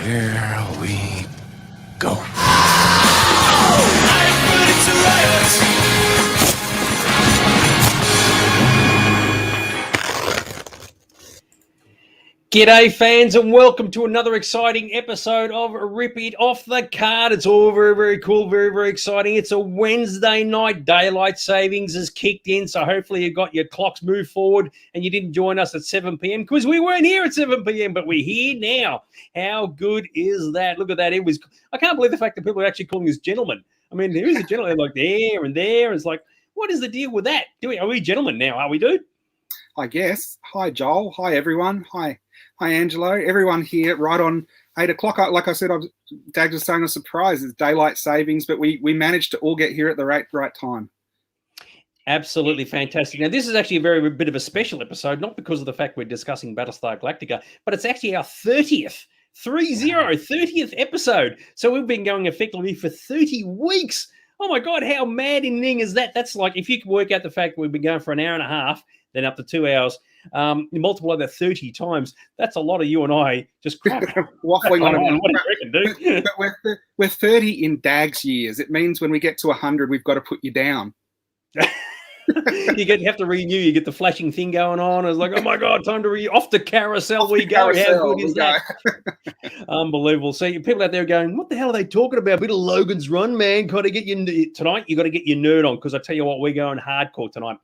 Here we go. G'day fans, and welcome to another exciting episode of Rip It Off the Card. It's all very, very cool, very, very exciting. It's a Wednesday night. Daylight savings has kicked in, so hopefully you got your clocks moved forward and you didn't join us at 7 p.m. because we weren't here at 7 p.m., but we're here now. How good is that? Look at that. I can't believe the fact that people are actually calling us gentlemen. I mean, who's a gentleman? Like there and there. It's like, what is the deal with that? Are we gentlemen now? Are we, dude? I guess. Hi, Joel. Hi, everyone. Hi, Angelo. Everyone here right on 8 o'clock. Like I said, Dag was saying a surprise. It's daylight savings, but we managed to all get here at the right time. Absolutely fantastic. Now, this is actually a bit of a special episode, not because of the fact we're discussing Battlestar Galactica, but it's actually our 30th episode. So we've been going effectively for 30 weeks. Oh my God, how mad and ning is that? That's like, if you can work out the fact that we've been going for an hour and a half, then up to 2 hours, multiply that 30 times. That's a lot of you and I just waffling on. What do you reckon, dude? But we're 30 in Dag's years. It means when we get to 100, we've got to put you down. You have to renew. You get the flashing thing going on. It's like, oh my God, time to off the carousel Off we the go. carousel, How good is that? Unbelievable. So people out there going, what the hell are they talking about? A bit of Logan's Run, man. Got to get you tonight. You got to get your nerd on, because I tell you what, we're going hardcore tonight.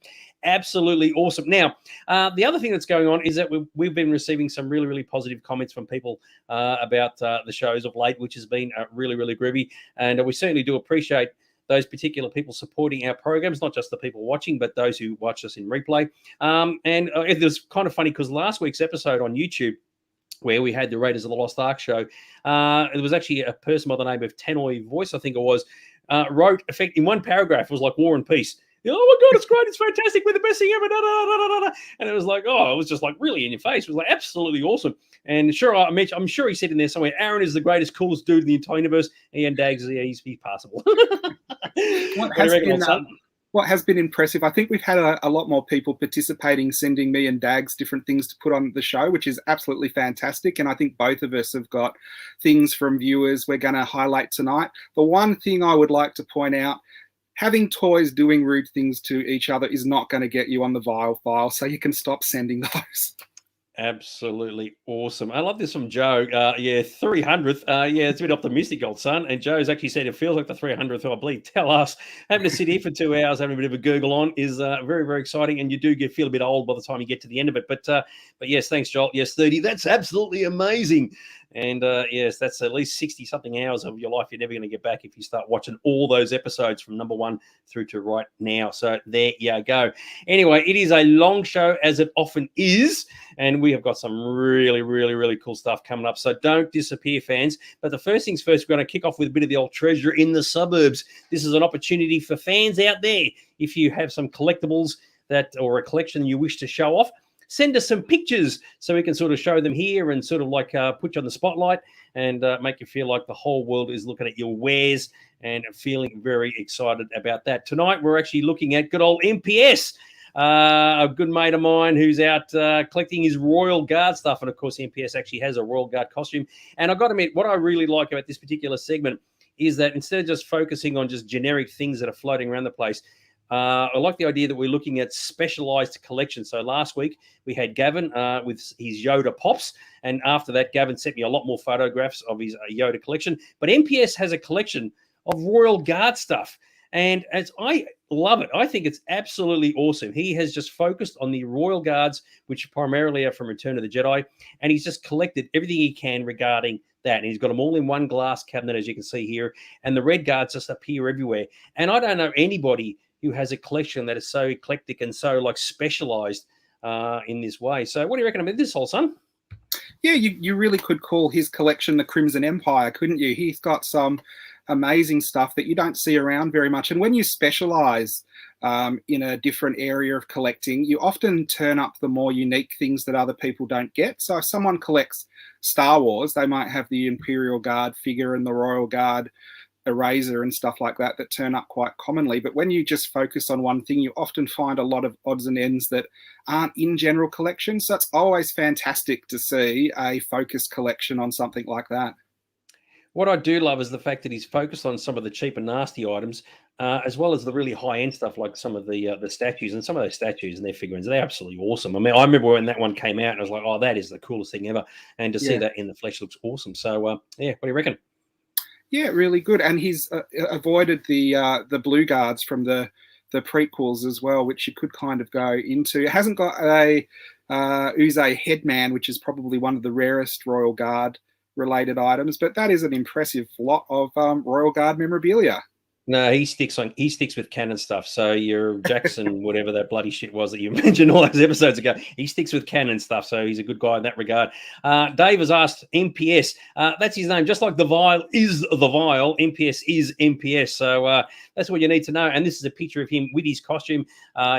Absolutely awesome. Now, the other thing that's going on is that we've been receiving some really, really positive comments from people about the shows of late, which has been really, really groovy. And we certainly do appreciate those particular people supporting our programs, not just the people watching, but those who watch us in replay. And it was kind of funny because last week's episode on YouTube, where we had the Raiders of the Lost Ark show, it was actually a person by the name of Tannoy Voice, I think it was, wrote in one paragraph, it was like War and Peace. Oh my God, it's great, it's fantastic, we're the best thing ever, da, da, da, da, da. And it was like, oh, it was just like really in your face. It was like absolutely awesome. And sure, I'm sure he said in there somewhere, Aaron is the greatest, coolest dude in the entire universe. And Dags, he's passable. What has been impressive, I think we've had a lot more people participating, sending me and Dags different things to put on the show, which is absolutely fantastic. And I think both of us have got things from viewers we're going to highlight tonight. The one thing I would like to point out, having toys doing rude things to each other is not going to get you on the vile file, so you can stop sending those. Absolutely awesome. I love this from Joe. 300th. It's a bit optimistic, old son. And Joe's actually said it feels like the 300th. I believe. Tell us. Having to sit here for 2 hours, having a bit of a gurgle on is very, very exciting. And you do feel a bit old by the time you get to the end of it. But yes, thanks, Joel. Yes, 30. That's absolutely amazing. And yes, that's at least 60-something hours of your life you're never going to get back if you start watching all those episodes from number 1 through to right now. So there you go. Anyway, it is a long show, as it often is. And we have got some really, really, really cool stuff coming up. So don't disappear, fans. But the first things first, we're going to kick off with a bit of the old treasure in the suburbs. This is an opportunity for fans out there. If you have some collectibles or a collection you wish to show off, send us some pictures so we can sort of show them here and sort of like put you on the spotlight and make you feel like the whole world is looking at your wares and feeling very excited about that. Tonight, we're actually looking at good old MPS, a good mate of mine who's out collecting his Royal Guard stuff. And, of course, MPS actually has a Royal Guard costume. And I've got to admit, what I really like about this particular segment is that instead of just focusing on just generic things that are floating around the place, I like the idea that we're looking at specialized collections. So last week we had Gavin with his Yoda Pops. And after that, Gavin sent me a lot more photographs of his Yoda collection. But MPS has a collection of Royal Guard stuff. And I love it. I think it's absolutely awesome. He has just focused on the Royal Guards, which primarily are from Return of the Jedi. And he's just collected everything he can regarding that. And he's got them all in one glass cabinet, as you can see here. And the Red Guards just appear everywhere. And I don't know anybody who has a collection that is so eclectic and so like specialized in this way. So what do you reckon about this, whole son? Yeah, you really could call his collection the Crimson Empire, couldn't you? He's got some amazing stuff that you don't see around very much. And when you specialize in a different area of collecting, you often turn up the more unique things that other people don't get. So if someone collects Star Wars, they might have the Imperial Guard figure and the Royal Guard eraser and stuff like that turn up quite commonly. But when you just focus on one thing, you often find a lot of odds and ends that aren't in general collections. So it's always fantastic to see a focused collection on something like that. What I do love is the fact that he's focused on some of the cheap and nasty items, as well as the really high end stuff, like some of the statues. And some of those statues and their figurines, they're absolutely awesome. I mean, I remember when that one came out, and I was like, "Oh, that is the coolest thing ever!" And to see that in the flesh looks awesome. So, yeah, what do you reckon? Yeah, really good. And he's avoided the blue guards from the prequels as well, which you could kind of go into. It hasn't got a Uze headman, which is probably one of the rarest Royal Guard related items, but that is an impressive lot of Royal Guard memorabilia. No, he sticks with canon stuff. So your Jackson, whatever that bloody shit was that you mentioned all those episodes ago, he sticks with canon stuff. So he's a good guy in that regard. Dave has asked MPS. That's his name. Just like the vial is the vial, MPS is MPS. So that's what you need to know. And this is a picture of him with his costume.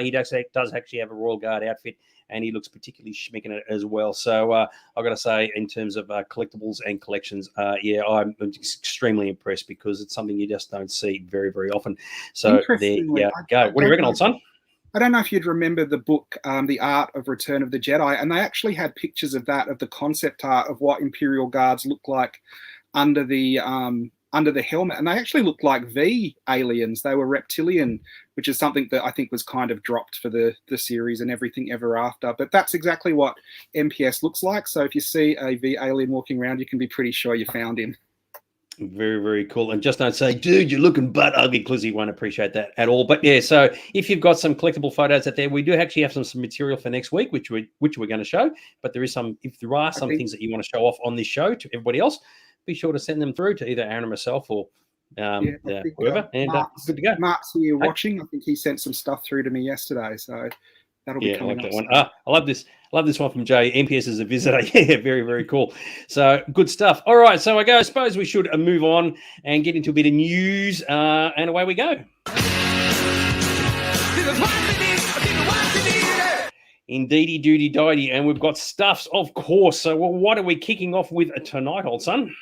He does actually have a Royal Guard outfit, and he looks particularly schmicking it as well. So I've got to say, in terms of collectibles and collections, yeah, I'm extremely impressed, because it's something you just don't see very, very often. So there you go. What do you reckon, old son? I don't know if you'd remember the book, The Art of Return of the Jedi, and they actually had pictures of that, of the concept art of what Imperial Guards look like under the helmet, and they actually looked like V aliens. They were reptilian, which is something that I think was kind of dropped for the series and everything ever after. But that's exactly what MPS looks like. So if you see a V alien walking around, you can be pretty sure you found him. Very, very cool. And just don't say, dude, you're looking butt ugly, because he won't appreciate that at all. But yeah, so if you've got some collectible photos out there, we do actually have some material for next week, which we're going to show. But if there are some things that you want to show off on this show to everybody else, be sure to send them through to either Aaron or myself, or whoever. And good to go. Mark's here watching. I think he sent some stuff through to me yesterday, so that'll be coming up. I love this. I love this one from Jay. MPS is a visitor. Yeah, very, very cool. So good stuff. All right, so I suppose we should move on and get into a bit of news, and away we go. Indeedy, doody, didy, and we've got stuffs, of course. So, what are we kicking off with tonight, old son?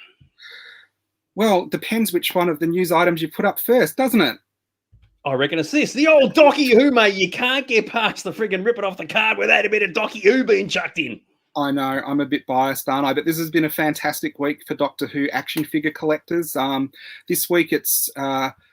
Well, depends which one of the news items you put up first, doesn't it? I reckon it's this. The old Docky Who, mate. You can't get past the friggin' rip it off the card without a bit of Docky Who being chucked in. I know, I'm a bit biased, aren't I? But this has been a fantastic week for Doctor Who action figure collectors. This week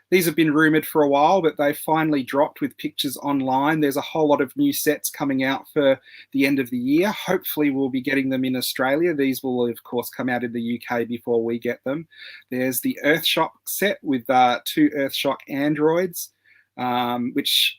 these have been rumoured for a while, but they finally dropped with pictures online. There's a whole lot of new sets coming out for the end of the year. Hopefully we'll be getting them in Australia. These will, of course, come out in the UK before we get them. There's the Earthshock set with 2 Earthshock androids, which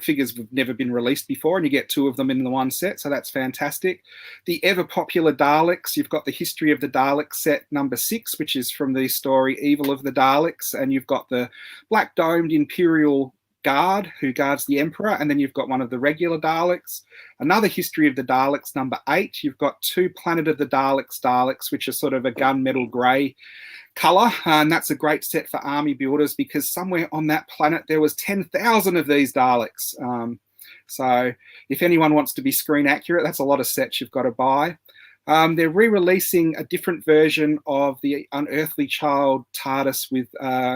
figures have never been released before, and you get 2 of them in the one set, so that's fantastic. The ever-popular Daleks, you've got the History of the Daleks set number 6, which is from the story Evil of the Daleks, and you've got the black-domed Imperial Guard who guards the Emperor, and then you've got one of the regular Daleks. Another History of the Daleks number 8, you've got 2 Planet of the Daleks, which are sort of a gunmetal grey colour, and that's a great set for army builders, because somewhere on that planet there was 10,000 of these Daleks. So if anyone wants to be screen accurate, that's a lot of sets you've got to buy. They're re-releasing a different version of the Unearthly Child TARDIS with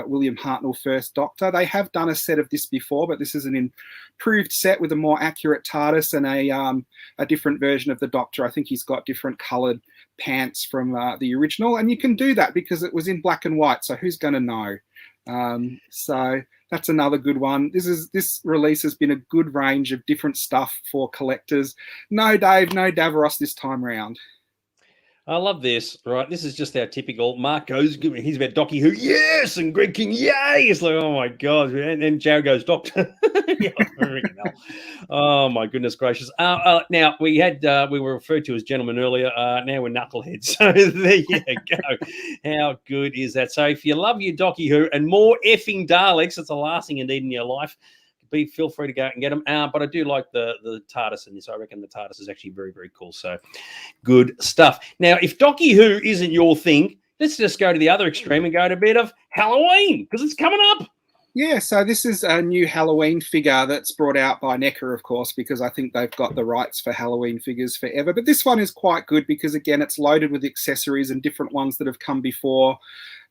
William Hartnell, First Doctor. They have done a set of this before, but this is an improved set with a more accurate TARDIS and a different version of the Doctor. I think he's got different coloured pants from the original, and you can do that because it was in black and white, so who's going to know? So that's another good one. This release has been a good range of different stuff for collectors. No Dave, no Davros this time round. I love this, right? This is just our typical. Mark goes, he's about Docky Who, yes, and Greg King, yay! It's like, oh my God. And then Joe goes, Doctor. Yeah, oh my goodness gracious. Now, we were referred to as gentlemen earlier. Now we're knuckleheads. So there you go. How good is that? So if you love your Docky Who and more effing Daleks, it's the last thing you need in your life. Feel free to go out and get them. But I do like the TARDIS in this. I reckon the TARDIS is actually very, very cool. So good stuff. Now, if Docky Who isn't your thing, let's just go to the other extreme and go to a bit of Halloween, because it's coming up. Yeah, so this is a new Halloween figure that's brought out by NECA, of course, because I think they've got the rights for Halloween figures forever. But this one is quite good because, again, it's loaded with accessories and different ones that have come before.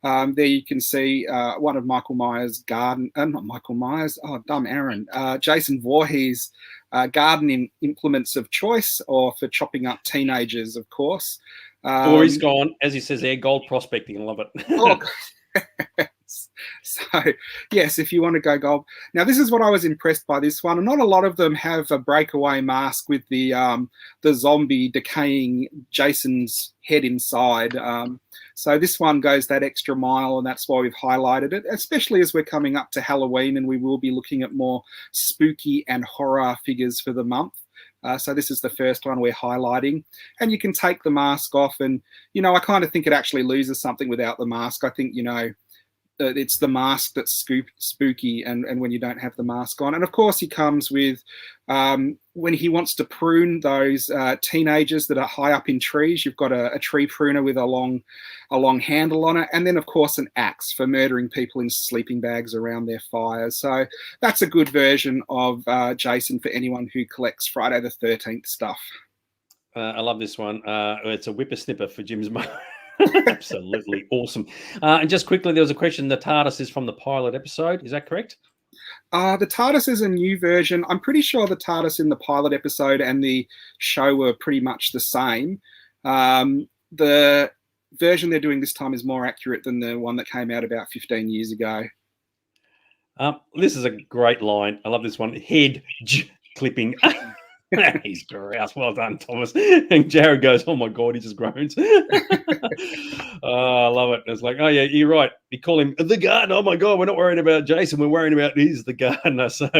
There you can see one of Michael Myers' garden, not Michael Myers, Aaron, Jason Voorhees' garden implements of choice, or for chopping up teenagers, of course. Or he's gone, as he says there, gold prospecting. I love it. Oh, so yes, if you want to go gold. Now, this is what I was impressed by this one. Not a lot of them have a breakaway mask with the zombie decaying Jason's head inside. So this one goes that extra mile, and that's why we've highlighted it, especially as we're coming up to Halloween, and we will be looking at more spooky and horror figures for the month. So this is the first one we're highlighting, and you can take the mask off, and I kind of think it actually loses something without the mask. I think it's the mask that's spooky, and when you don't have the mask on. And of course he comes with when he wants to prune those teenagers that are high up in trees, you've got a tree pruner with a long handle on it, and then of course an axe for murdering people in sleeping bags around their fires. So that's a good version of Jason for anyone who collects Friday the 13th stuff. I love this one. It's a whippersnipper for Jim's mum. Absolutely awesome. And just quickly, there was a question. The TARDIS is from the pilot episode. Is that correct? The TARDIS is a new version. I'm pretty sure the TARDIS in the pilot episode and the show were pretty much the same. The version they're doing this time is more accurate than the one that came out about 15 years ago. This is a great line. I love this one. Head clipping. He's grouse. Well done, Thomas. And Jared goes, "Oh my God," he just groans. I love it. It's like, oh yeah, you're right. You call him the gardener. Oh my God, we're not worried about Jason. We're worried about he's the gardener. So,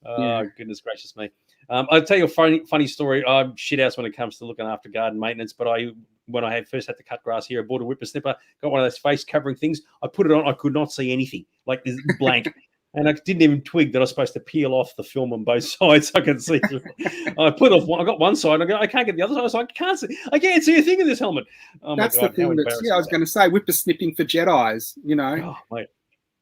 goodness gracious me. I'll tell you a funny story. I'm shit house when it comes to looking after garden maintenance. But when I first had to cut grass here, I bought a whippersnipper, got one of those face covering things. I put it on. I could not see anything. Like this blank. And I didn't even twig that I was supposed to peel off the film on both sides so I can see through. I put off one. I got one side. I can't get the other side. So I can't see a thing in this helmet. Oh my That's God, the thing. I was going to say whippersnipping for Jedis. Oh mate,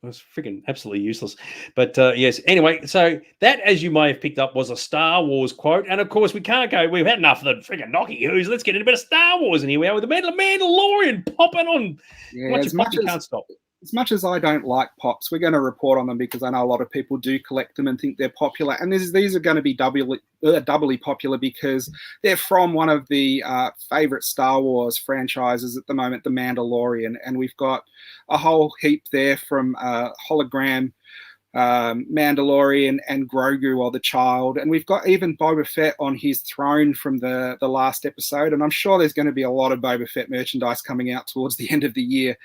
it was freaking absolutely useless. But yes. Anyway, so that, as you may have picked up, was a Star Wars quote. And of course, we can't go. We've had enough of the freaking Nocky Who's. Let's get into a bit of Star Wars, and here we are with the Mandalorian popping on. Yeah, as much as can't stop. As much as I don't like pops, we're going to report on them because I know a lot of people do collect them and think they're popular. And these are going to be doubly popular because they're from one of the favorite Star Wars franchises at the moment, The Mandalorian. And we've got a whole heap there from hologram Mandalorian and Grogu or the child. And we've got even Boba Fett on his throne from the last episode. And I'm sure there's going to be a lot of Boba Fett merchandise coming out towards the end of the year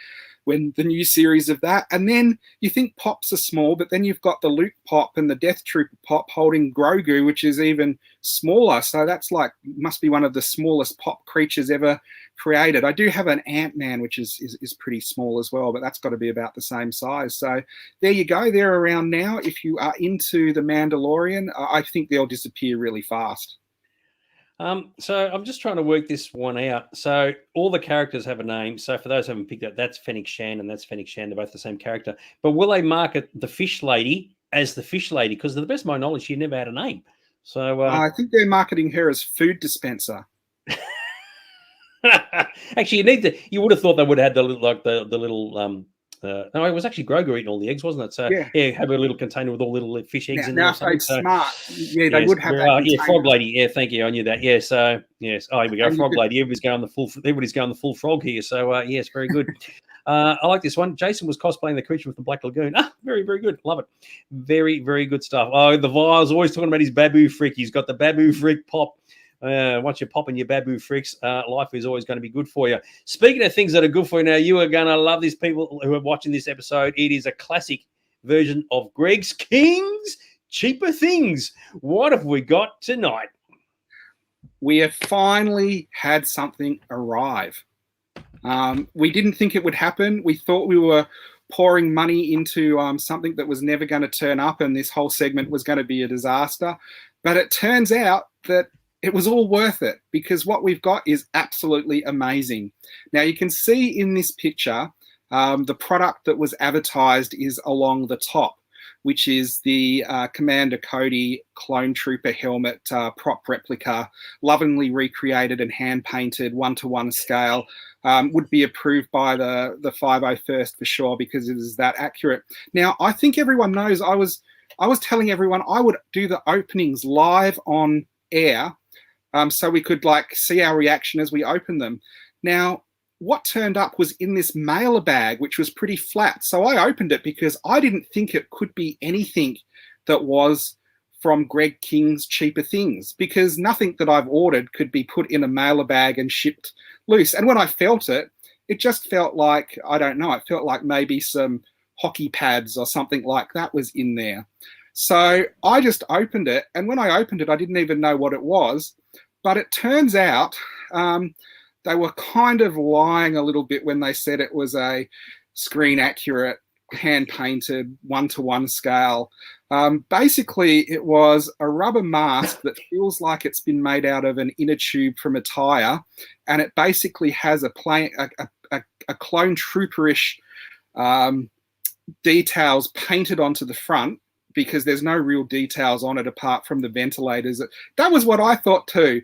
when the new series of that. And then you think pops are small, but then you've got the Luke pop and the Death Trooper pop holding Grogu, which is even smaller. So that's must be one of the smallest pop creatures ever created. I do have an Ant-Man, which is pretty small as well, but that's got to be about the same size. So there you go. They're around now. If you are into the Mandalorian, I think they'll disappear really fast. So I'm just trying to work this one out. So all the characters have a name. So for those who haven't picked up, that's Fennec Shand and that's Fennec Shand. They're both the same character. But will they market the Fish Lady as the Fish Lady? Because to the best of my knowledge, she never had a name. So I think they're marketing her as food dispenser. Actually, you would have thought they would have had the little. No, it was actually Grogu eating all the eggs, wasn't it? So yeah, have a little container with all little fish eggs in there. Now, if they're smart, they would have that. Yeah, Frog Lady. Yeah, thank you. I knew that. Yeah, so yes. Oh, here we go. Frog Lady. Everybody's going the full frog here. So yes, very good. I like this one. Jason was cosplaying the creature with the Black Lagoon. Very, very good. Love it. Very, very good stuff. Oh, the Vile's always talking about his Babu Frick. He's got the Babu Frick pop. Once you're popping your Babu Fricks, life is always going to be good for you. Speaking of things that are good for you now, you are going to love these people who are watching this episode. It is a classic version of Greg's King's Cheaper Things. What have we got tonight? We have finally had something arrive. We didn't think it would happen. We thought we were pouring money into something that was never going to turn up and this whole segment was going to be a disaster. But it turns out that it was all worth it because what we've got is absolutely amazing. Now you can see in this picture, the product that was advertised is along the top, which is the Commander Cody Clone Trooper helmet prop replica, lovingly recreated and hand-painted 1-to-1 scale. Would be approved by the 501st for sure because it is that accurate. Now, I think everyone knows I was telling everyone I would do the openings live on air so we could see our reaction as we open them. Now, what turned up was in this mailer bag, which was pretty flat. So I opened it because I didn't think it could be anything that was from Greg King's Cheaper Things, because nothing that I've ordered could be put in a mailer bag and shipped loose. And when I felt it, it just felt like, I don't know, it felt like maybe some hockey pads or something like that was in there. So I just opened it, and when I opened it, I didn't even know what it was. But it turns out they were kind of lying a little bit when they said it was a screen accurate, hand painted, 1-to-1 scale. Basically, it was a rubber mask that feels like it's been made out of an inner tube from a tire, and it basically has a clone trooperish details painted onto the front, because there's no real details on it apart from the ventilators. That was what I thought too.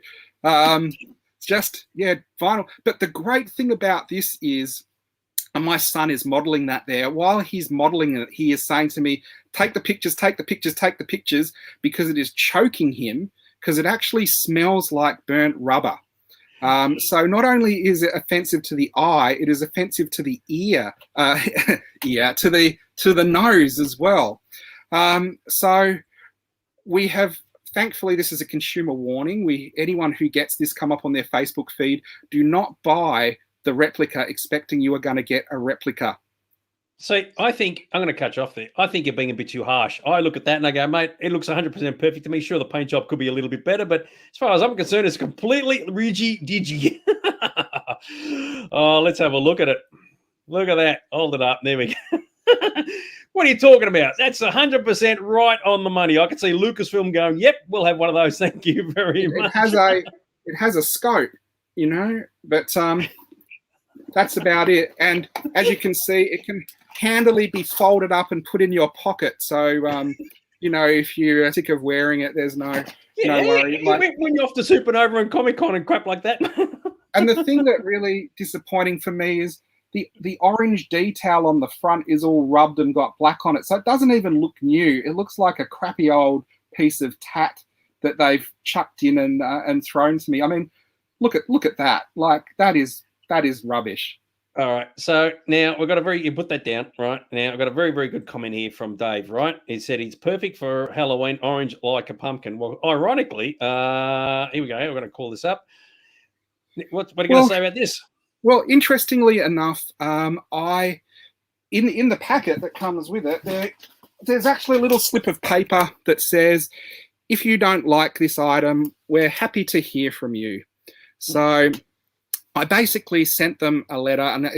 Just, yeah, vinyl. But the great thing about this is, and my son is modeling that there. While he's modeling it, he is saying to me, take the pictures, take the pictures, take the pictures, because it is choking him, because it actually smells like burnt rubber. So not only is it offensive to the eye, it is offensive to the ear, to the nose as well. So we have, thankfully, this is a consumer warning. Anyone who gets this come up on their Facebook feed, do not buy the replica expecting you are going to get a replica. See, I think, I'm going to cut you off there. I think you're being a bit too harsh. I look at that and I go, mate, it looks 100% perfect to me. Sure, the paint job could be a little bit better, but as far as I'm concerned, it's completely ridgy-digi. Oh, let's have a look at it. Look at that. Hold it up. There we go. What are you talking about? That's 100% right on the money. I can see Lucasfilm going, yep, we'll have one of those. Thank you very much. It has a scope, but that's about it. And as you can see, it can handily be folded up and put in your pocket. So, if you're sick of wearing it, there's no worry. When you're off to Supernova and Comic-Con and crap like that. And the thing that really disappointing for me is the orange detail on the front is all rubbed and got black on it. So it doesn't even look new. It looks like a crappy old piece of tat that they've chucked in and thrown to me. I mean, look at that. Like, that is rubbish. All right. So now you put that down, right? Now I've got a very, very good comment here from Dave, right? He said he's perfect for Halloween, orange like a pumpkin. Well, ironically, here we go. We're going to call this up. What are you going to say about this? Well, interestingly enough, in the packet that comes with it, there's actually a little slip of paper that says, if you don't like this item, we're happy to hear from you. So I basically sent them a letter, and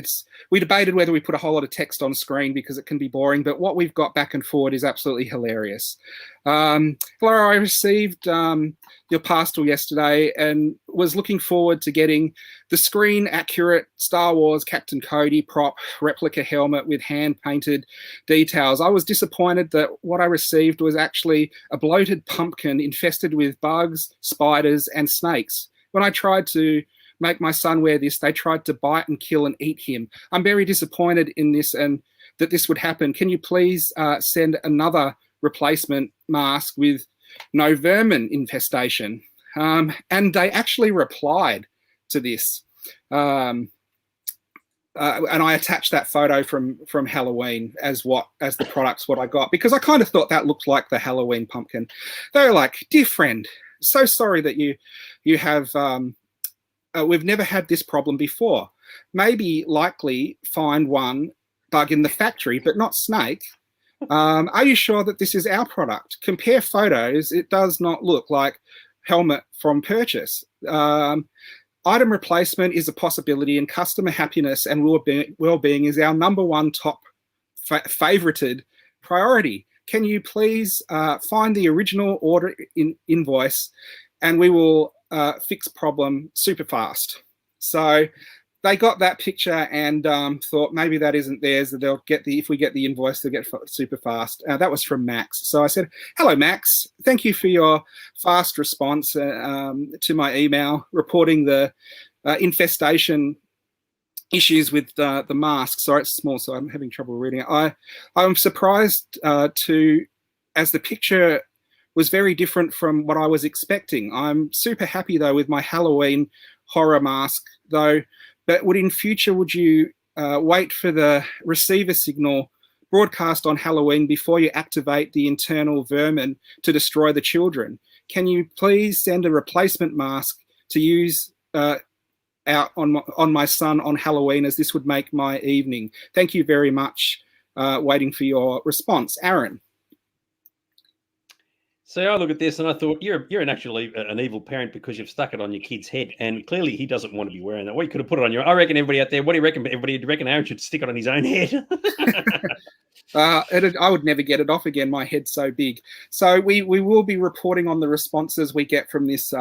we debated whether we put a whole lot of text on screen because it can be boring, but what we've got back and forward is absolutely hilarious. Hello, I received your parcel yesterday and was looking forward to getting the screen accurate Star Wars Captain Cody prop replica helmet with hand painted details. I was disappointed that what I received was actually a bloated pumpkin infested with bugs, spiders, and snakes. When I tried to make my son wear this, they tried to bite and kill and eat him. I'm very disappointed in this and that this would happen. Can you please send another replacement mask with no vermin infestation? And they actually replied to this. And I attached that photo from Halloween as the products what I got, because I kind of thought that looked like the Halloween pumpkin. They were like, dear friend, so sorry that you have we've never had this problem before. Maybe likely find one bug in the factory, but not snake. Are you sure that this is our product? Compare photos. It does not look like helmet from purchase. Item replacement is a possibility, and customer happiness and well-being is our number one top favorited priority. Can you please find the original order invoice, and we will fix problem super fast. So they got that picture and thought maybe that isn't theirs. That they'll get if we get the invoice, they'll get super fast. That was from Max. So I said, "Hello, Max. Thank you for your fast response to my email reporting the infestation issues with the mask." Sorry, it's small, so I'm having trouble reading it. I'm surprised as the picture was very different from what I was expecting. I'm super happy though with my Halloween horror mask, though. Maybe likely find one bug in the factory, but not snake. Are you sure that this is our product? Compare photos. It does not look like Halloween pumpkin. but would you wait for the receiver signal broadcast on Halloween before you activate the internal vermin to destroy the children? Can you please send a replacement mask to use out on my son on Halloween, as this would make my evening? Thank you very much. Waiting for your response, Aaron. So I look at this and I thought, you're actually an evil parent because you've stuck it on your kid's head, and clearly he doesn't want to be wearing that. Well, you could have put it on your. I reckon everybody out there. What do you reckon? Everybody, do you reckon Aaron should stick it on his own head? I would never get it off again. My head's so big. So we will be reporting on the responses we get from this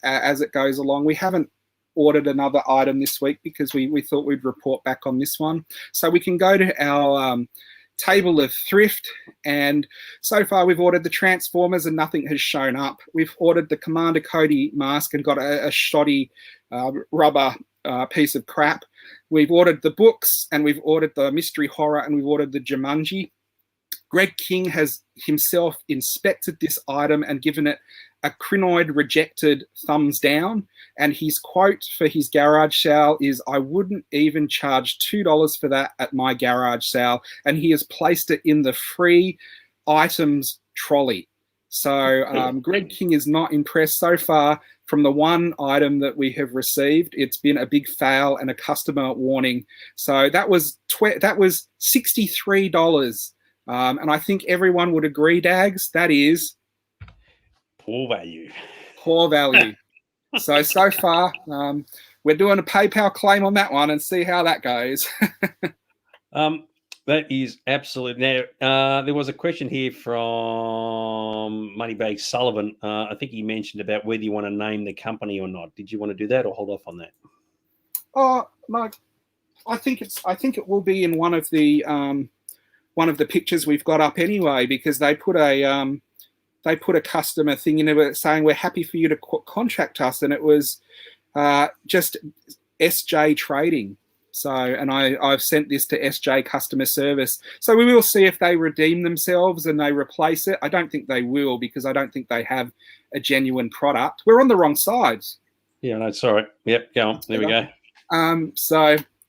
as it goes along. We haven't ordered another item this week because we thought we'd report back on this one. So we can go to our table of thrift, and so far we've ordered the Transformers and nothing has shown up. We've ordered the Commander Cody mask and got a shoddy rubber piece of crap. We've ordered the books, and we've ordered the mystery horror, and we've ordered the Jumanji. Greg King has himself inspected this item and given it a crinoid rejected thumbs down, and his quote for his garage sale is, "I wouldn't even charge $2 for that at my garage sale," and he has placed it in the free items trolley. So Greg King is not impressed so far from the one item that we have received. It's been a big fail and a customer warning. So that was $63, and I think everyone would agree, Dags, that is poor value. Poor value. So far, we're doing a PayPal claim on that one and see how that goes. That is absolute. Now, there was a question here from Moneybag Sullivan. I think he mentioned about whether you want to name the company or not. Did you want to do that or hold off on that? Oh, no. I think it will be in one of the pictures we've got up anyway, because they put a customer thing in it saying we're happy for you to contact us, and it was just SJ Trading. So, and I've sent this to SJ Customer Service. So we will see if they redeem themselves and they replace it. I don't think they will, because I don't think they have a genuine product. We're on the wrong sides. Yeah, no, sorry. Yep, go on. There we go.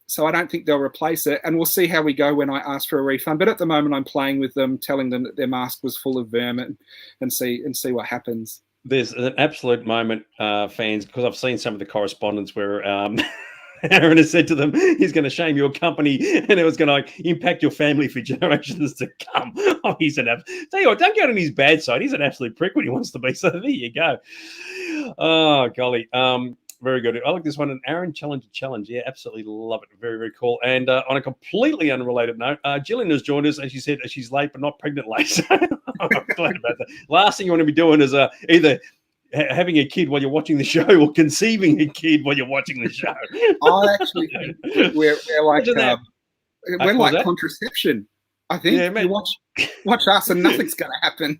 So I don't think they'll replace it, and we'll see how we go when I ask for a refund. But at the moment, I'm playing with them, telling them that their mask was full of vermin, and see what happens. There's an absolute moment, fans, because I've seen some of the correspondence where Aaron has said to them, he's going to shame your company and it was going to impact your family for generations to come. Oh, he's an tell you what, don't get on his bad side. He's an absolute prick when he wants to be. So there you go. Oh, golly. Very good. I like this one. An Aaron challenge. Yeah, absolutely love it. Very, very cool. And on a completely unrelated note, Gillian has joined us, and she said she's late but not pregnant late. So I'm glad about that. Last thing you want to be doing is either having a kid while you're watching the show or conceiving a kid while you're watching the show. I actually think we're like contraception. I think you watch us and nothing's going to happen.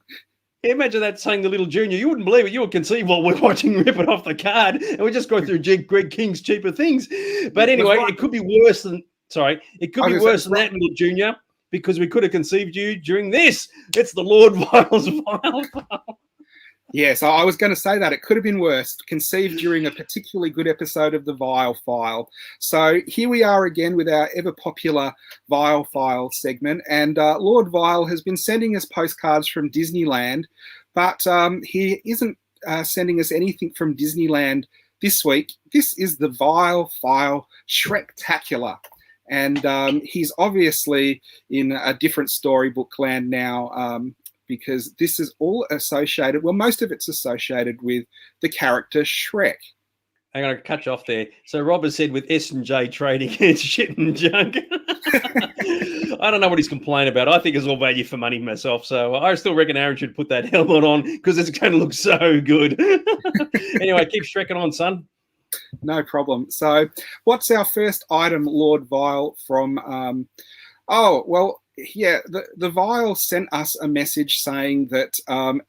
Yeah, imagine that saying the little junior. You wouldn't believe it. You would conceive while we're watching Rip It Off the Card, and we're just going through Greg King's cheaper things. But anyway, it could be worse than that, little junior, because we could have conceived you during this. It's the Lord Vile's Vile File. Yes, I was going to say that. It could have been worse. Conceived during a particularly good episode of the Vile File. So here we are again with our ever-popular Vile File segment. And Lord Vile has been sending us postcards from Disneyland, but he isn't sending us anything from Disneyland this week. This is the Vile File Shrektacular. And he's obviously in a different storybook land now, because this is all associated, well, most of it's associated with the character Shrek. I'm going to cut you off there. So Rob has said with S&J Trading, it's shit and junk. I don't know what he's complaining about. I think it's all value for money myself. So I still reckon Aaron should put that helmet on because it's going to look so good. Anyway, keep Shrekking on, son. No problem. So what's our first item, Lord Vile, from... the Vile sent us a message saying that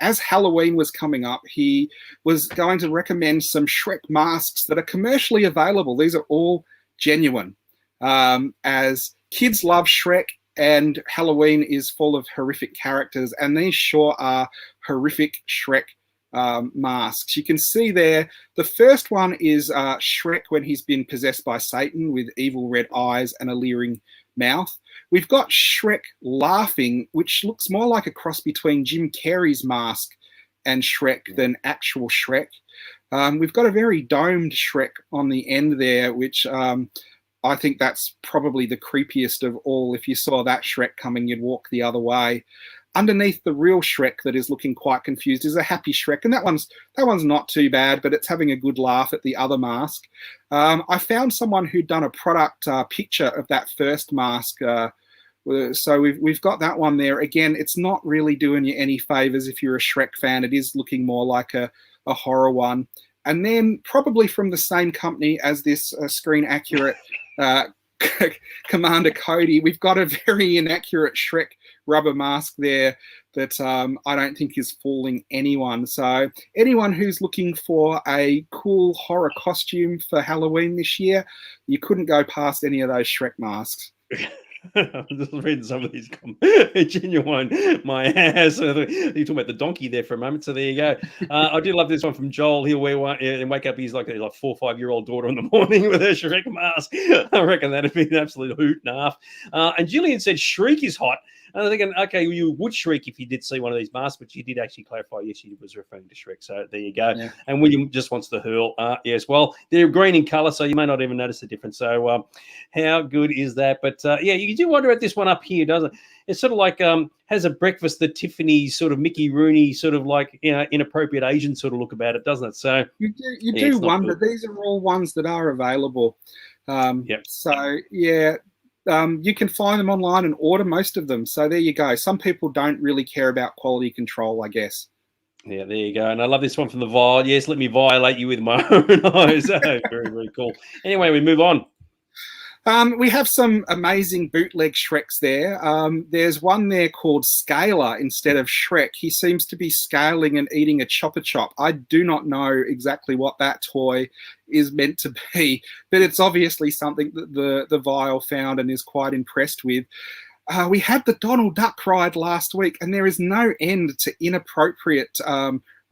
as Halloween was coming up, he was going to recommend some Shrek masks that are commercially available. These are all genuine. As kids love Shrek, and Halloween is full of horrific characters, and these sure are horrific Shrek masks. You can see there, the first one is Shrek when he's been possessed by Satan with evil red eyes and a leering mouth. We've got Shrek laughing, which looks more like a cross between Jim Carrey's mask and Shrek than actual Shrek. We've got a very domed Shrek on the end there, which I think that's probably the creepiest of all. If you saw that Shrek coming, you'd walk the other way. Underneath the real Shrek that is looking quite confused is a happy Shrek, and that one's not too bad, but it's having a good laugh at the other mask. I found someone who'd done a product picture of that first mask, so we've got that one there. Again, it's not really doing you any favors if you're a Shrek fan. It is looking more like a horror one. And then probably from the same company as this screen accurate Commander Cody, we've got a very inaccurate Shrek rubber mask there that I don't think is fooling anyone. So anyone who's looking for a cool horror costume for Halloween this year, you couldn't go past any of those Shrek masks. I'm just reading some of these genuine my ass. You're talking about the donkey there for a moment, so there you go. I do love this one from Joel. He'll wear one and wake up his like 4 or 5 year old daughter in the morning with her Shrek mask. I reckon that'd be an absolute hoot and a half. And Gillian said Shriek is hot. And I'm thinking, okay, you would shriek if you did see one of these masks, but she did actually clarify, yes, she was referring to Shrek. So there you go. Yeah. And William just wants to hurl as well. They're green in colour, so you may not even notice the difference. So how good is that? But yeah, you do wonder at this one up here, doesn't it? It's sort of like has a breakfast at Tiffany's sort of Mickey Rooney sort of like, you know, inappropriate Asian sort of look about it, doesn't it? So you do wonder. These are all ones that are available. Yep. So yeah. You can find them online and order most of them. So there you go. Some people don't really care about quality control, I guess. Yeah, there you go. And I love this one from the Vile. Yes, let me violate you with my own eyes. Very, very cool. Anyway, we move on. We have some amazing bootleg Shreks there. There's one there called Scaler instead of Shrek. He seems to be scaling and eating a chopper chop. I do not know exactly what that toy is meant to be, but it's obviously something that the Vile found and is quite impressed with. We had the Donald Duck ride last week, and there is no end to inappropriate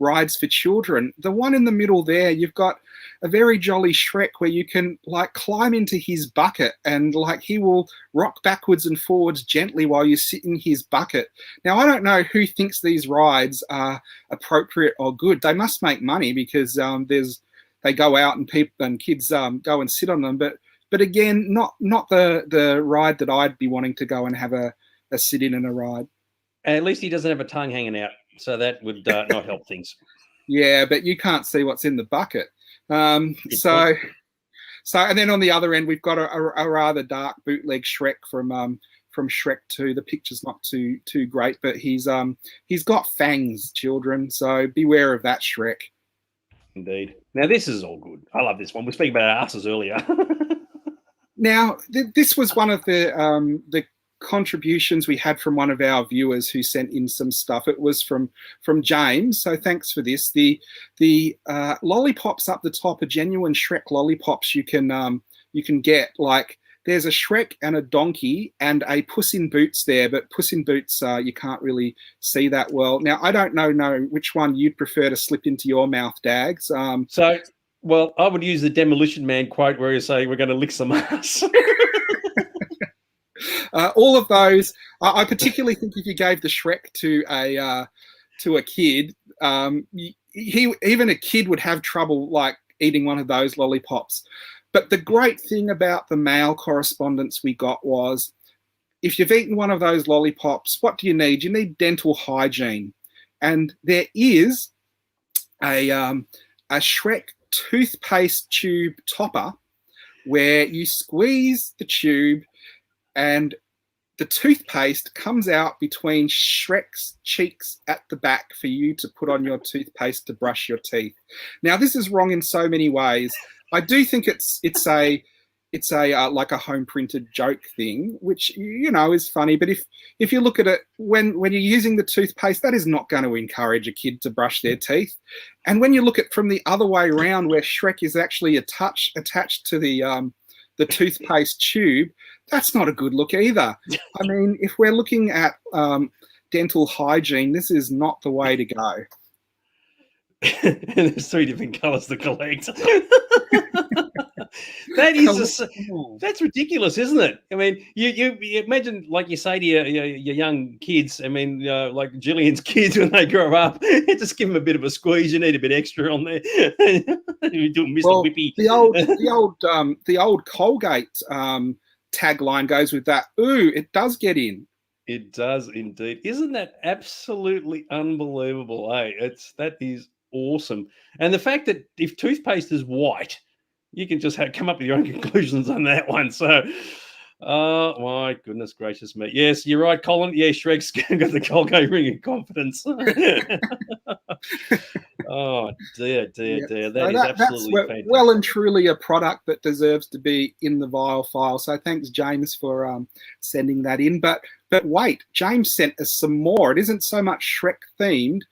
rides for children. The one in the middle there, you've got a very jolly Shrek where you can like climb into his bucket and like he will rock backwards and forwards gently while you sit in his bucket. Now, I don't know who thinks these rides are appropriate or good. They must make money because they go out and people and kids go and sit on them. But again, not the ride that I'd be wanting to go and have a sit in and a ride. At least he doesn't have a tongue hanging out, so that would not help things. Yeah, but you can't see what's in the bucket. So and then on the other end, we've got a rather dark bootleg Shrek from Shrek 2. The picture's not too great, but he's got fangs, children. So beware of that Shrek. Indeed. Now this is all good. I love this one. We were speaking about our asses earlier. Now this was one of the contributions we had from one of our viewers who sent in some stuff. It was from James, so thanks for this. The lollipops up the top are genuine Shrek lollipops. You can get, like, there's a Shrek and a donkey and a Puss in Boots there, but Puss in Boots you can't really see that well. Now I don't know which one you'd prefer to slip into your mouth, Dags. Well, I would use the Demolition Man quote where you say we're going to lick some ass. All of those, I particularly think if you gave the Shrek to a kid, even a kid would have trouble like eating one of those lollipops. But the great thing about the mail correspondence we got was, if you've eaten one of those lollipops, what do you need? You need dental hygiene, and there is a Shrek toothpaste tube topper where you squeeze the tube and the toothpaste comes out between Shrek's cheeks at the back for you to put on your toothpaste to brush your teeth. Now, this is wrong in so many ways. I do think it's a like a home printed joke thing, which, you know, is funny. But if you look at it, when you're using the toothpaste, that is not going to encourage a kid to brush their teeth. And when you look at it from the other way around, where Shrek is actually attached to the toothpaste tube, that's not a good look either. I mean, if we're looking at dental hygiene, this is not the way to go. And there's 3 different colours to collect. That's ridiculous, isn't it? I mean, you imagine, like you say to your young kids. I mean, like Gillian's kids when they grow up, just give them a bit of a squeeze. You need a bit extra on there. You do Mr. Well, Whippy. the old Colgate tagline goes with that. Ooh, it does get in. It does indeed. Isn't that absolutely unbelievable? That is awesome. And the fact that if toothpaste is white, you can just come up with your own conclusions on that one. So, oh my goodness gracious me. Yes, you're right, Colin. Yeah, Shrek's got the Colgate ring of confidence. Oh dear. That is absolutely fantastic. Well and truly a product that deserves to be in the vial file. So thanks, James, for sending that in. But wait, James sent us some more. It isn't so much Shrek themed,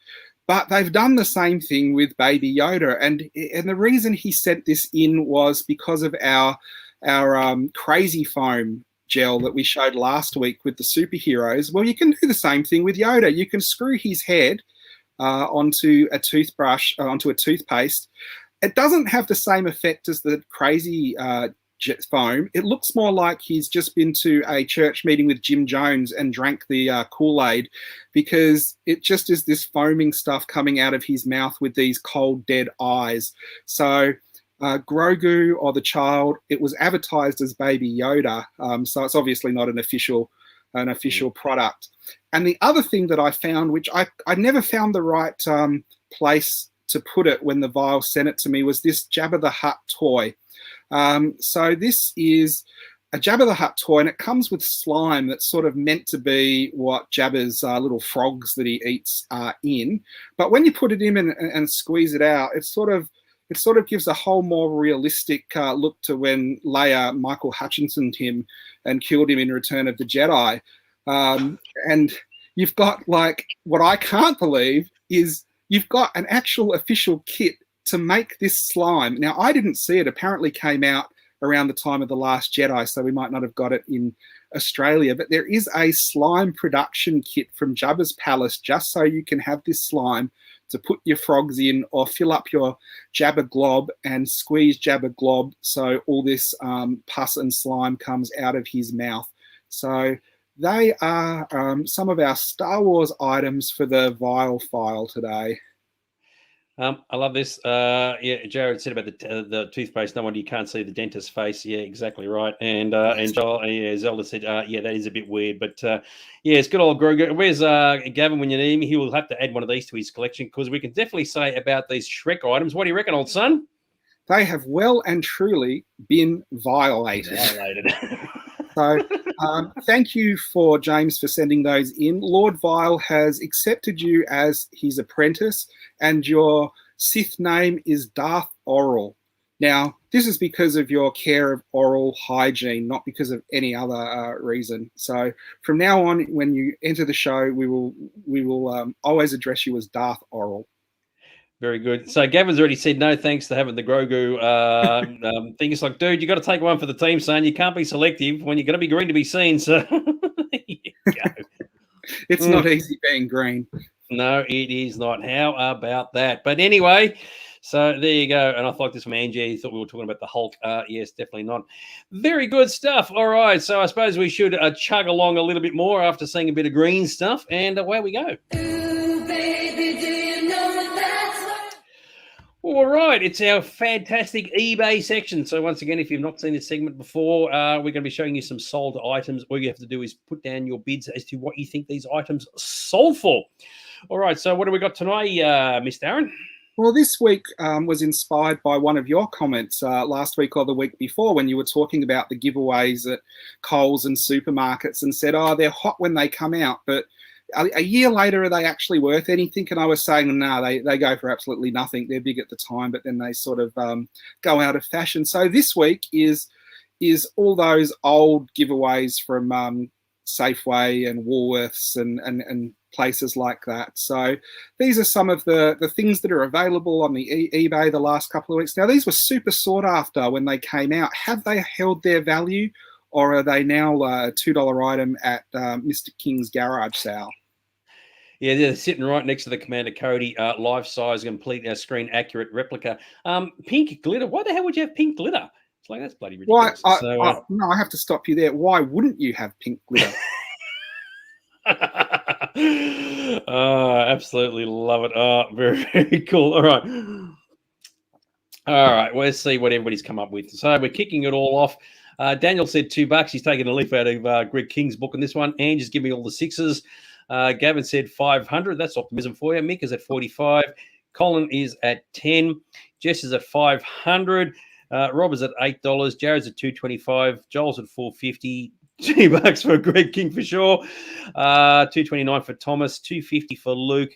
but they've done the same thing with Baby Yoda. And the reason he sent this in was because of our crazy foam gel that we showed last week with the superheroes. Well, you can do the same thing with Yoda. You can screw his head onto a toothbrush, onto a toothpaste. It doesn't have the same effect as the crazy jet foam. It looks more like he's just been to a church meeting with Jim Jones and drank the Kool-Aid, because it just is this foaming stuff coming out of his mouth with these cold, dead eyes. So Grogu, or the child, it was advertised as Baby Yoda, so it's obviously not an official product. And the other thing that I found, which I never found the right place to put it when the vial sent it to me, was this Jabba the Hutt toy. So this is a Jabba the Hutt toy, and it comes with slime that's sort of meant to be what Jabba's little frogs that he eats are in. But when you put it in and squeeze it out, it sort of gives a whole more realistic look to when Leia Michael Hutchinson'd him and killed him in Return of the Jedi. And you've got, like, what I can't believe is you've got an actual official kit to make this slime. Now, I didn't see it. Apparently came out around the time of The Last Jedi, so we might not have got it in Australia. But there is a slime production kit from Jabba's Palace just so you can have this slime to put your frogs in, or fill up your Jabba glob and squeeze Jabba glob so all this pus and slime comes out of his mouth. So they are some of our Star Wars items for the vial file today. I love this. Yeah, Jared said about the toothpaste. No wonder you can't see the dentist's face. Yeah, exactly right. And Joel, Zelda said, yeah, that is a bit weird. But yeah, it's good old Grogu. Where's Gavin when you need him? He will have to add one of these to his collection, because we can definitely say about these Shrek items. What do you reckon, old son? They have well and truly been violated. So thank you for James for sending those in. Lord Vile has accepted you as his apprentice, and your Sith name is Darth Oral. Now, this is because of your care of oral hygiene, not because of any other reason. So from now on, when you enter the show, we will always address you as Darth Oral. Very good. So Gavin's already said no thanks to having the Grogu thing. It's like, dude, you got to take one for the team, son. You can't be selective when you're going to be green to be seen. So there you go. It's not easy being green. No, it is not. How about that? But anyway, so there you go. And I thought this from Angie. He thought we were talking about the Hulk. Yes, definitely not. Very good stuff. All right. So I suppose we should chug along a little bit more after seeing a bit of green stuff. And away we go. Ooh, baby, do you know that's what... All right. It's our fantastic eBay section. So once again, if you've not seen this segment before, we're going to be showing you some sold items. All you have to do is put down your bids as to what you think these items sold for. All right. So what do we got tonight, Miss Darren? Well, this week was inspired by one of your comments last week or the week before, when you were talking about the giveaways at Coles and supermarkets, and said, oh, they're hot when they come out, but a year later, are they actually worth anything? And I was saying, no, they go for absolutely nothing. They're big at the time, but then they sort of go out of fashion. So this week is all those old giveaways from Safeway and Woolworths and places like that. So these are some of the things that are available on the eBay the last couple of weeks. Now, these were super sought after when they came out. Have they held their value, or are they now a $2 item at Mr. King's garage sale? Yeah, they're sitting right next to the Commander Cody life-size, complete screen accurate replica. Pink glitter. Why the hell would you have pink glitter? It's like, that's bloody Why? ridiculous. So, No, I have to stop you there. Why wouldn't you have pink glitter? absolutely love it. Very, very cool. All right. All right, well, let's see what everybody's come up with. So we're kicking it all off. Daniel said $2. He's taking a leaf out of Greg King's book in this one. And just give me all the sixes. Gavin said 500. That's optimism for you. Mick is at 45. Colin is at 10. Jess is at 500. Rob is at $8. Jared's at 225. Joel's at 450. $2 for Greg King for sure. 229 for Thomas. 250 for Luke.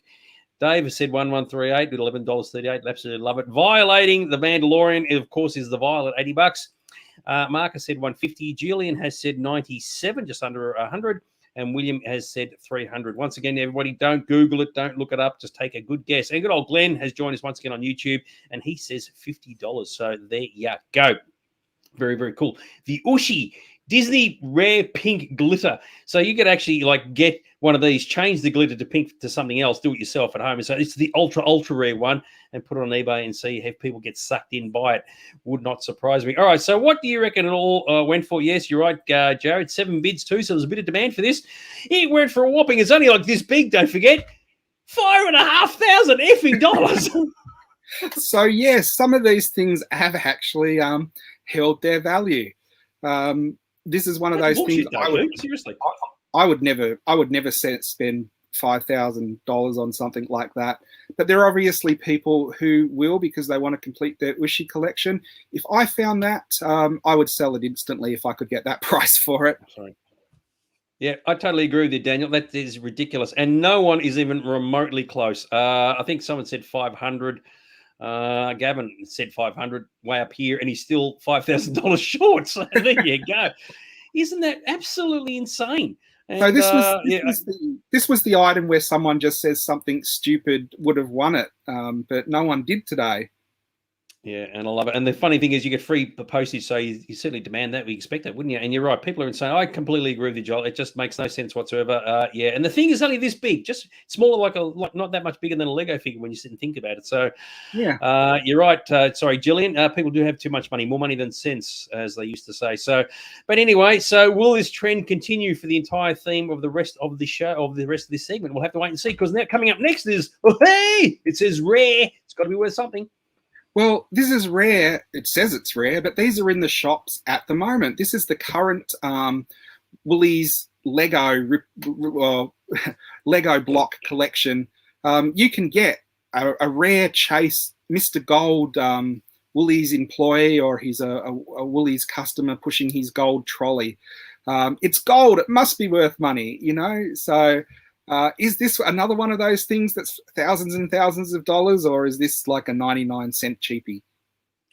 Dave has said 1138 with $11.38. Absolutely love it. Violating the Mandalorian, of course, is the Violet, $80. Mark has said 150. Julian has said 97, just under 100. And William has said 300. Once again, everybody, don't Google it. Don't look it up. Just take a good guess. And good old Glenn has joined us once again on YouTube, and he says $50. So there you go. Very, very cool. The Ushi Disney Rare Pink Glitter. So you could actually like get one of these, change the glitter to pink to something else, do it yourself at home. And so it's the ultra, ultra rare one, and put it on eBay and see if people get sucked in by it. Would not surprise me. All right, so what do you reckon it all went for? Yes, you're right, Jared. 7 bids too, so there's a bit of demand for this. It went for a whopping, it's only like this big, don't forget, $5,500 effing dollars. So yes, some of these things have actually held their value. This is one of those things Seriously. I would never spend $5,000 on something like that. But there are obviously people who will, because they want to complete their Ushi collection. If I found that, I would sell it instantly if I could get that price for it. Sorry. Yeah, I totally agree with you, Daniel. That is ridiculous. And no one is even remotely close. I think someone said 500. Gavin said 500 way up here, and he's still $5,000 short. So there you go. Isn't that absolutely insane? And, so this was the item where someone just says something stupid would have won it, but no one did today. Yeah, and I love it. And the funny thing is you get free postage, so you certainly demand that. We expect that, wouldn't you? And you're right. People are insane. I completely agree with you, Joel. It just makes no sense whatsoever. Yeah, and the thing is only this big, just smaller, like not that much bigger than a Lego figure when you sit and think about it. So, yeah, you're right. Sorry, Jillian. People do have too much money, more money than sense, as they used to say. So, but anyway, so will this trend continue for the entire theme of the rest of the show, of the rest of this segment? We'll have to wait and see, because now coming up next is, it says rare. It's got to be worth something. Well, this is rare. It says it's rare, but these are in the shops at the moment. This is the current Woolies Lego block collection. You can get a rare Chase Mr. Gold Woolies employee, or he's a Woolies customer pushing his gold trolley. It's gold. It must be worth money, you know? So is this another one of those things that's thousands and thousands of dollars, or is this like a 99-cent cheapie?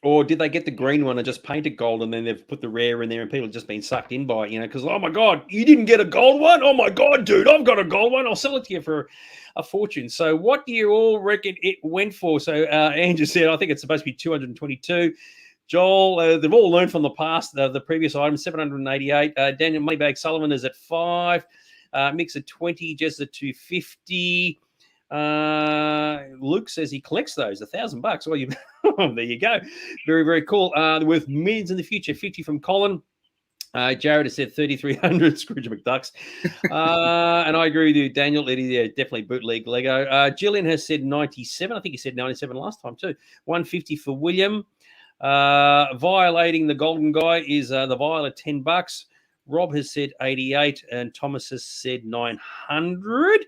Or did they get the green one and just paint it gold, and then they've put the rare in there and people have just been sucked in by it, you know, because, oh my God, you didn't get a gold one? Oh my God, dude, I've got a gold one. I'll sell it to you for a fortune. So what do you all reckon it went for? So Andrew said, I think it's supposed to be 222. Joel, they've all learned from the past, the previous item, 788. Daniel Moneybag Sullivan is at 5. Mick's at 20, Jess at 250. Luke says he collects those, $1,000. Well, there you go. Very, very cool. Worth millions in the future. 50 from Colin. Jared has said 3,300. Scrooge McDucks. And I agree with you, Daniel. It is definitely bootleg Lego. Gillian has said 97. I think he said 97 last time too. 150 for William. Violating the golden guy is the Violet, $10. Rob has said 88, and Thomas has said 900.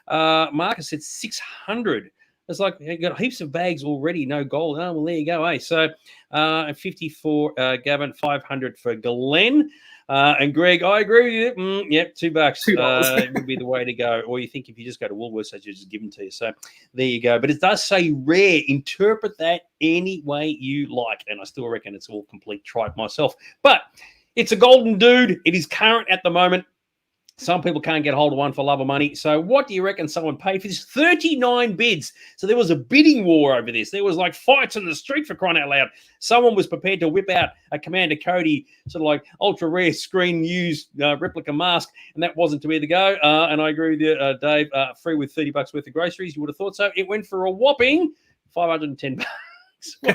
Mark has said 600. It's like you got heaps of bags already, no gold. Oh, well, there you go, eh? So 50 for Gavin, 500 for Glenn. And Greg, I agree with you. Yep, $2. $2. Would be the way to go. Or you think if you just go to Woolworths, they just give them to you. So there you go. But it does say rare. Interpret that any way you like. And I still reckon it's all complete tripe myself. But it's a golden dude. It is current at the moment. Some people can't get hold of one for love or money. So what do you reckon someone paid for this? 39 bids. So there was a bidding war over this. There was like fights in the street, for crying out loud. Someone was prepared to whip out a Commander Cody sort of like ultra rare screen used replica mask, and that wasn't to be the go. And I agree with you, Dave. Free with $30 worth of groceries. You would have thought so. It went for a whopping $510. So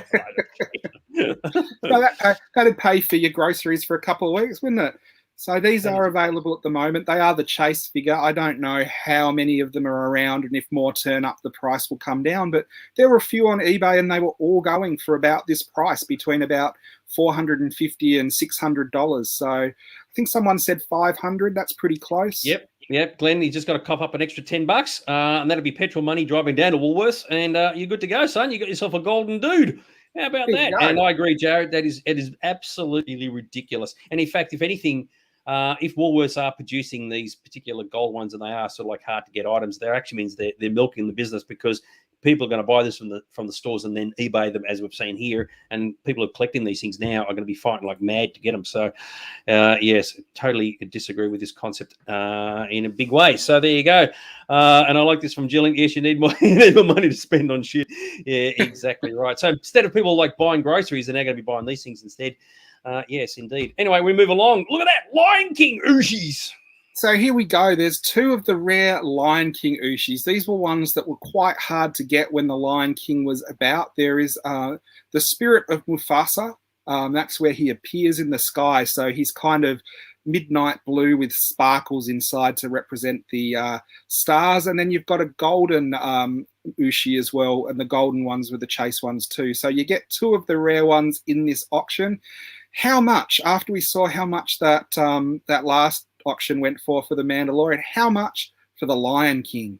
that'd pay for your groceries for a couple of weeks, wouldn't it? So these are available at the moment. They are the chase figure. I don't know how many of them are around, and if more turn up, the price will come down. But there were a few on eBay, and they were all going for about this price, between about $450 and $600. So I think someone said 500. That's pretty close. Yep, Glenn, you just got to cough up an extra $10, and that'll be petrol money driving down to Woolworths, and you're good to go, son. You got yourself a golden dude. How about that? And I agree, Jared. It is absolutely ridiculous. And in fact, if anything, if Woolworths are producing these particular gold ones, and they are sort of like hard to get items, that actually means they're milking the business, because people are going to buy this from the stores and then eBay them, as we've seen here. And people who are collecting these things now are going to be fighting like mad to get them. So, yes, totally disagree with this concept in a big way. So there you go. And I like this from Jillian. Yes, you need more money to spend on shit. Yeah, exactly right. So instead of people like buying groceries, they're now going to be buying these things instead. Yes, indeed. Anyway, we move along. Look at that. Lion King Ushis. So here we go. There's two of the rare Lion King Ushis. These were ones that were quite hard to get when the Lion King was about. There is the spirit of Mufasa. That's where he appears in the sky. So he's kind of midnight blue with sparkles inside to represent the stars. And then you've got a golden Ushi as well, and the golden ones were the chase ones too. So you get two of the rare ones in this auction. How much, after we saw how much that that last auction went for the Mandalorian, how much for the Lion King?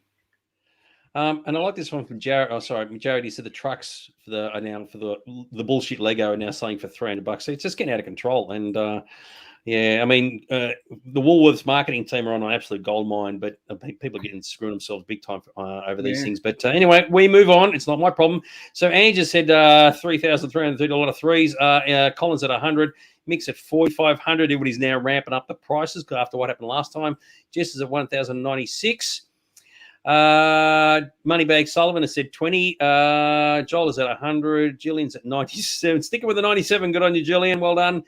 And I like this one from Jared. Oh, sorry, Jared. He said the trucks for the bullshit Lego are now selling for $300. So it's just getting out of control. And yeah, I mean, the Woolworths marketing team are on an absolute goldmine, but people are getting screwing themselves big time over these things. But anyway, we move on. It's not my problem. So Angie just said $3,330 threes. Collins at 100. Mix at 4,500. Everybody's now ramping up the prices after what happened last time. Jess is at 1,096. Moneybag Sullivan has said 20. Joel is at 100. Jillian's at 97. Sticking with the 97. Good on you, Jillian. Well done.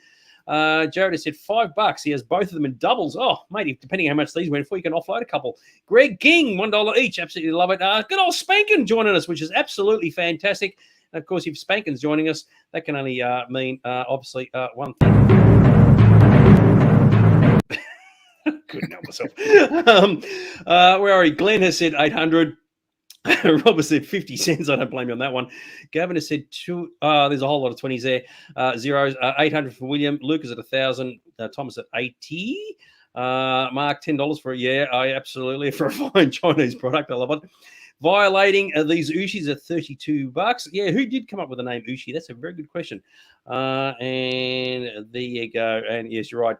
Jared has said $5. He has both of them in doubles. Oh, mate, depending how much these went for, you can offload a couple. Greg King, $1 each. Absolutely love it. Good old Spankin joining us, which is absolutely fantastic. And of course, if Spankin's joining us, that can only mean, obviously, one thing. Couldn't help myself. Where are we? Glenn has said 800. Robert said 50 cents. I don't blame you on that one. Gavin has said two. There's a whole lot of 20s there. Zeros. 800 for William. Luke is at 1,000. Thomas at 80. Mark, $10 for a year. Absolutely, for a fine Chinese product. I love it. Violating these Ushis at $32. Yeah, who did come up with the name Ushi? That's a very good question. And there you go. And yes, you're right,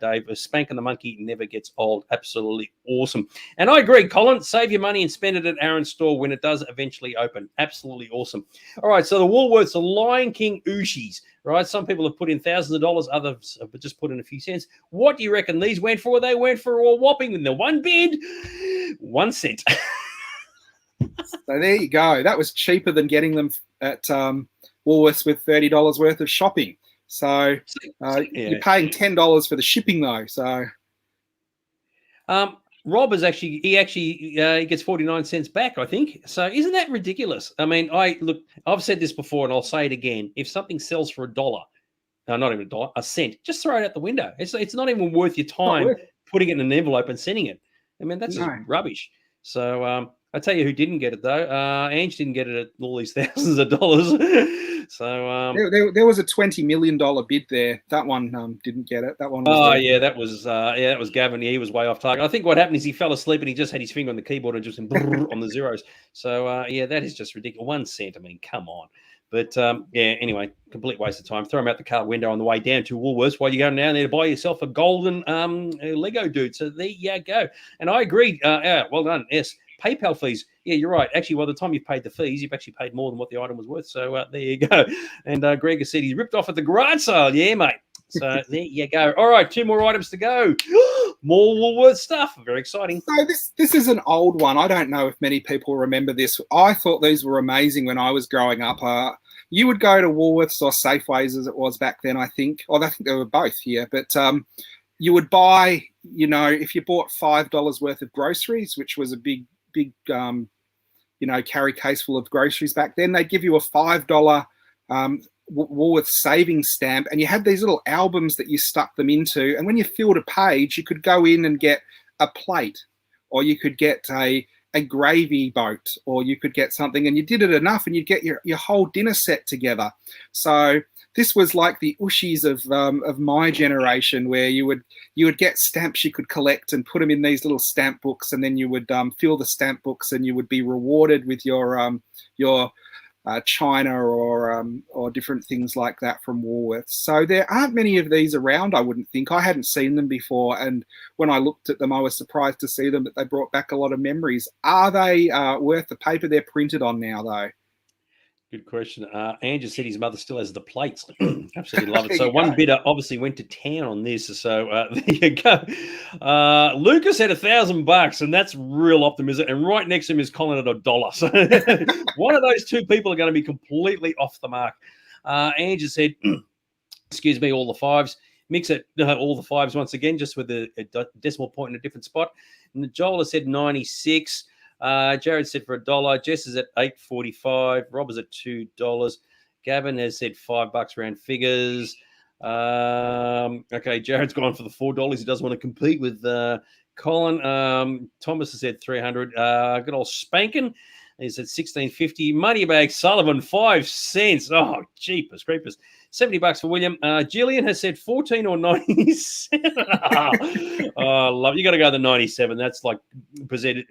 Dave. Spanking the monkey never gets old. Absolutely awesome. And I agree, Colin. Save your money and spend it at Aaron's store when it does eventually open. Absolutely awesome. All right, so the Woolworths, the Lion King Ushis. Right, some people have put in thousands of dollars. Others have just put in a few cents. What do you reckon these went for? They went for a whopping, in the one bid, 1 cent. So there you go. That was cheaper than getting them at Woolworths with $30 worth of shopping. So you're paying $10 for the shipping though. So Rob is he gets 49 cents back, I think. So isn't that ridiculous? I mean, I've said this before and I'll say it again. If something sells for $1, not even $1, a cent, just throw it out the window. It's not even worth your time putting it in an envelope and sending it. I mean, that's just rubbish. So I tell you who didn't get it though. Ange didn't get it at all these thousands of dollars. So there was a $20 million bid there. That one didn't get it. That one. That was Gavin. He was way off target. I think what happened is he fell asleep and he just had his finger on the keyboard and just went on the zeros. So that is just ridiculous. 1 cent. I mean, come on. But anyway, complete waste of time. Throw them out the car window on the way down to Woolworths while you're going down there to buy yourself a golden Lego dude. So there you go. And I agree. Well done. Yes. PayPal fees. Yeah, you're right. Actually, by the time you've paid the fees, you've actually paid more than what the item was worth. So there you go. And Greg has said he's ripped off at the garage sale. Yeah, mate. So there you go. All right, 2 more items to go. more Woolworths stuff. Very exciting. So this is an old one. I don't know if many people remember this. I thought these were amazing when I was growing up. You would go to Woolworths or Safeways as it was back then, I think. Or I think they were both here. But you would buy, if you bought $5 worth of groceries, which was a big carry case full of groceries back then, they'd give you a $5 Woolworths savings stamp, and you had these little albums that you stuck them into, and when you filled a page, you could go in and get a plate, or you could get a gravy boat, or you could get something, and you did it enough and you'd get your whole dinner set together. So this was like the ushies of my generation, where you would get stamps you could collect and put them in these little stamp books, and then you would fill the stamp books, and you would be rewarded with your China or different things like that from Woolworths. So there aren't many of these around, I wouldn't think. I hadn't seen them before, and when I looked at them, I was surprised to see them, but they brought back a lot of memories. Are they worth the paper they're printed on now, though? Good question. Andrew said his mother still has the plates. Absolutely love it. So one bidder obviously went to town on this. So there you go. Lucas had $1,000, and that's real optimism. And right next to him is Colin at $1. So one of those two people are going to be completely off the mark. Andrew said, excuse me, all the fives. Mix it, all the fives once again, just with a decimal point in a different spot. And Joel has said 96. Jared said for $1. Jess is at $8.45. Rob is at $2. Gavin has said $5 round figures. Okay, Jared's gone for the $4. He doesn't want to compete with Colin. Thomas has said 300. Good old Spankin. He's at $16.50. Moneybag Sullivan 5 cents. Oh, jeepers creepers. $70 for William. Jillian has said 14 or 97. Oh, love it. You got to go to the 97. That's like presented,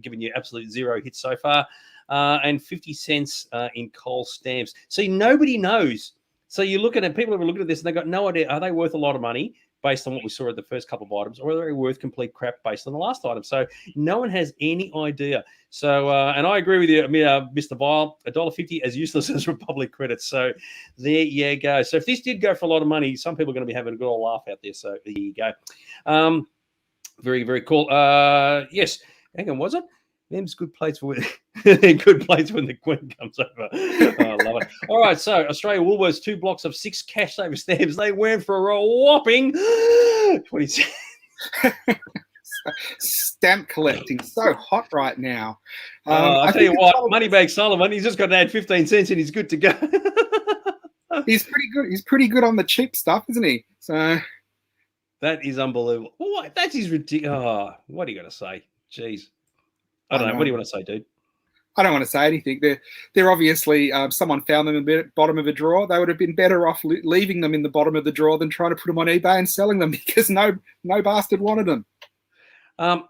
giving you absolute zero hits so far. And 50 cents in Coles stamps. See, nobody knows. So you look at it, people are looking at this and they've got no idea. Are they worth a lot of money based on what we saw at the first couple of items, or are they worth complete crap based on the last item? So no one has any idea. So, and I agree with you, Mr. Vile, $1.50 as useless as Republic credits. So there you go. So if this did go for a lot of money, some people are going to be having a good old laugh out there. So there you go. Very, very cool. Yes. Hang on, was it? Them's good plates for good plates when the Queen comes over. I love it. All right, so Australia Woolworths, 2 blocks of 6 cash saver stamps. They went for a whopping 20 cents. Stamp collecting so hot right now. I tell you what, Moneybag Sullivan, he's just got to add 15 cents and he's good to go. He's pretty good. He's pretty good on the cheap stuff, isn't he? So that is unbelievable. What? That is ridiculous. Oh, what are you going to say? Jeez. I don't know. What do you want to say, dude? I don't want to say anything. They're obviously, someone found them in the bottom of a drawer. They would have been better off leaving them in the bottom of the drawer than trying to put them on eBay and selling them, because no bastard wanted them.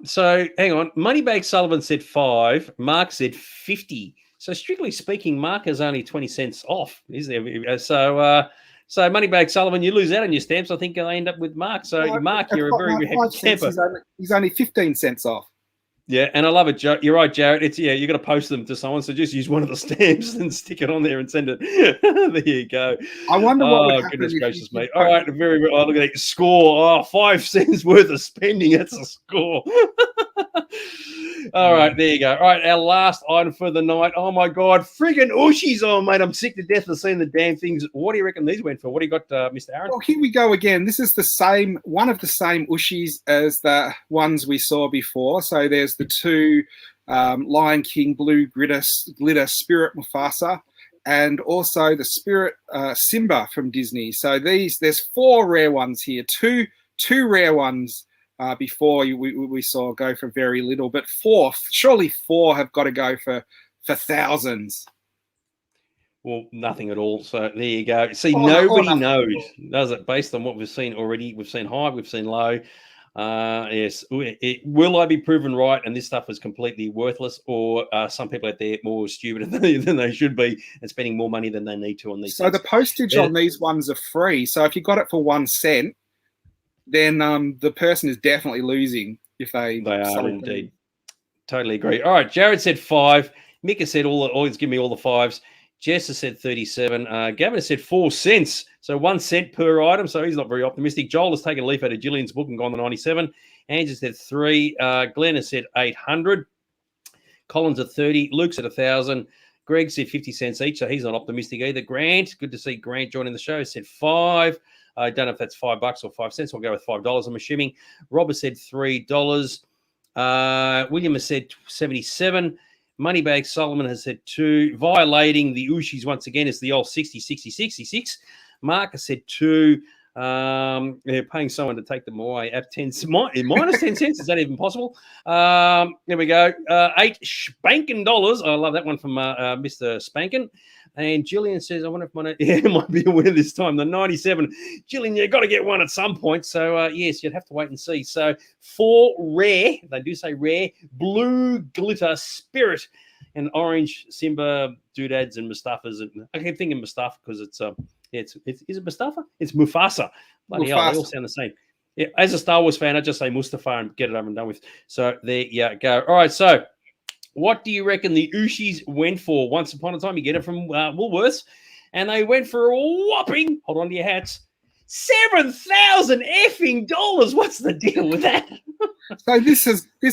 So hang on. Moneybag Sullivan said 5. Mark said 50. So strictly speaking, Mark is only 20 cents off, isn't there? So Moneybag Sullivan, you lose out on your stamps. I think I end up with Mark. So no, Mark, you're a very happy camper. He's only 15 cents off. Yeah, and I love it, Joe. You're right, Jared. It's you got to post them to someone, so just use one of the stamps and stick it on there and send it. There you go. I wonder what would happen. Goodness gracious me! All right, very. Oh, look at that score. Oh, 5 cents worth of spending. That's a score. All right, there you go. All right, our last item for the night. Oh my God, friggin' Ushies! Oh mate, I'm sick to death of seeing the damn things. What do you reckon these went for? What do you got, Mr. Aaron? Well, here we go again. This is one of the same Ushies as the ones we saw before. So there's the 2 Lion King Blue Glitter Spirit Mufasa, and also the Spirit Simba from Disney. So there's 4 rare ones here. Two rare ones before we saw go for very little, but surely 4 have got to go for thousands. Well, nothing at all. So there you go. See, nobody knows, does it? Based on what we've seen already, we've seen high, we've seen low. Yes. Will I be proven right and this stuff is completely worthless, or some people out there more stupid than they should be and spending more money than they need to on these things? The postage on these ones are free. So if you got it for 1 cent, then the person is definitely losing if they are indeed. Totally agree. All right, Jared said 5. Mick has said always give me all the 5s. Jess has said 37. Gavin has said 4 cents. So 1 cent per item. So he's not very optimistic. Joel has taken a leaf out of Gillian's book and gone to 97. Andrew said 3. Glenn has said 800. Collins at 30. Luke's at 1,000. Greg said 50 cents each, so he's not optimistic either. Grant, good to see Grant joining the show, said 5. I don't know if that's $5 or 5 cents. I'll go with $5, I'm assuming. Rob has said $3. William has said 77. Moneybag Solomon has said 2. Violating the Ushis once again is the old 60, 60, 66. Mark has said 2. Paying someone to take them away at 10 minus 10 cents. Is that even possible? There we go. 8 spanking dollars. I love that one from Mr. Spankin. And Jillian says, I wonder if it might be a winner this time. The 97. Jillian, you've got to get one at some point. So, yes, you'd have to wait and see. So, 4 rare, they do say rare, blue glitter spirit and orange Simba doodads and Mustafas. And I keep thinking Mustafa because it's is it Mustafa? It's Mufasa. Bloody hell, they all sound the same. Yeah, as a Star Wars fan, I just say Mustafa and get it over and done with. So there you go. All right, so what do you reckon the Ushis went for? Once upon a time, you get it from Woolworths, and they went for a whopping, hold on to your hats, $7,000 effing dollars. What's the deal with that? So this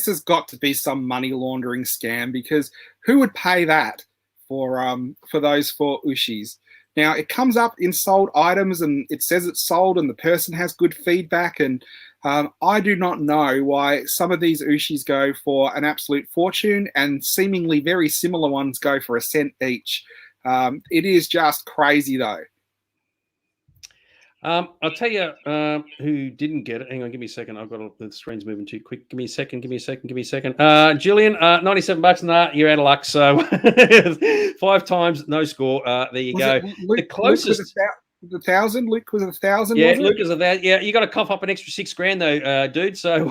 has got to be some money laundering scam, because who would pay that for those 4 Ushis? Now, it comes up in sold items and it says it's sold and the person has good feedback. And I do not know why some of these Ushis go for an absolute fortune and seemingly very similar ones go for $1 cent each. It is just crazy, though. I'll tell you who didn't get it. Hang on, give me a second. I've got the screen's moving too quick. Give me a second. Jillian, $97. Nah, you're out of luck. So 5 times, no score. There you go. The closest. The 1,000. Luke was 1,000. Yeah, Luke is 1,000. Yeah, you got to cough up an extra $6,000 though, dude. So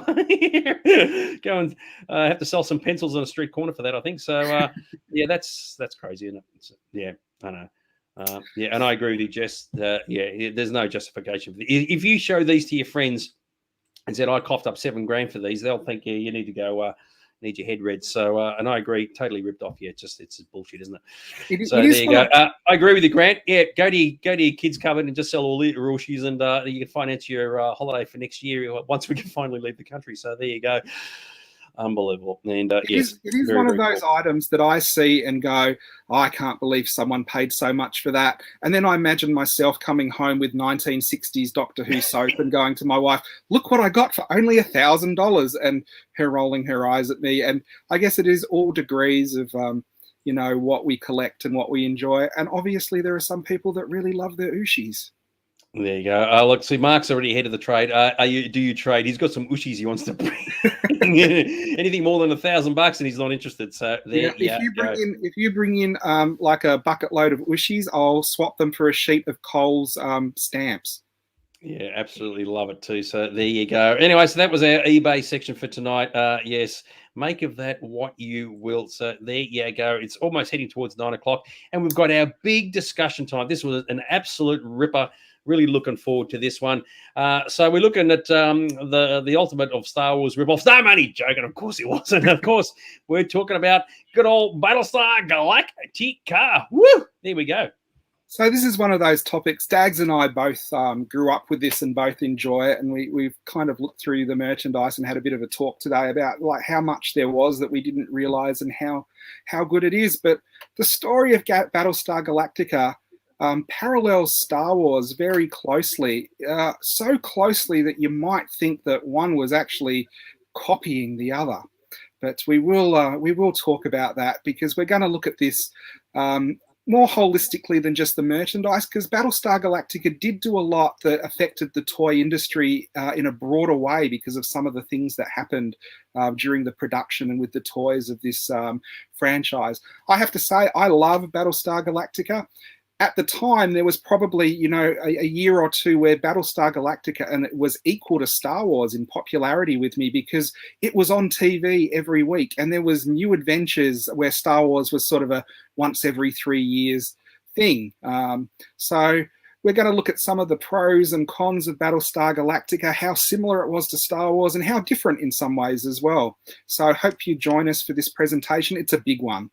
go and have to sell some pencils on a street corner for that, I think. So yeah, that's crazy, isn't it? Yeah, I know. Yeah, and I agree with you, Jess. Yeah, there's no justification. If you show these to your friends and said, I coughed up $7,000 for these, they'll think, yeah, you need to go, need your head read. So, and I agree, totally ripped off. Yeah, it's bullshit, isn't it? So there you go. I agree with you, Grant. Yeah, go to your kids' cupboard and just sell all the Rorschachs, and you can finance your holiday for next year once we can finally leave the country. So there you go. Unbelievable. And it is very, one of those items that I see and go, oh, I can't believe someone paid so much for that. And then I imagine myself coming home with 1960s Doctor Who soap and going to my wife, look what I got for only $1,000, and her rolling her eyes at me. And I guess it is all degrees of what we collect and what we enjoy. And obviously there are some people that really love their Ushis. There you go. Look, see, Mark's already ahead of the trade. Do you trade? He's got some Ushis he wants to bring. Anything more than $1,000 and he's not interested. So there if you bring in like a bucket load of Ushis, I'll swap them for a sheet of Coles stamps. Yeah, absolutely love it too. So there you go. Anyway, so that was our eBay section for tonight. Yes, make of that what you will. So there you go. It's almost heading towards 9 o'clock, and we've got our big discussion time. This was an absolute ripper. Really looking forward to this one. So we're looking at the ultimate of Star Wars ripoffs. No, I'm only joking. Of course it wasn't. Of course, we're talking about good old Battlestar Galactica. Woo! There we go. So this is one of those topics. Dags and I both grew up with this and both enjoy it. And we've kind of looked through the merchandise and had a bit of a talk today about like how much there was that we didn't realize and how good it is. But the story of Battlestar Galactica parallels Star Wars very closely, so closely that you might think that one was actually copying the other. But we will talk about that, because we're going to look at this more holistically than just the merchandise, because Battlestar Galactica did do a lot that affected the toy industry in a broader way because of some of the things that happened during the production and with the toys of this franchise. I have to say, I love Battlestar Galactica. At the time, there was probably, a year or two where Battlestar Galactica and it was equal to Star Wars in popularity with me, because it was on TV every week and there was new adventures where Star Wars was sort of a once every 3 years thing. So we're going to look at some of the pros and cons of Battlestar Galactica, how similar it was to Star Wars and how different in some ways as well. So I hope you join us for this presentation. It's a big one.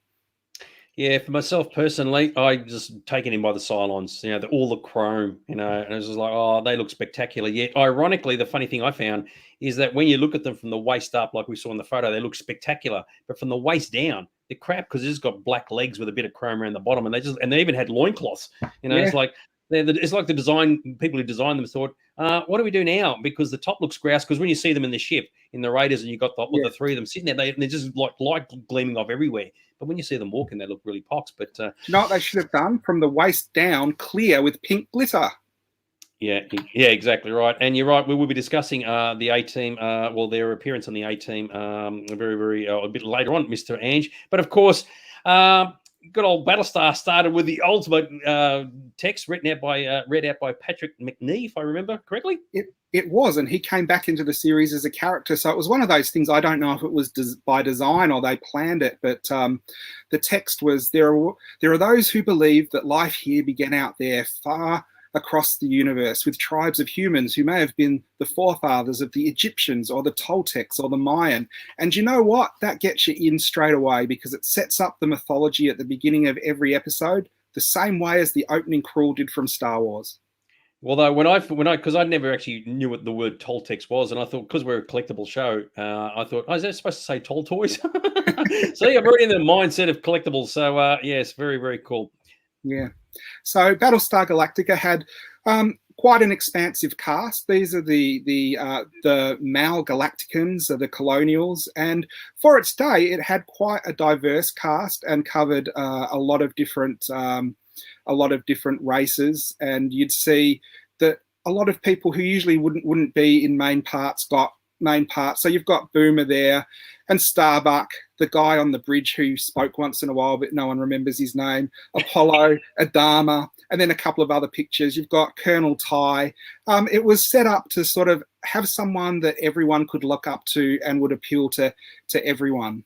Yeah, for myself personally, I just taken in by the Cylons, all the chrome, and it was just like, oh, they look spectacular. Yet, ironically, the funny thing I found is that when you look at them from the waist up, like we saw in the photo, they look spectacular. But from the waist down, they're crap because it's got black legs with a bit of chrome around the bottom, and they even had loincloths. Yeah. It's like it's like the design people who designed them thought, what do we do now? Because the top looks grouse. Because when you see them in the ship in the Raiders, and you got the three of them sitting there, they're just like light gleaming off everywhere. But when you see them walking, they look really pox. But you know what they should have done? From the waist down, clear with pink glitter. Yeah, exactly right. And you're right. We will be discussing the A team. Their appearance on the A team very, very a bit later on, Mr. Ange. But of course, good old Battlestar started with the ultimate text read out by Patrick McNee, if I remember correctly. It was, and he came back into the series as a character. So it was one of those things. I don't know if it was by design or they planned it, but the text was, there are those who believe that life here began out there far across the universe with tribes of humans who may have been the forefathers of the Egyptians or the Toltecs or the Mayan. And you know what? That gets you in straight away because it sets up the mythology at the beginning of every episode the same way as the opening crawl did from Star Wars. Although because I never actually knew what the word Toltecs was, and I thought because we're a collectible show, I thought, is that supposed to say Tall Toys? See, I'm already in the mindset of collectibles. So yes, very, very cool. Yeah. So Battlestar Galactica had quite an expansive cast. These are the male Galacticans, the Colonials, and for its day, it had quite a diverse cast and covered a lot of different races. And you'd see that a lot of people who usually wouldn't be in main parts got main parts. So you've got Boomer there, and Starbuck, the guy on the bridge who spoke once in a while, but no one remembers his name, Apollo, Adama, and then a couple of other pictures. You've got Colonel Ty. It was set up to sort of have someone that everyone could look up to and would appeal to everyone.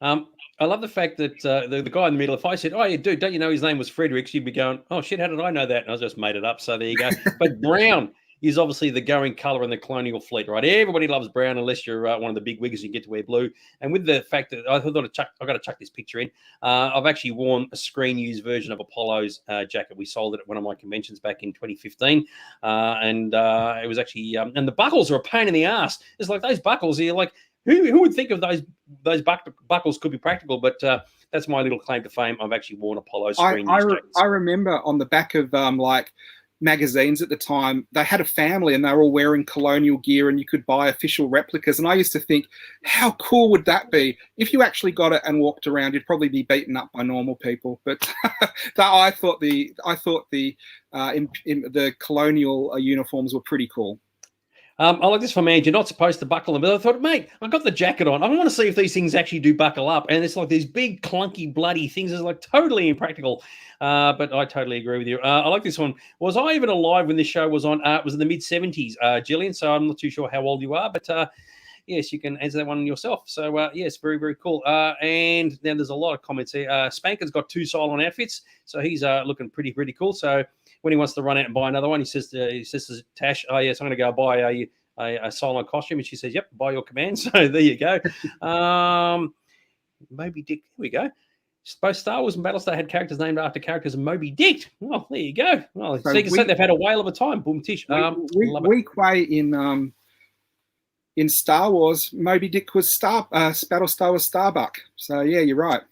I love the fact that the guy in the middle, if I said, oh, yeah, dude, don't you know his name was Fredericks? You'd be going, oh, shit, how did I know that? And I just made it up. So there you go. But brown is obviously the going colour in the colonial fleet, right? Everybody loves brown unless you're one of the big wiggers, you get to wear blue. And with the fact that I've got to chuck this picture in, I've actually worn a screen-used version of Apollo's jacket. We sold it at one of my conventions back in 2015. And it was actually, and the buckles are a pain in the ass. It's like those buckles, you're like, who would think of those buckles could be practical? But that's my little claim to fame. I've actually worn Apollo's screen-used jackets. I remember on the back of magazines at the time, they had a family and they were all wearing colonial gear and you could buy official replicas. And I used to think, how cool would that be? If you actually got it and walked around, you'd probably be beaten up by normal people. But I thought the colonial uniforms were pretty cool. I like this from man. You're not supposed to buckle them. But I thought, mate, I've got the jacket on. I want to see if these things actually do buckle up. And it's like these big, clunky, bloody things. It's like totally impractical. But I totally agree with you. I like this one. Was I even alive when this show was on? It was in the mid-70s, Gillian. So I'm not too sure how old you are. But yes, you can answer that one yourself. So yes, very, very cool. And then there's a lot of comments here. Spanker's got 2 Cylon outfits. So he's looking pretty, pretty cool. So when he wants to run out and buy another one, he says to Tash, oh, yes, I'm going to go buy a Cylon costume. And she says, yep, by your command. So there you go. Moby Dick, here we go. Both Star Wars and Battlestar had characters named after characters of Moby Dick. Well, there you go. Well, so you can say they've had a whale of a time. Boom, tish. Weequay in Star Wars, Moby Dick was Battlestar was Starbuck. So yeah, you're right.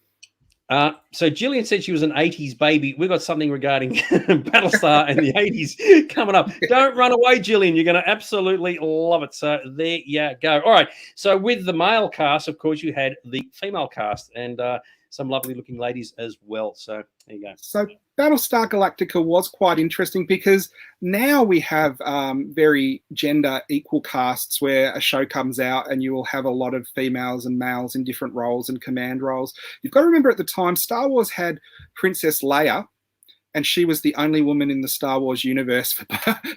So Gillian said she was an 80s baby. We've got something regarding Battlestar and the 80s coming up. Don't run away, Gillian. You're going to absolutely love it. So there you go. All right. So with the male cast, of course, you had the female cast and some lovely looking ladies as well. So there you go. So Battlestar Galactica was quite interesting because now we have very gender equal casts where a show comes out and you will have a lot of females and males in different roles and command roles. You've got to remember at the time, Star Wars had Princess Leia, and she was the only woman in the Star Wars universe for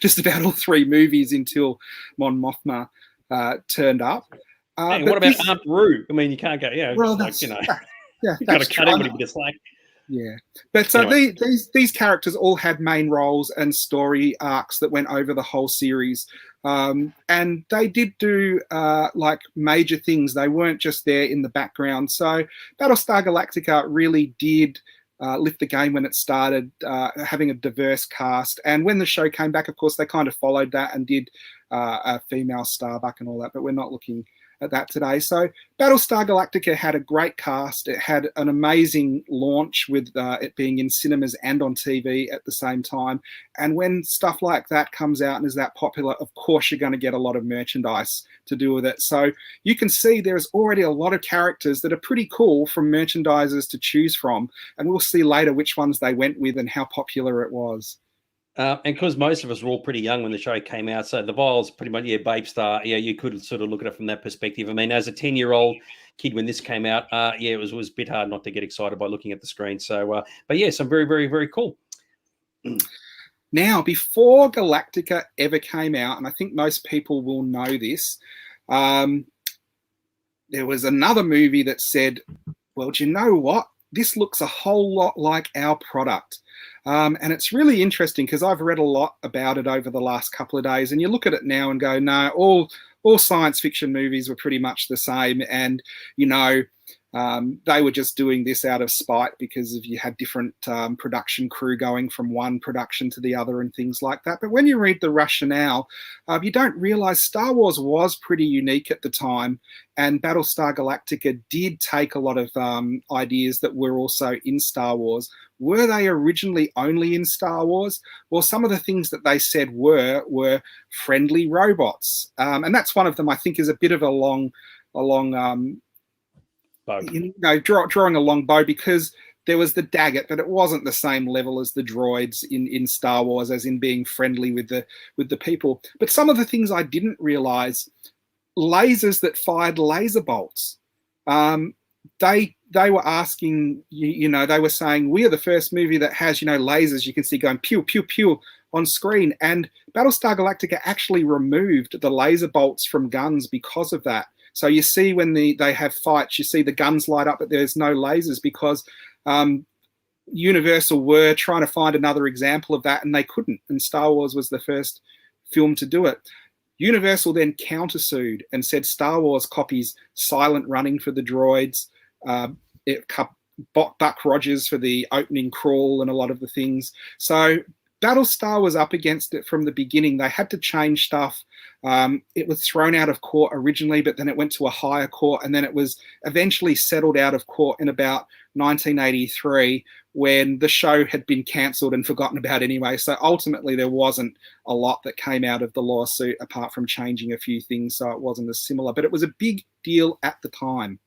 just about all 3 movies until Mon Mothma turned up. Hey, what about Aunt Rue? I mean, you can't go, well, like, yeah, you got to cut everybody a bit of slack. Yeah, but Anyway. these characters all had main roles and story arcs that went over the whole series, and they did do like major things. They weren't just there in the background. So Battlestar Galactica really did lift the game when it started, having a diverse cast. And when the show came back, of course, they kind of followed that and did a female Starbuck and all that. But we're not looking at that today. So Battlestar Galactica had a great cast. It had an amazing launch with it being in cinemas and on TV at the same time. And when stuff like that comes out and is that popular, of course you're going to get a lot of merchandise to do with it. So you can see there's already a lot of characters that are pretty cool from merchandisers to choose from. And we'll see later which ones they went with and how popular it was. And because most of us were all pretty young when the show came out, so the Vile's pretty much, Babe Star. Yeah, you could sort of look at it from that perspective. I mean, as a 10-year-old kid when this came out, it was a bit hard not to get excited by looking at the screen. So, but yeah, some very, very, very cool. Now, before Galactica ever came out, and I think most people will know this, there was another movie that said, well, do you know what? This looks a whole lot like our product. And it's really interesting because I've read a lot about it over the last couple of days, and you look at it now and go, no, all science fiction movies were pretty much the same. And, they were just doing this out of spite because you had different production crew going from one production to the other and things like that. But when you read the rationale, you don't realize Star Wars was pretty unique at the time, and Battlestar Galactica did take a lot of ideas that were also in Star Wars. Were they originally only in Star Wars? Well, some of the things that they said were friendly robots. And that's one of them, I think, is a bit of a long drawing a long bow, because there was the daggit, but it wasn't the same level as the droids in Star Wars, as in being friendly with the people. But some of the things I didn't realize, lasers that fired laser bolts, they were asking, they were saying, we are the first movie that has, lasers you can see going pew, pew, pew on screen. And Battlestar Galactica actually removed the laser bolts from guns because of that. So you see when they have fights, you see the guns light up, but there's no lasers because Universal were trying to find another example of that, and they couldn't. And Star Wars was the first film to do it. Universal then countersued and said Star Wars copies silent running for the droids, Buck Rogers for the opening crawl and a lot of the things. So Battlestar was up against it from the beginning. They had to change stuff. It was thrown out of court originally, but then it went to a higher court, and then it was eventually settled out of court in about 1983 when the show had been cancelled and forgotten about anyway. So ultimately there wasn't a lot that came out of the lawsuit apart from changing a few things, so it wasn't as similar. But it was a big deal at the time.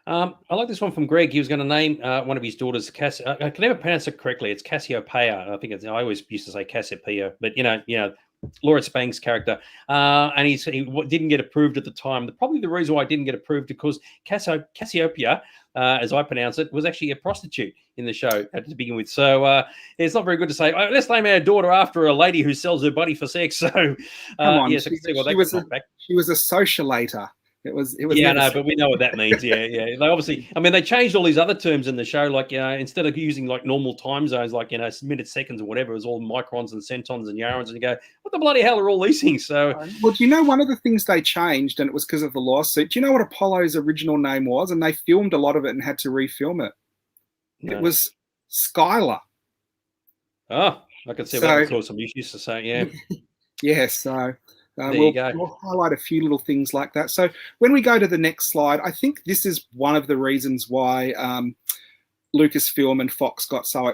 I like this one from Greg. He was going to name one of his daughters I can never pronounce it correctly. It's Cassiopeia. I think I always used to say Cassiopeia, but Lawrence Banks' character, and he didn't get approved at the time. Probably the reason why I didn't get approved because Cassiopeia, as I pronounce it, was actually a prostitute in the show to begin with. So it's not very good to say, let's name our daughter after a lady who sells her body for sex. So yes, I can see why that was back. She was a socialator. It was but we know what that means. Yeah. They obviously, they changed all these other terms in the show. Like, instead of using like normal time zones, like, minutes, seconds, or whatever, it was all microns and centons and yarons. And you go, what the bloody hell are all these things? So, well, do you know one of the things they changed, and it was because of the lawsuit? Do you know what Apollo's original name was? And they filmed a lot of it and had to refilm it. No. It was Skylar. Oh, I could see that would cause some issues to say, yeah. Yeah, so. We'll highlight a few little things like that. So when we go to the next slide, I think this is one of the reasons why Lucasfilm and Fox got so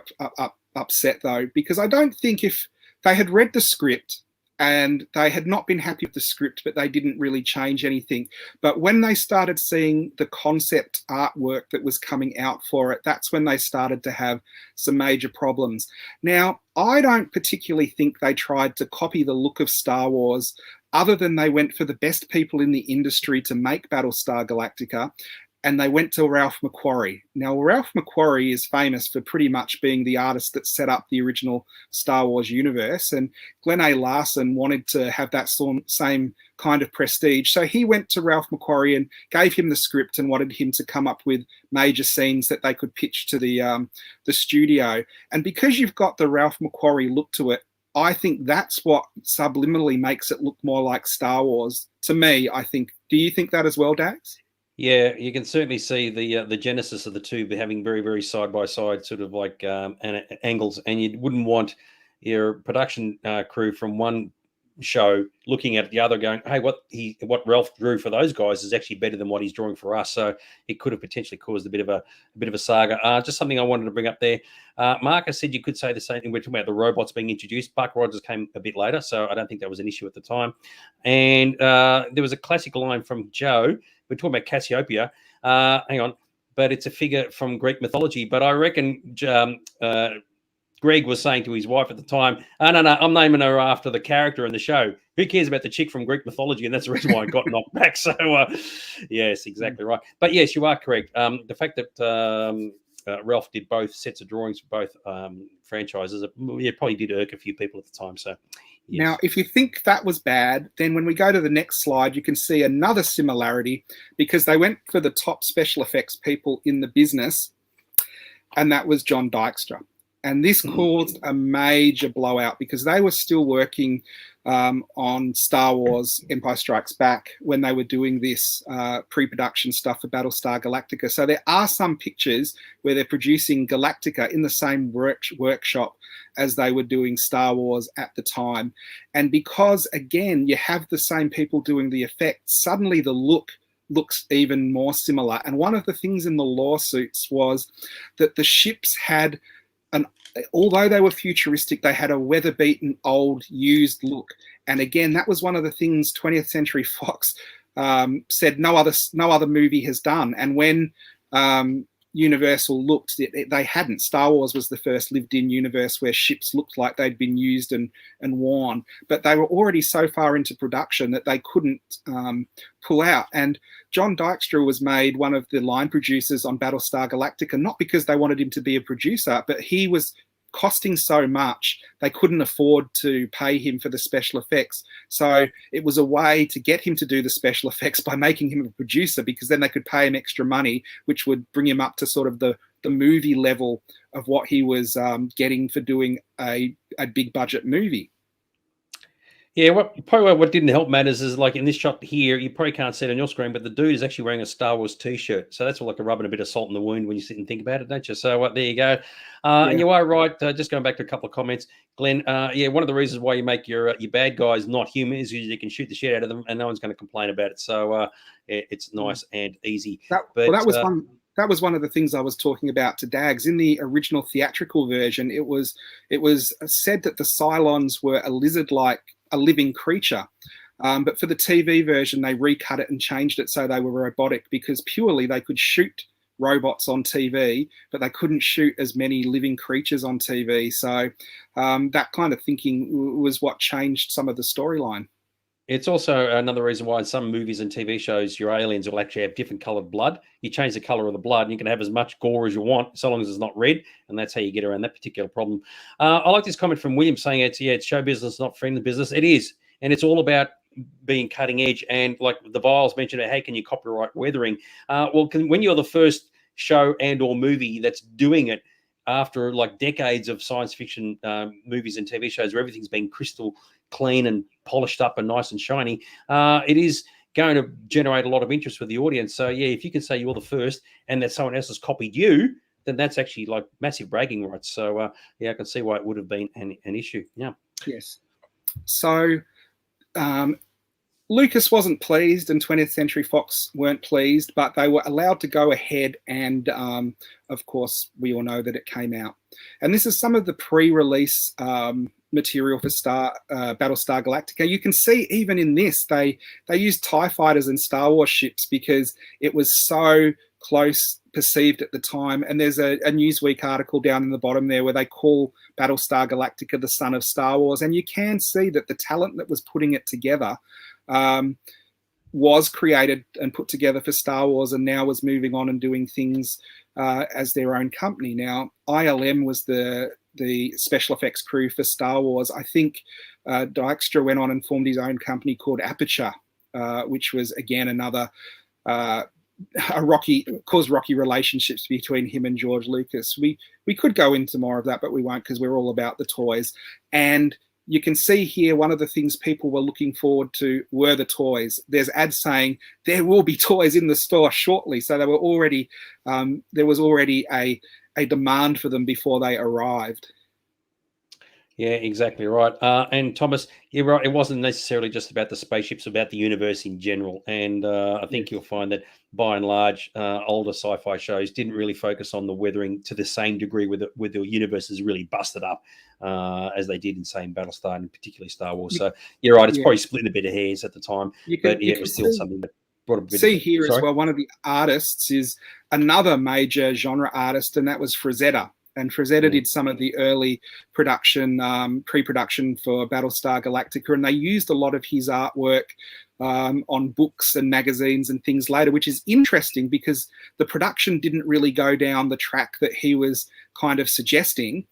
upset, though, because I don't think if they had read the script and they had not been happy with the script, but they didn't really change anything. But when they started seeing the concept artwork that was coming out for it, that's when they started to have some major problems. Now, I don't particularly think they tried to copy the look of Star Wars, other than they went for the best people in the industry to make Battlestar Galactica. and they went to Ralph McQuarrie. Now, Ralph McQuarrie is famous for pretty much being the artist that set up the original Star Wars universe, and Glenn A. Larson wanted to have that same kind of prestige. So he went to Ralph McQuarrie and gave him the script and wanted him to come up with major scenes that they could pitch to the studio. And because you've got the Ralph McQuarrie look to it, I think that's what subliminally makes it look more like Star Wars to me, I think. Do you think that as well, Dax? Yeah, you can certainly see the genesis of the two having very, very side by side sort of like angles, and you wouldn't want your production crew from one show looking at the other going, hey, what Ralph drew for those guys is actually better than what he's drawing for us. So it could have potentially caused a bit of a saga. Just something I wanted to bring up there. Marcus said you could say the same thing. We're talking about the robots being introduced. Buck Rogers came a bit later, so I don't think that was an issue at the time. And there was a classic line from Joe. We're talking about Cassiopeia. Hang on. But it's a figure from Greek mythology. But I reckon Greg was saying to his wife at the time, no, I'm naming her after the character in the show. Who cares about the chick from Greek mythology? And that's the reason why it got knocked back. So, yes, exactly right. But, yes, you are correct. The fact that Ralph did both sets of drawings for both franchises, it probably did irk a few people at the time. So, yes. Now, if you think that was bad, then when we go to the next slide, you can see another similarity because they went for the top special effects people in the business, and that was John Dykstra. And this caused a major blowout because they were still working on Star Wars Empire Strikes Back when they were doing this pre-production stuff for Battlestar Galactica. So there are some pictures where they're producing Galactica in the same workshop as they were doing Star Wars at the time. And because, again, you have the same people doing the effects, suddenly the look looks even more similar. And one of the things in the lawsuits was that the ships had although they were futuristic, they had a weather-beaten, old, used look. And again, that was one of the things 20th Century Fox said no other movie has done. And when Universal looked, they hadn't. Star Wars was the first lived-in universe where ships looked like they'd been used and worn. But they were already so far into production that they couldn't pull out. And John Dykstra was made one of the line producers on Battlestar Galactica, not because they wanted him to be a producer, but he was costing so much they couldn't afford to pay him for the special effects. So it was a way to get him to do the special effects by making him a producer, because then they could pay him extra money, which would bring him up to sort of the movie level of what he was getting for doing a big budget movie. Yeah, what didn't help matters is, like in this shot here, you probably can't see it on your screen, but the dude is actually wearing a Star Wars t-shirt. So that's like rubbing a bit of salt in the wound when you sit and think about it, don't you? So there you go. And you are right. Just going back to a couple of comments, Glenn. One of the reasons why you make your bad guys not human is because you can shoot the shit out of them and no one's going to complain about it. So it's nice and easy. That was one of the things I was talking about to Dags. In the original theatrical version, it was said that the Cylons were a lizard-like, a living creature. But for the TV version, they recut it and changed it so they were robotic, because purely they could shoot robots on TV, but they couldn't shoot as many living creatures on TV. So that kind of thinking was what changed some of the storyline. It's also another reason why in some movies and TV shows, your aliens will actually have different colored blood. You change the color of the blood and you can have as much gore as you want, so long as it's not red. And that's how you get around that particular problem. I like this comment from William saying it's show business, not friendly business. It is. And it's all about being cutting edge. And like the Viles mentioned, hey, can you copyright weathering? When you're the first show and or movie that's doing it, after like decades of science fiction movies and TV shows where everything's been crystal clean and polished up and nice and shiny, it is going to generate a lot of interest with the audience. So yeah, if you can say you're the first and that someone else has copied you, then that's actually like massive bragging rights. So I can see why it would have been an issue. Yeah. Yes. So Lucas wasn't pleased and 20th Century Fox weren't pleased, but they were allowed to go ahead and, of course, we all know that it came out. And this is some of the pre-release material for Battlestar Galactica. You can see even in this, they used TIE fighters and Star Wars ships because it was so close perceived at the time. And there's a Newsweek article down in the bottom there where they call Battlestar Galactica the son of Star Wars. And you can see that the talent that was putting it together was created and put together for Star Wars, and now was moving on and doing things as their own company. Now, ILM was the special effects crew for Star Wars. I think Dykstra went on and formed his own company called Aperture, which was again another caused rocky relationships between him and George Lucas. We could go into more of that, but we won't, because we're all about the toys. And you can see here one of the things people were looking forward to were the toys. There's ads saying there will be toys in the store shortly, so they were already there was already a demand for them before they arrived. Yeah, exactly right. And Thomas, you're right. It wasn't necessarily just about the spaceships, about the universe in general. And I think you'll find that by and large, older sci-fi shows didn't really focus on the weathering to the same degree with the universes really busted up as they did in, say, in Battlestar and particularly Star Wars. So you're right. It's probably splitting a bit of hairs at the time, but it was still something that brought a bit. See here as well. One of the artists is another major genre artist, and that was Frazetta. And Frazetta did some of the early production, pre-production for Battlestar Galactica, and they used a lot of his artwork on books and magazines and things later, which is interesting because the production didn't really go down the track that he was kind of suggesting.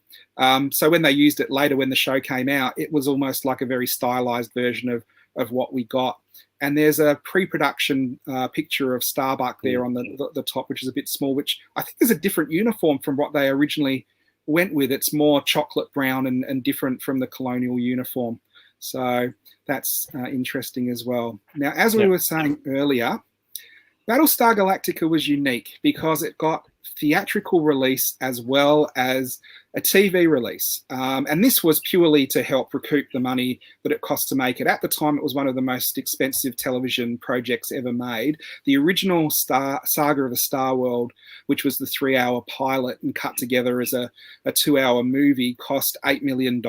So when they used it later, when the show came out, it was almost like a very stylized version of what we got. And there's a pre-production picture of Starbuck there on the top, which is a bit small, which I think is a different uniform from what they originally went with. It's more chocolate brown and different from the colonial uniform. So that's interesting as well. Now, as we were saying earlier, Battlestar Galactica was unique because it got theatrical release as well as a TV release. And this was purely to help recoup the money that it cost to make it. At the time, it was one of the most expensive television projects ever made. The original Saga of the Star World, which was the 3-hour pilot and cut together as a 2-hour movie, cost $8 million.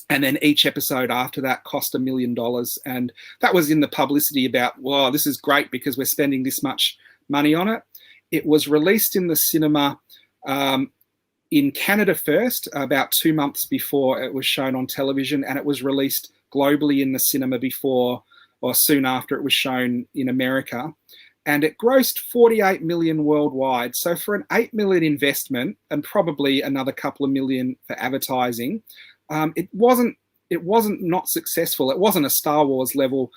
And then each episode after that cost $1 million. And that was in the publicity about, wow, this is great because we're spending this much money on it. It was released in the cinema in Canada first, about 2 months before it was shown on television, and it was released globally in the cinema before or soon after it was shown in America. And it grossed 48 million worldwide. So for an 8 million investment and probably another couple of million for advertising, it wasn't not successful. It wasn't a Star Wars level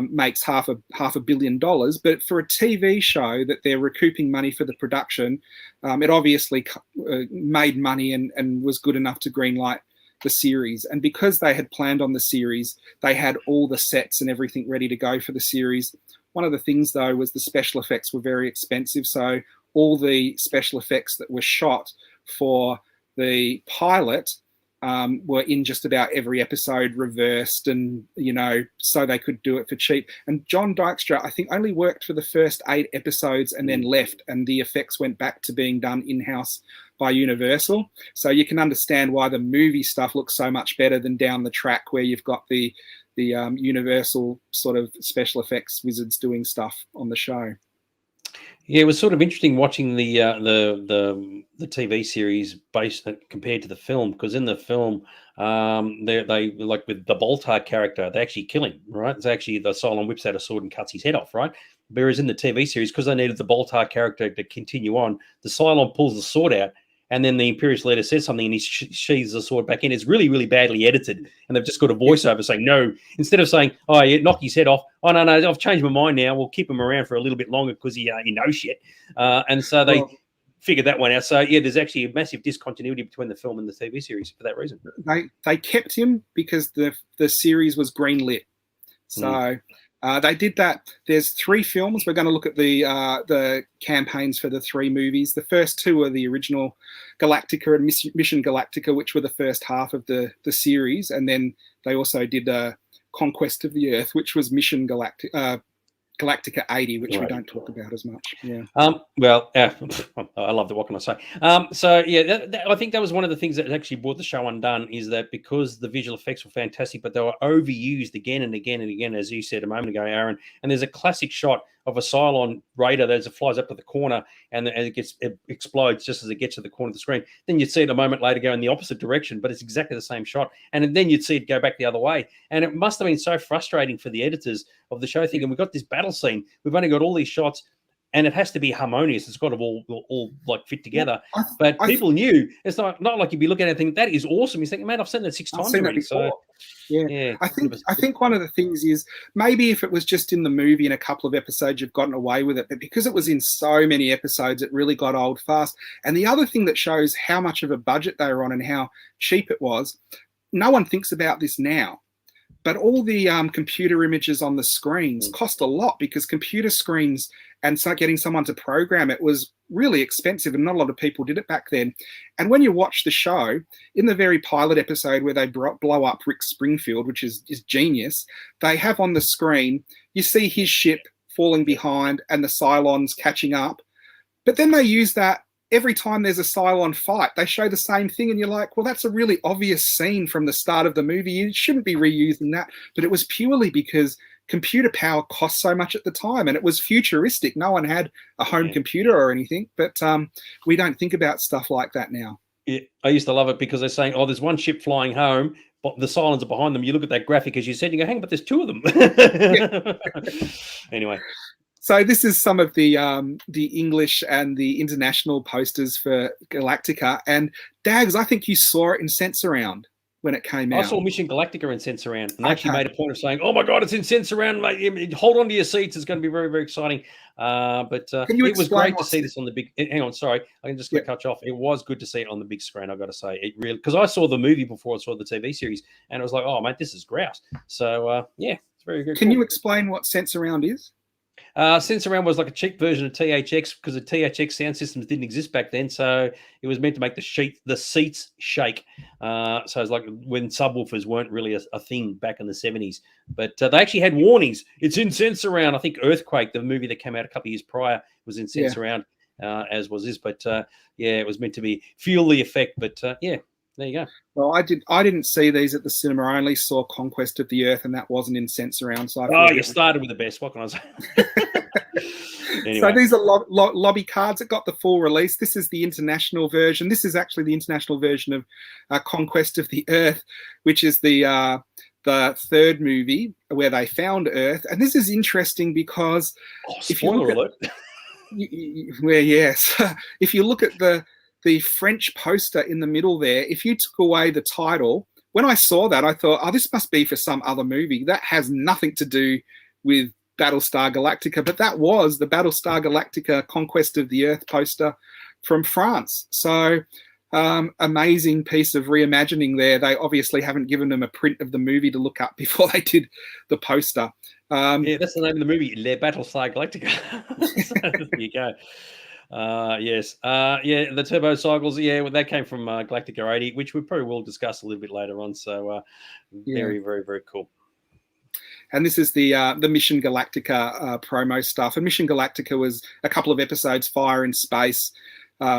makes half a billion dollars, but for a TV show that they're recouping money for the production, it obviously made money and was good enough to greenlight the series. And because they had planned on the series, they had all the sets and everything ready to go for the series. One of the things, though, was the special effects were very expensive. So all the special effects that were shot for the pilot were in just about every episode reversed, and so they could do it for cheap. And John Dykstra, I think, only worked for the first 8 episodes and then left, and the effects went back to being done in-house by Universal. So you can understand why the movie stuff looks so much better than down the track where you've got the Universal sort of special effects wizards doing stuff on the show. Yeah, it was sort of interesting watching the TV series based compared to the film, because in the film, they like with the Boltar character, they actually kill him, right? It's actually the Cylon whips out a sword and cuts his head off, right? Whereas in the TV series, because they needed the Boltar character to continue on, the Cylon pulls the sword out, and then the Imperious leader says something and he sheathes the sword back in. It's really, really badly edited. And they've just got a voiceover saying, no, instead of saying, oh, yeah, knock his head off. Oh, no, I've changed my mind now. We'll keep him around for a little bit longer because he knows shit. And so they figured that one out. So, yeah, there's actually a massive discontinuity between the film and the TV series for that reason. They kept him because the series was greenlit. So they did that. There's 3 films. We're going to look at the campaigns for the 3 movies. The first 2 are the original Galactica and Mission Galactica, which were the first half of the series. And then they also did Conquest of the Earth, which was Mission Galactica. Galactica 80, which we Right. don't talk about as much. Yeah. Well, I loved it. What can I say? So yeah, I think that was one of the things that actually brought the show undone, is that because the visual effects were fantastic, but they were overused again and again and again, as you said a moment ago, Aaron. And there's a classic shot of a Cylon Raider that flies up to the corner and it explodes just as it gets to the corner of the screen. Then you'd see it a moment later go in the opposite direction, but it's exactly the same shot. And then you'd see it go back the other way. And it must have been so frustrating for the editors of the show thinking, we've got this battle scene, we've only got all these shots, and it has to be harmonious. It's got to all like fit together. But people knew it's not like you'd be looking at it thinking, that is awesome. You're thinking, man, I've seen that 6 times already. So yeah. I think one of the things is, maybe if it was just in the movie in a couple of episodes, you've gotten away with it. But because it was in so many episodes, it really got old fast. And the other thing that shows how much of a budget they were on and how cheap it was, no one thinks about this now, but all the computer images on the screens cost a lot, because computer screens and start getting someone to program it was really expensive, and not a lot of people did it back then. And when you watch the show, in the very pilot episode where they blow up Rick Springfield, which is genius, they have on the screen, you see his ship falling behind and the Cylons catching up. But then they use that every time there's a Cylon fight. They show the same thing, and you're like, well, that's a really obvious scene from the start of the movie. You shouldn't be reusing that. But it was purely because computer power cost so much at the time, and it was futuristic. No one had a home computer or anything, but we don't think about stuff like that now. Yeah, I used to love it because they're saying, oh, there's one ship flying home, but the Cylons are behind them. You look at that graphic, as you said, you go, hang on, but there's 2 of them. Anyway. So this is some of the English and the international posters for Galactica. And Dags, I think you saw it in Sense-Around when it came out. I saw Mission Galactica in Sense-Around, and they actually made a point of saying, oh my God, it's in Sense-Around, mate. Hold on to your seats. It's going to be very, very exciting. But it was great to see this on the big... Hang on, sorry. I can just cut you off. It was good to see it on the big screen, I've got to say. It really... Because I saw the movie before I saw the TV series, and it was like, oh, mate, this is grouse. So, yeah, it's very good. Can you explain what Sense-Around is? Sense-Around was like a cheap version of THX, because the THX sound systems didn't exist back then, so it was meant to make the seats shake. So it's like when subwoofers weren't really a thing back in the 70s. But they actually had warnings. It's in Sense-Around. I think Earthquake, the movie that came out a couple of years prior, was in Sense-Around, as was this. But it was meant to be feel the effect. But yeah. There you go. Well, I didn't see these at the cinema. I only saw Conquest of the Earth, and that wasn't in Sense-Around. So you started with the best. What can I say? Anyway. So these are lobby cards that got the full release. This is the international version. This is actually the international version of Conquest of the Earth, which is the 3rd movie where they found Earth. And this is interesting because if you look at, if you look at the French poster in the middle there, if you took away the title, when I saw that, I thought, oh, this must be for some other movie. That has nothing to do with Battlestar Galactica, but that was the Battlestar Galactica Conquest of the Earth poster from France. So amazing piece of reimagining there. They obviously haven't given them a print of the movie to look up before they did the poster. Yeah, that's the name of the movie, Le Battlestar Galactica. So, there you go. Yes. The turbo cycles. Yeah, well, that came from Galactica 80, which we probably will discuss a little bit later on. So very, very, very cool. And this is the Mission Galactica promo stuff. And Mission Galactica was a couple of episodes, Fire in Space,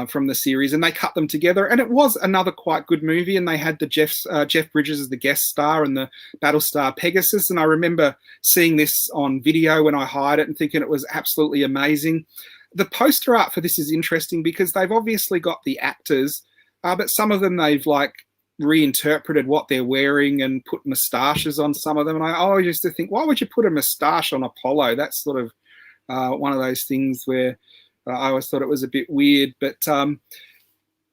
from the series, and they cut them together. And it was another quite good movie. And they had the Jeff Bridges as the guest star and the Battlestar Pegasus. And I remember seeing this on video when I hired it and thinking it was absolutely amazing. The poster art for this is interesting because they've obviously got the actors, but some of them they've reinterpreted what they're wearing and put moustaches on some of them. And I always used to think, why would you put a moustache on Apollo? That's sort of one of those things where I always thought it was a bit weird. But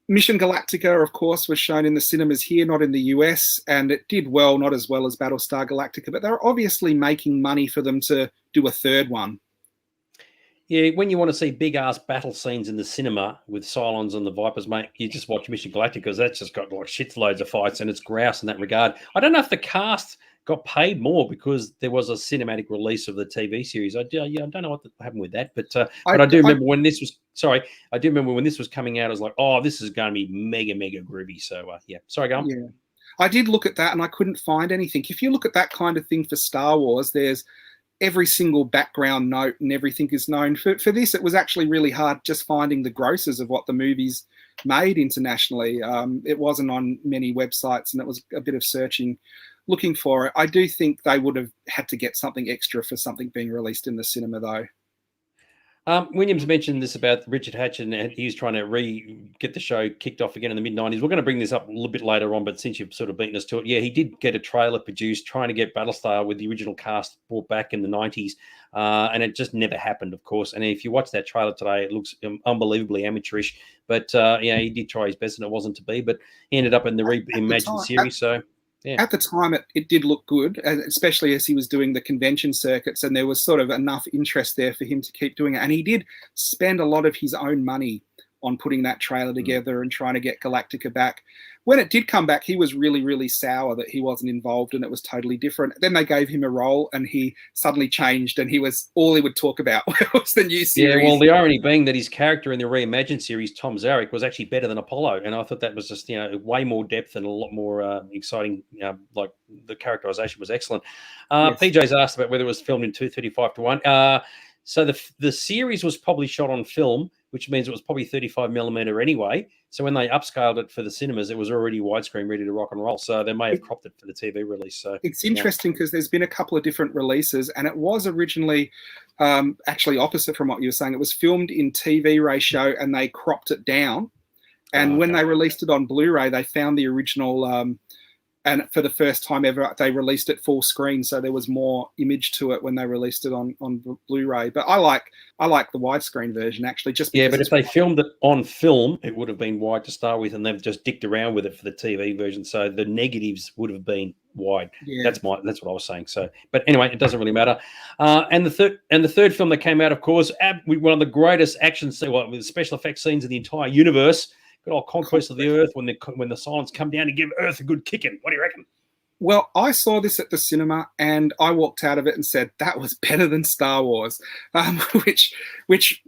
Mission Galactica, of course, was shown in the cinemas here, not in the US, and it did well, not as well as Battlestar Galactica, but they're obviously making money for them to do a 3rd one. Yeah, when you want to see big-ass battle scenes in the cinema with Cylons and the Vipers, mate, you just watch Mission Galactica because that's just got shitloads of fights and it's grouse in that regard. I don't know if the cast got paid more because there was a cinematic release of the TV series. I don't know what happened with that, but I do remember when this was. Sorry, I do remember when this was coming out. I was like, oh, this is going to be mega, mega groovy. So yeah, sorry, go on. Yeah, I did look at that and I couldn't find anything. If you look at that kind of thing for Star Wars, there's every single background note and everything is known. For this, it was actually really hard just finding the grosses of what the movies made internationally. It wasn't on many websites, and it was a bit of searching, looking for it. I do think they would have had to get something extra for something being released in the cinema, though. Williams mentioned this about Richard Hatch, and he's trying to get the show kicked off again in the mid-90s. We're going to bring this up a little bit later on, but since you've sort of beaten us to it, yeah, he did get a trailer produced trying to get Battlestar with the original cast brought back in the 90s, and it just never happened, of course. And if you watch that trailer today, it looks unbelievably amateurish, but he did try his best, and it wasn't to be, but he ended up in the reimagined series, so... Yeah. At the time, it did look good, especially as he was doing the convention circuits, and there was sort of enough interest there for him to keep doing it. And he did spend a lot of his own money on putting that trailer together and trying to get Galactica back. When it did come back, he was really, really sour that he wasn't involved and it was totally different. Then they gave him a role and he suddenly changed, and all he would talk about was the new series. Yeah, well, the irony being that his character in the reimagined series, Tom Zarek, was actually better than Apollo. And I thought that was just, way more depth and a lot more exciting. Like the characterization was excellent. Yes. PJ's asked about whether it was filmed in 2:35:1. So the series was probably shot on film, which means it was probably 35mm anyway. So when they upscaled it for the cinemas, it was already widescreen, ready to rock and roll. So they may have cropped it for the TV release. So it's interesting because there's been a couple of different releases, and it was originally actually opposite from what you were saying. It was filmed in TV ratio, and they cropped it down. And when they released it on Blu-ray, they found the original. And for the first time ever, they released it full screen, so there was more image to it when they released it on Blu-ray. But I like the widescreen version, actually. But if they filmed it on film, it would have been wide to start with, and they've just dicked around with it for the TV version. So the negatives would have been wide. Yeah. That's what I was saying. So, but anyway, it doesn't really matter. And the third film that came out, of course, one of the greatest action special effects scenes in the entire universe. Good old Conquest of the Earth when the Cylons come down to give Earth a good kicking. What do you reckon? Well, I saw this at the cinema and I walked out of it and said that was better than Star Wars, which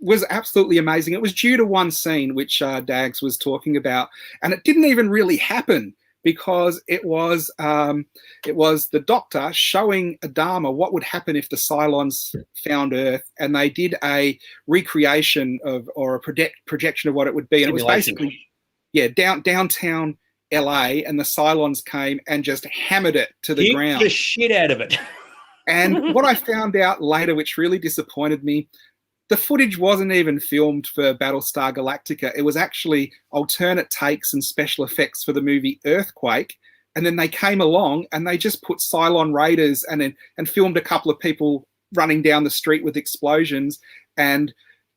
was absolutely amazing. It was due to one scene which Dags was talking about, and it didn't even really happen because it was the Doctor showing Adama what would happen if the Cylons found Earth, and they did a recreation or a projection of what it would be, and it was basically downtown LA, and the Cylons came and just hammered it to the ground. The shit out of it. And what I found out later, which really disappointed me, the footage wasn't even filmed for Battlestar Galactica. It was actually alternate takes and special effects for the movie Earthquake. And then they came along and they just put Cylon raiders and filmed a couple of people running down the street with explosions and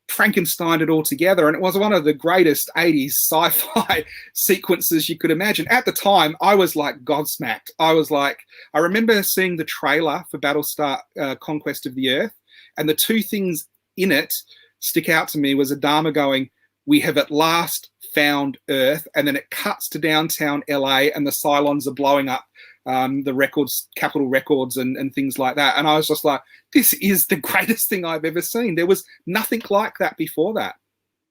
Frankenstein it all together. And it was one of the greatest 80s sci-fi sequences you could imagine. At the time, I was like gobsmacked. I remember seeing the trailer for Battlestar Conquest of the Earth, and the two things in it stick out to me was Adama going, "We have at last found Earth," and then it cuts to downtown LA and the Cylons are blowing up the records, Capitol Records and things like that. And I was just like, this is the greatest thing I've ever seen. There was nothing like that before that.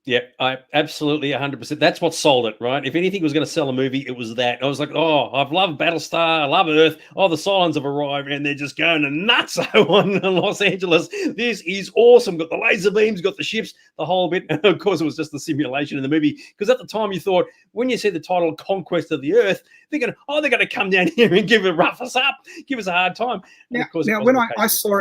Yeah, I absolutely 100%. That's what sold it, right? If anything was going to sell a movie, it was that. I was like, oh, I've loved Battlestar, I love Earth. Oh, the Cylons have arrived and they're just going nuts on Los Angeles. This is awesome. Got the laser beams, got the ships, the whole bit. And of course, it was just the simulation in the movie. Because at the time, you thought, when you see the title Conquest of the Earth, they're going to come down here and rough us up, give us a hard time. Now when I saw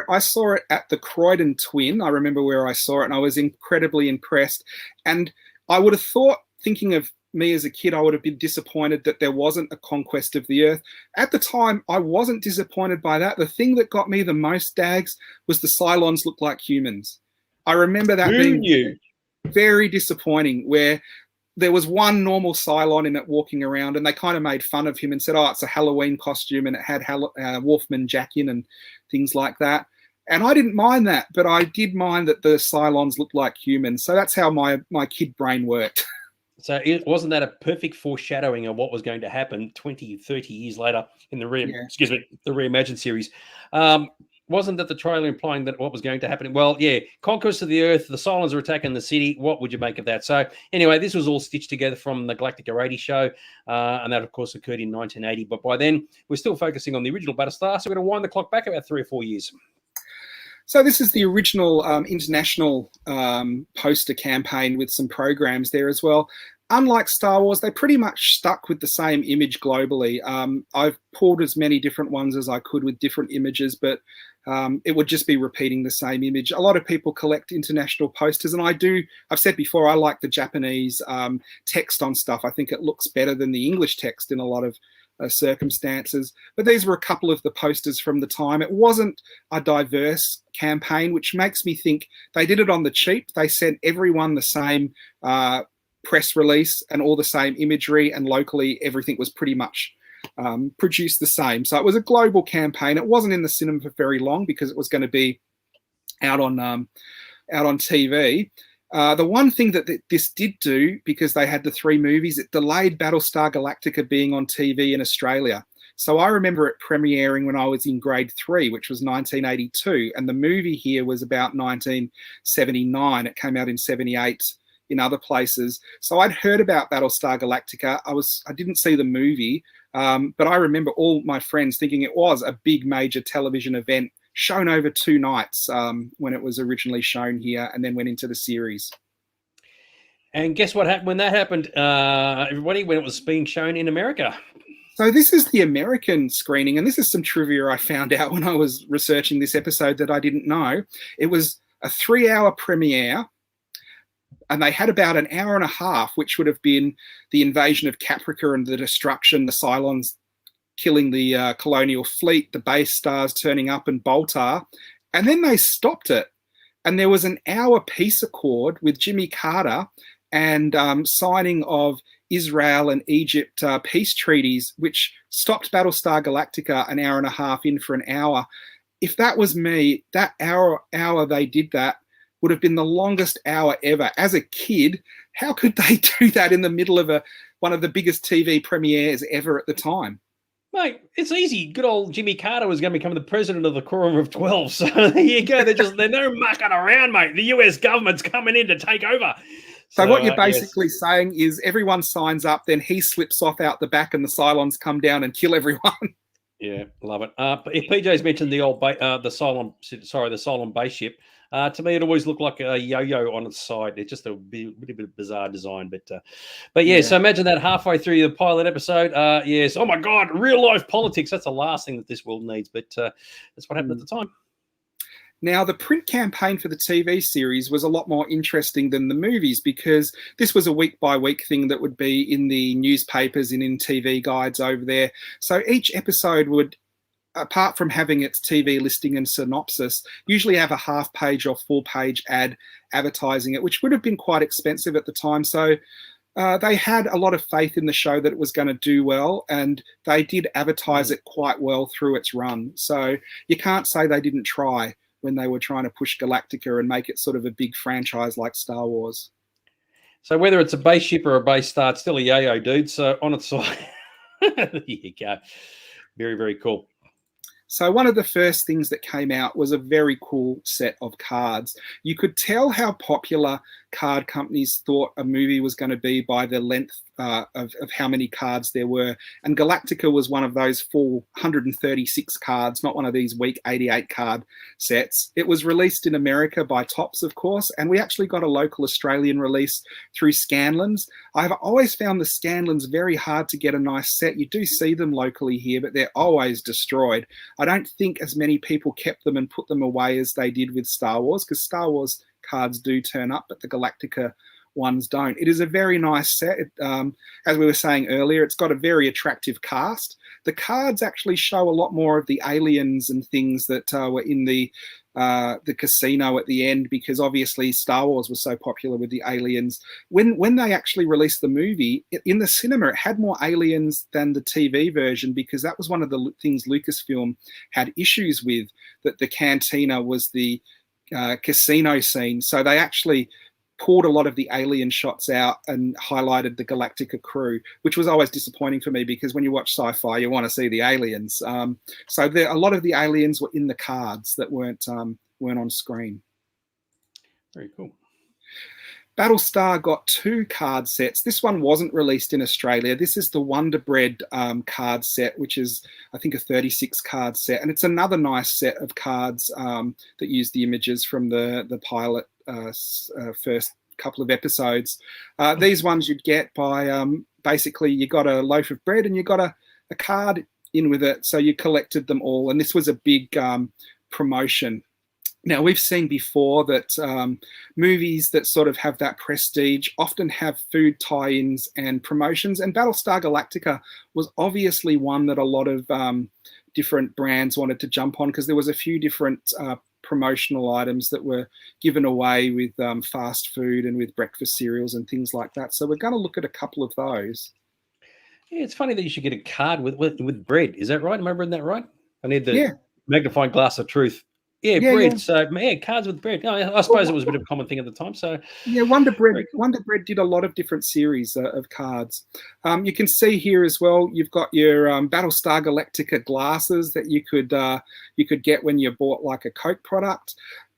it at the Croydon Twin, I remember where I saw it, and I was incredibly impressed. And I would have thought, thinking of me as a kid, I would have been disappointed that there wasn't a Conquest of the Earth. At the time, I wasn't disappointed by that. The thing that got me the most, Dags, was the Cylons looked like humans. I remember that being very disappointing, where there was one normal Cylon in it walking around, and they kind of made fun of him and said, oh, it's a Halloween costume, and it had Wolfman Jack in and things like that. And I didn't mind that, but I did mind that the Cylons looked like humans. So that's how my kid brain worked. So wasn't that a perfect foreshadowing of what was going to happen 20, 30 years later in the reimagined series? Wasn't that the trailer implying that what was going to happen? Well, yeah, Conquest of the Earth, the Cylons are attacking the city. What would you make of that? So anyway, this was all stitched together from the Galactica 80 show, and that, of course, occurred in 1980. But by then, we're still focusing on the original Battlestar, so we're going to wind the clock back about 3 or 4 years. So this is the original international poster campaign with some programs there as well. Unlike Star Wars, they pretty much stuck with the same image globally. I've pulled as many different ones as I could with different images, but it would just be repeating the same image. A lot of people collect international posters, and I've said before, I like the Japanese text on stuff. I think it looks better than the English text in a lot of circumstances. But these were a couple of the posters from the time. It wasn't a diverse campaign, which makes me think they did it on the cheap. They sent everyone the same press release and all the same imagery, and locally everything was pretty much produced the same. So it was a global campaign. It wasn't in the cinema for very long because it was going to be out on TV. The one thing that this did do, because they had the 3 movies, it delayed Battlestar Galactica being on TV in Australia. So I remember it premiering when I was in grade 3, which was 1982, and the movie here was about 1979. It came out in 78 in other places. So I'd heard about Battlestar Galactica. I didn't see the movie, but I remember all my friends thinking it was a big major television event shown over 2 nights when it was originally shown here and then went into the series. And guess what happened when that happened, everybody, when it was being shown in America? So this is the American screening, and this is some trivia I found out when I was researching this episode that I didn't know. It was a 3-hour premiere, and they had about an hour and a half, which would have been the invasion of Caprica and the destruction, the Cylons killing the colonial fleet, the base stars turning up, and Boltar. And then they stopped it. And there was an hour peace accord with Jimmy Carter and signing of Israel and Egypt peace treaties, which stopped Battlestar Galactica an hour and a half in for an hour. If that was me, that hour they did that would have been the longest hour ever. As a kid, how could they do that in the middle of one of the biggest TV premieres ever at the time? Mate, it's easy. Good old Jimmy Carter was going to become the president of the Quorum of 12. So there you go. They're no mucking around, mate. The US government's coming in to take over. So what you're basically saying is everyone signs up, then he slips off out the back and the Cylons come down and kill everyone. Yeah, love it. If PJ's mentioned the old the Cylon base ship, to me it always looked like a yo-yo on its side. It's just a bit of bizarre design, but yeah. So imagine that halfway through the pilot episode. Yes, oh my God, real life politics. That's the last thing that this world needs. But that's what happened at the time. Now, the print campaign for the TV series was a lot more interesting than the movies because this was a week-by-week thing that would be in the newspapers and in TV guides over there. So each episode would, apart from having its TV listing and synopsis, usually have a half-page or full-page ad advertising it, which would have been quite expensive at the time. So they had a lot of faith in the show that it was going to do well, and they did advertise it quite well through its run. So you can't say they didn't try when they were trying to push Galactica and make it sort of a big franchise like Star Wars. So whether it's a base ship or a base star, it's still a yo-yo, dude. So on its side, there you go. Very, very cool. So one of the first things that came out was a very cool set of cards. You could tell how popular card companies thought a movie was going to be by the length of how many cards there were. And Galactica was one of those 436 cards, not one of these weak 88 card sets. It was released in America by Topps, of course, and we actually got a local Australian release through Scanlens. I've always found the Scanlens very hard to get a nice set. You do see them locally here, but they're always destroyed. I don't think as many people kept them and put them away as they did with Star Wars, because Star Wars cards do turn up, but the Galactica ones don't. It is a very nice set. As we were saying earlier, it's got a very attractive cast. The cards actually show a lot more of the aliens and things that were in the casino at the end, because obviously Star Wars was so popular with the aliens. When they actually released the movie, in the cinema, it had more aliens than the TV version, because that was one of the things Lucasfilm had issues with, that the cantina was the casino scene. So they actually pulled a lot of the alien shots out and highlighted the Galactica crew, which was always disappointing for me, because when you watch Sci-Fi, you want to see the aliens. So a lot of the aliens were in the cards that weren't on screen. Very cool. Battlestar got 2 card sets. This one wasn't released in Australia. This is the Wonder Bread card set, which is, I think, a 36 card set. And it's another nice set of cards that use the images from the pilot first couple of episodes. These ones you'd get by basically you got a loaf of bread and you got a card in with it. So you collected them all. And this was a big promotion. Now, we've seen before that movies that sort of have that prestige often have food tie-ins and promotions, and Battlestar Galactica was obviously one that a lot of different brands wanted to jump on, because there was a few different promotional items that were given away with fast food and with breakfast cereals and things like that. So we're going to look at a couple of those. Yeah, it's funny that you should get a card with bread. Is that right? Am I reading that right? I need the Yeah. magnifying glass of truth. Yeah, bread. Yeah. So, yeah, cards with bread. No, I suppose it was a bit of a common thing at the time. So, yeah, Wonder Bread did a lot of different series of cards. You can see here as well. You've got your Battlestar Galactica glasses that you could get when you bought like a Coke product.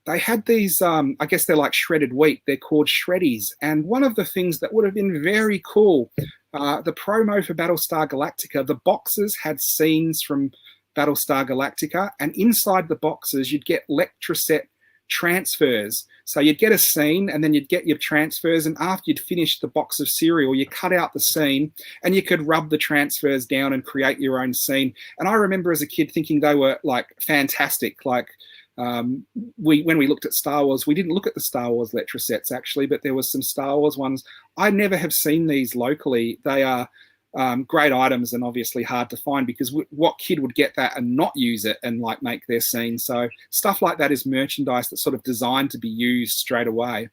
They had these. I guess they're like shredded wheat. They're called shreddies. And one of the things that would have been very cool, the promo for Battlestar Galactica, the boxes had scenes from Battlestar Galactica, and inside the boxes you'd get Letraset transfers. So you'd get a scene and then you'd get your transfers, and after you'd finished the box of cereal, you cut out the scene and you could rub the transfers down and create your own scene. And I remember as a kid thinking they were like fantastic. Like when we looked at Star Wars, we didn't look at the Star Wars Letrasets actually, but there was some Star Wars ones. I never have seen these locally. They are great items and obviously hard to find, because what kid would get that and not use it and like make their scene? So stuff like that is merchandise that's sort of designed to be used straight away.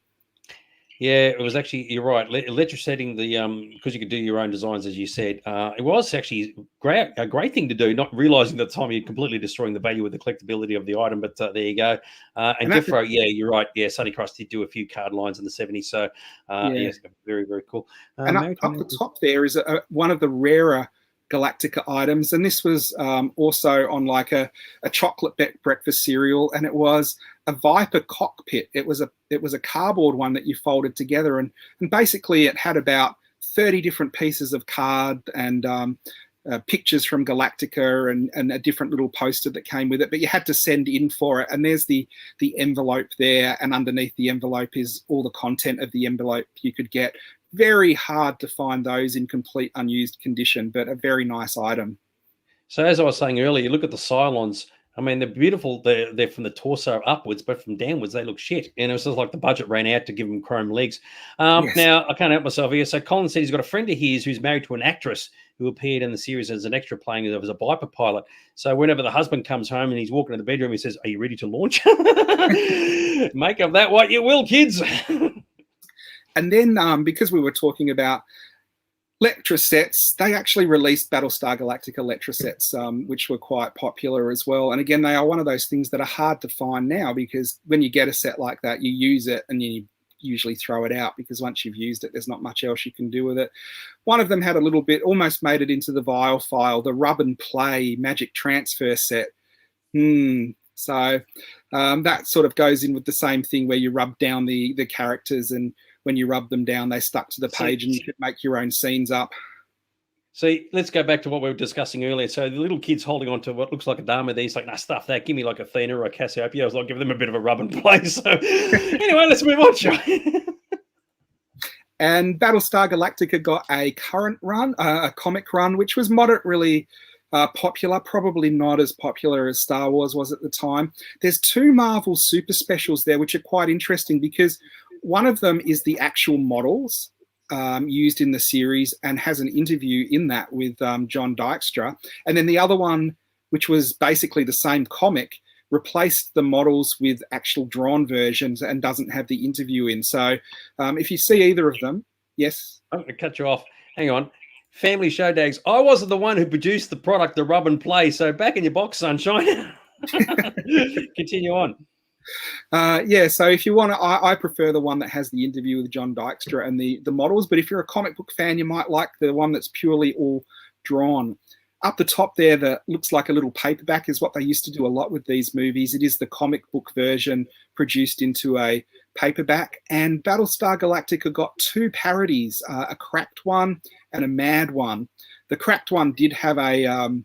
Yeah, it was actually, you're right. Letrasetting because you could do your own designs, as you said. It was actually a great thing to do, not realizing at the time you're completely destroying the value of the collectability of the item. But there you go. And Defro, yeah, you're right. Yeah, Sunny Cross did do a few card lines in the 70s. So, yes, very, very cool. And up the top there is one of the rarer Galactica items, and this was also on like a chocolate breakfast cereal, and it was a Viper cockpit. It was a cardboard one that you folded together, and basically it had about 30 different pieces of card and pictures from Galactica and a different little poster that came with it, but you had to send in for it. And there's the envelope there, and underneath the envelope is all the content of the envelope you could get. Very hard to find those in complete unused condition, but a very nice item. So as I was saying earlier, you look at the Cylons. I mean, they're beautiful. They're from the torso upwards, but from downwards, they look shit. And it was just like the budget ran out to give them chrome legs. Yes. Now, I can't help myself here. So Colin said he's got a friend of his who's married to an actress who appeared in the series as an extra playing as a Viper pilot. So whenever the husband comes home and he's walking in the bedroom, he says, "Are you ready to launch?" Make of that what you will, kids. And then because we were talking about Letrasets, they actually released Battlestar Galactica Letrasets, which were quite popular as well. And again, they are one of those things that are hard to find now, because when you get a set like that, you use it and you usually throw it out, because once you've used it, there's not much else you can do with it. One of them had a little bit, almost made it into the vial file, the Rub and Play Magic Transfer Set. So that sort of goes in with the same thing where you rub down the characters, and when you rub them down, they stuck to the page, and you could make your own scenes up. So let's go back to what we were discussing earlier. So the little kid's holding on to what looks like a Dharma there. He's like, "Nah, stuff that. Give me like Athena or a Cassiopeia." I was like, give them a bit of a rub and play. So anyway, let's move on, Joe. And Battlestar Galactica got a current run, a comic run, which was moderately popular, probably not as popular as Star Wars was at the time. There's 2 Marvel super specials there, which are quite interesting, because one of them is the actual models used in the series and has an interview in that with John Dykstra. And then the other one, which was basically the same comic, replaced the models with actual drawn versions and doesn't have the interview in. So if you see either of them, yes? I'm going to cut you off. Hang on. Family Show Dags. I wasn't the one who produced the product, the Rub and Play. So back in your box, sunshine. Continue on. So if you want to, I prefer the one that has the interview with John Dykstra and the models. But if you're a comic book fan, you might like the one that's purely all drawn. Up the top there, that looks like a little paperback is what they used to do a lot with these movies. It is the comic book version produced into a paperback. And Battlestar Galactica got 2 parodies, a cracked one and a mad one. The cracked one did have a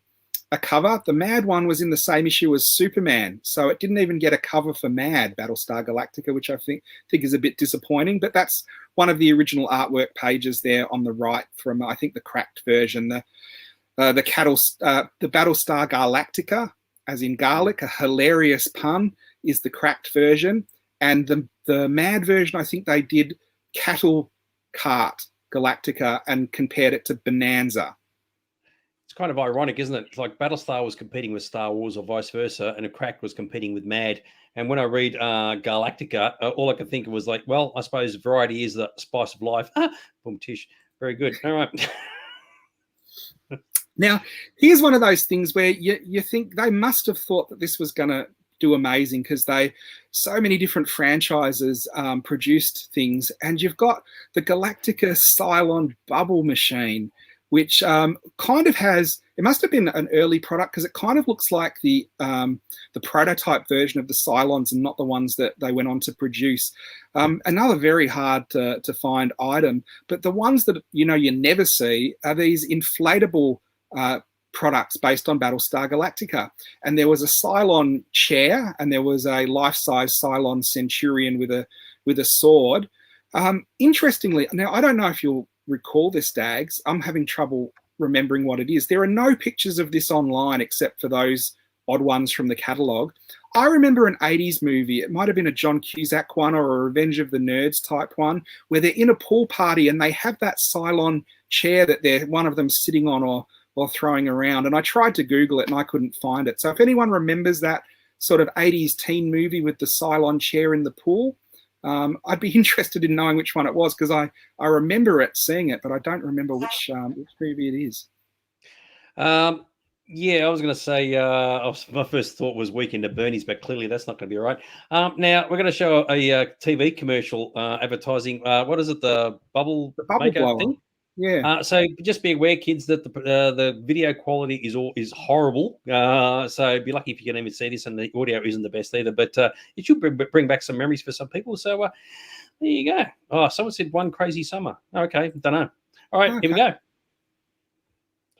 cover. The mad one was in the same issue as Superman, so it didn't even get a cover for Mad Battlestar Galactica, which I think is a bit disappointing. But that's one of the original artwork pages there on the right from, I think, the cracked version. The Battlestar Galactica, as in garlic, a hilarious pun, is the cracked version, and the Mad version, I think they did Cattle Cart Galactica and compared it to Bonanza. It's kind of ironic, isn't it? It's like Battlestar was competing with Star Wars or vice versa, and a crack was competing with Mad. And when I read Galactica, all I could think of was like, well, I suppose variety is the spice of life. Boom, tish. Very good. All right. Now, here's one of those things where you think they must have thought that this was going to do amazing, because so many different franchises produced things. And you've got the Galactica Cylon bubble machine, which kind of has, it must have been an early product, because it kind of looks like the prototype version of the Cylons and not the ones that they went on to produce. Another very hard to find item, but the ones that you never see are these inflatable products based on Battlestar Galactica. And there was a Cylon chair, and there was a life-size Cylon Centurion with a sword. Interestingly, now I don't know if you'll recall this, Dags. I'm having trouble remembering what it is. There are no pictures of this online except for those odd ones from the catalogue. I remember an 80s movie, it might have been a John Cusack one or a Revenge of the Nerds type one, where they're in a pool party and they have that Cylon chair that one of them sitting on or throwing around. And I tried to Google it and I couldn't find it. So if anyone remembers that sort of 80s teen movie with the Cylon chair in the pool, I'd be interested in knowing which one it was, because I remember seeing it, but I don't remember which movie it is. Yeah, I was going to say my first thought was Weekend at Bernie's, but clearly that's not going to be all right. Now we're going to show a TV commercial advertising. What is it? The bubble maker blower thing? Yeah. So just be aware, kids, that the video quality is horrible. So be lucky if you can even see this, and the audio isn't the best either. But it should bring back some memories for some people. So there you go. Oh, someone said One Crazy Summer. Okay, don't know. All right, Here we go.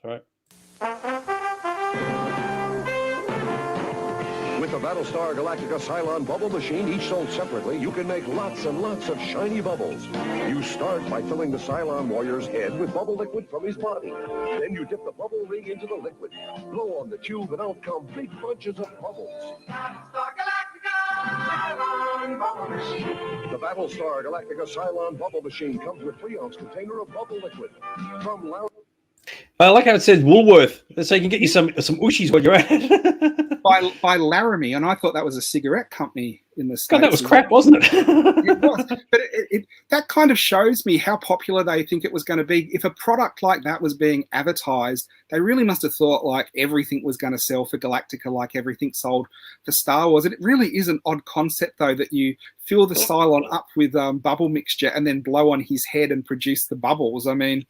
All right. With the Battlestar Galactica Cylon bubble machine, each sold separately, you can make lots and lots of shiny bubbles. You start by filling the Cylon warrior's head with bubble liquid from his body. Then you dip the bubble ring into the liquid, blow on the tube, and out come big bunches of bubbles. Battlestar Galactica Cylon bubble machine. The Battlestar Galactica Cylon bubble machine comes with 3-ounce container of bubble liquid. From I like how it says Woolworth, so you can get you some ushies while you're at it. by Laramie, and I thought that was a cigarette company in the States. God, that was crap, wasn't it? It was, but that kind of shows me how popular they think it was going to be. If a product like that was being advertised, they really must have thought like everything was going to sell for Galactica, like everything sold for Star Wars. And it really is an odd concept, though, that you fill the Cylon up with bubble mixture and then blow on his head and produce the bubbles. I mean,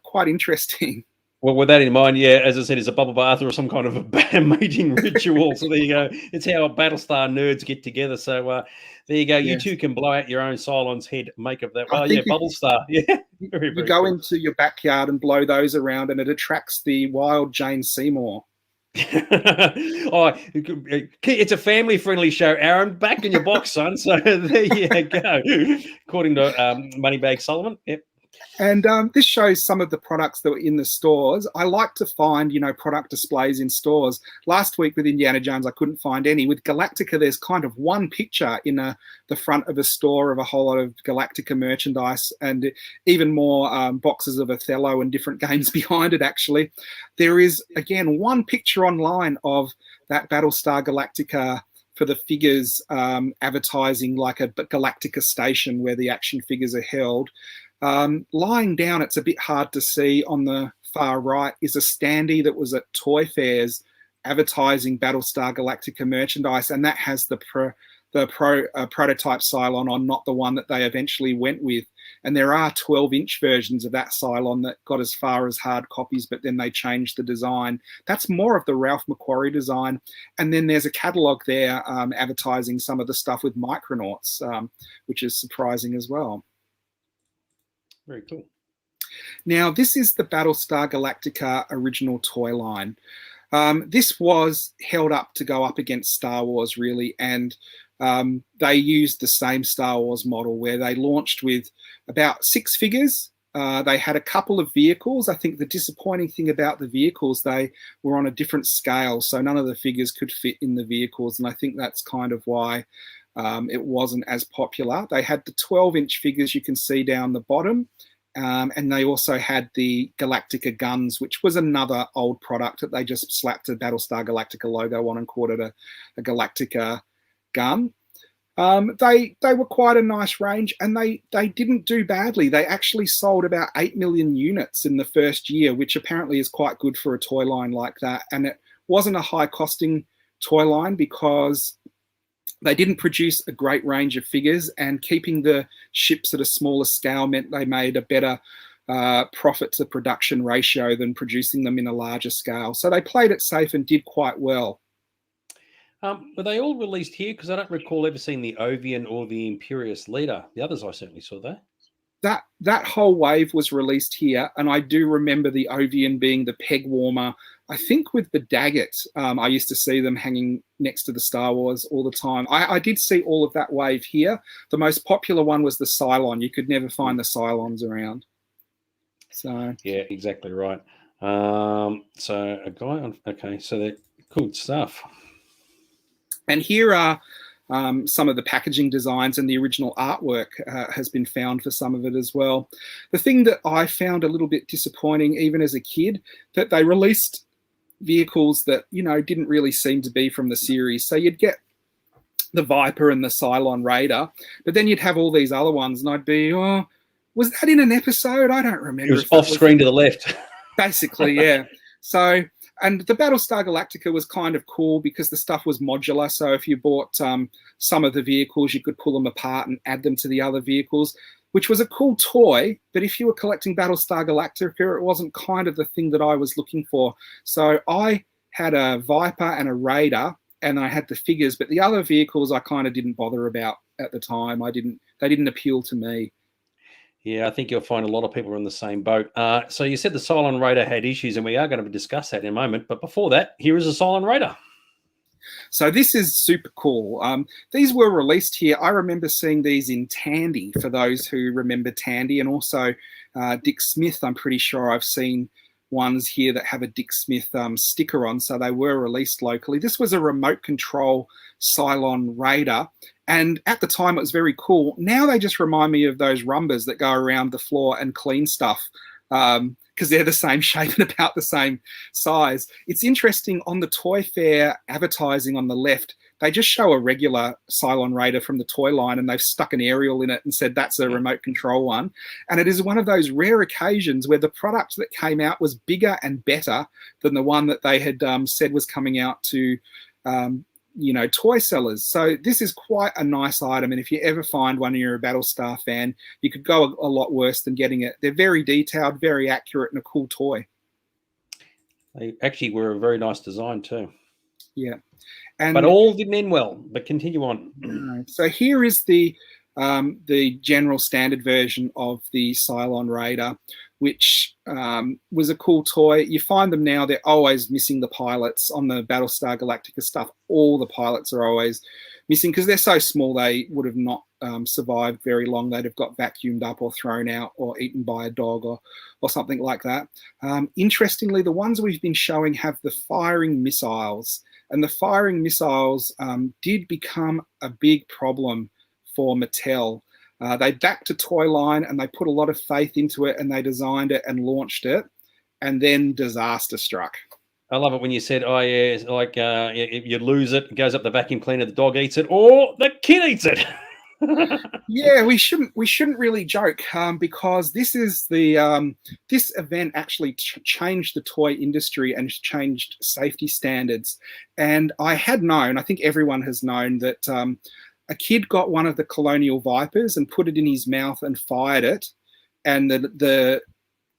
quite interesting. Well, with that in mind, yeah, as I said, it's a bubble bath or some kind of a mating ritual. So there you go. It's how Battlestar nerds get together. So there you go. Yes. You too can blow out your own Cylon's head, make of that. Well, yeah, Battlestar. Yeah. Very, you go into your backyard and blow those around, and it attracts the wild Jane Seymour. It's a family-friendly show, Aaron. Back in your box, son. So there you go. According to Moneybag Sullivan. Yep. And this shows some of the products that were in the stores. I like to find, product displays in stores. Last week with Indiana Jones, I couldn't find any. With Galactica, there's kind of one picture in the front of a store of a whole lot of Galactica merchandise, and even more boxes of Othello and different games behind it, actually. There is, again, one picture online of that Battlestar Galactica for the figures advertising like a Galactica station where the action figures are held. Lying down, it's a bit hard to see on the far right, is a standee that was at Toy Fairs advertising Battlestar Galactica merchandise, and that has the prototype Cylon on, not the one that they eventually went with. And there are 12-inch versions of that Cylon that got as far as hard copies, but then they changed the design. That's more of the Ralph McQuarrie design. And then there's a catalogue there advertising some of the stuff with Micronauts, which is surprising as well. Very cool. Now, this is the Battlestar Galactica original toy line. This was held up to go up against Star Wars, really, and they used the same Star Wars model where they launched with about 6 figures. They had a couple of vehicles. I think the disappointing thing about the vehicles, they were on a different scale, so none of the figures could fit in the vehicles, and I think that's kind of why it wasn't as popular. They had the 12-inch figures you can see down the bottom, and they also had the Galactica guns, which was another old product that they just slapped a Battlestar Galactica logo on and called it a Galactica gun. They were quite a nice range, and they didn't do badly. They actually sold about 8 million units in the first year, which apparently is quite good for a toy line like that. And it wasn't a high costing toy line because they didn't produce a great range of figures, and keeping the ships at a smaller scale meant they made a better profit to production ratio than producing them in a larger scale. So they played it safe and did quite well. Were they all released here? Because I don't recall ever seeing the Ovian or the Imperious Leader. The others I certainly saw there. That whole wave was released here, and I do remember the Ovian being the peg warmer. I think with the daggits, I used to see them hanging next to the Star Wars all the time. I did see all of that wave here. The most popular one was the Cylon. You could never find the Cylons around. So yeah, exactly right. So a guy on. Okay, so they're cool stuff. And here are some of the packaging designs, and the original artwork has been found for some of it as well. The thing that I found a little bit disappointing, even as a kid, that they released vehicles that, you know, didn't really seem to be from the series. So you'd get the Viper and the Cylon Raider, but then you'd have all these other ones, and I'd be, oh, was that in an episode? I don't remember. It was off screen to the left. Basically, yeah. So, and the Battlestar Galactica was kind of cool because the stuff was modular. So if you bought some of the vehicles, you could pull them apart and add them to the other vehicles, which was a cool toy. But if you were collecting Battlestar Galactica, it wasn't kind of the thing that I was looking for. So I had a Viper and a Raider, and I had the figures, but the other vehicles I kind of didn't bother about at the time. They didn't appeal to me. Yeah, I think you'll find a lot of people are in the same boat. So you said the Cylon Raider had issues, and we are going to discuss that in a moment. But before that, here is a Cylon Raider. So this is super cool. These were released here. I remember seeing these in Tandy, for those who remember Tandy, and also Dick Smith. I'm pretty sure I've seen ones here that have a Dick Smith sticker on, so they were released locally. This was a remote control Cylon Raider, and at the time it was very cool. Now they just remind me of those rumbas that go around the floor and clean stuff, because they're the same shape and about the same size. It's interesting, on the Toy Fair advertising on the left, they just show a regular Cylon Raider from the toy line, and they've stuck an aerial in it and said that's a remote control one. And it is one of those rare occasions where the product that came out was bigger and better than the one that they had said was coming out to, toy sellers. So this is quite a nice item. And if you ever find one and you're a Battlestar fan, you could go a lot worse than getting it. They're very detailed, very accurate, and a cool toy. They actually were a very nice design too. Yeah. And but all didn't end well. But continue on. So here is the general standard version of the Cylon Raider, which was a cool toy. You find them now, they're always missing the pilots. On the Battlestar Galactica stuff, all the pilots are always missing because they're so small they would have not survived very long. They'd have got vacuumed up or thrown out or eaten by a dog or something like that. Interestingly, the ones we've been showing have the firing missiles. And the firing missiles did become a big problem for Mattel. They backed a toy line and they put a lot of faith into it, and they designed it and launched it, and then disaster struck. I love it when you said, oh, yeah, it's like if you lose it, it goes up the vacuum cleaner, the dog eats it, or the kid eats it. Yeah, we shouldn't really joke because this is the this event actually changed the toy industry and changed safety standards. And I had known, I think everyone has known, that a kid got one of the Colonial Vipers and put it in his mouth and fired it, and the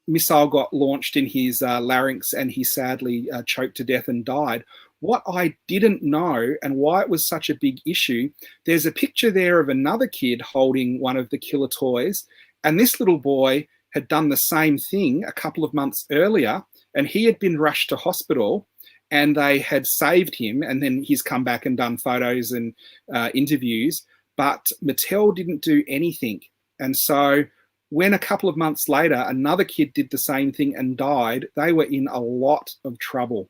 missile got launched in his larynx, and he sadly choked to death and died. What I didn't know, and why it was such a big issue, there's a picture there of another kid holding one of the killer toys, and this little boy had done the same thing a couple of months earlier, and he had been rushed to hospital, and they had saved him, and then he's come back and done photos and interviews, but Mattel didn't do anything. And so when a couple of months later another kid did the same thing and died, they were in a lot of trouble.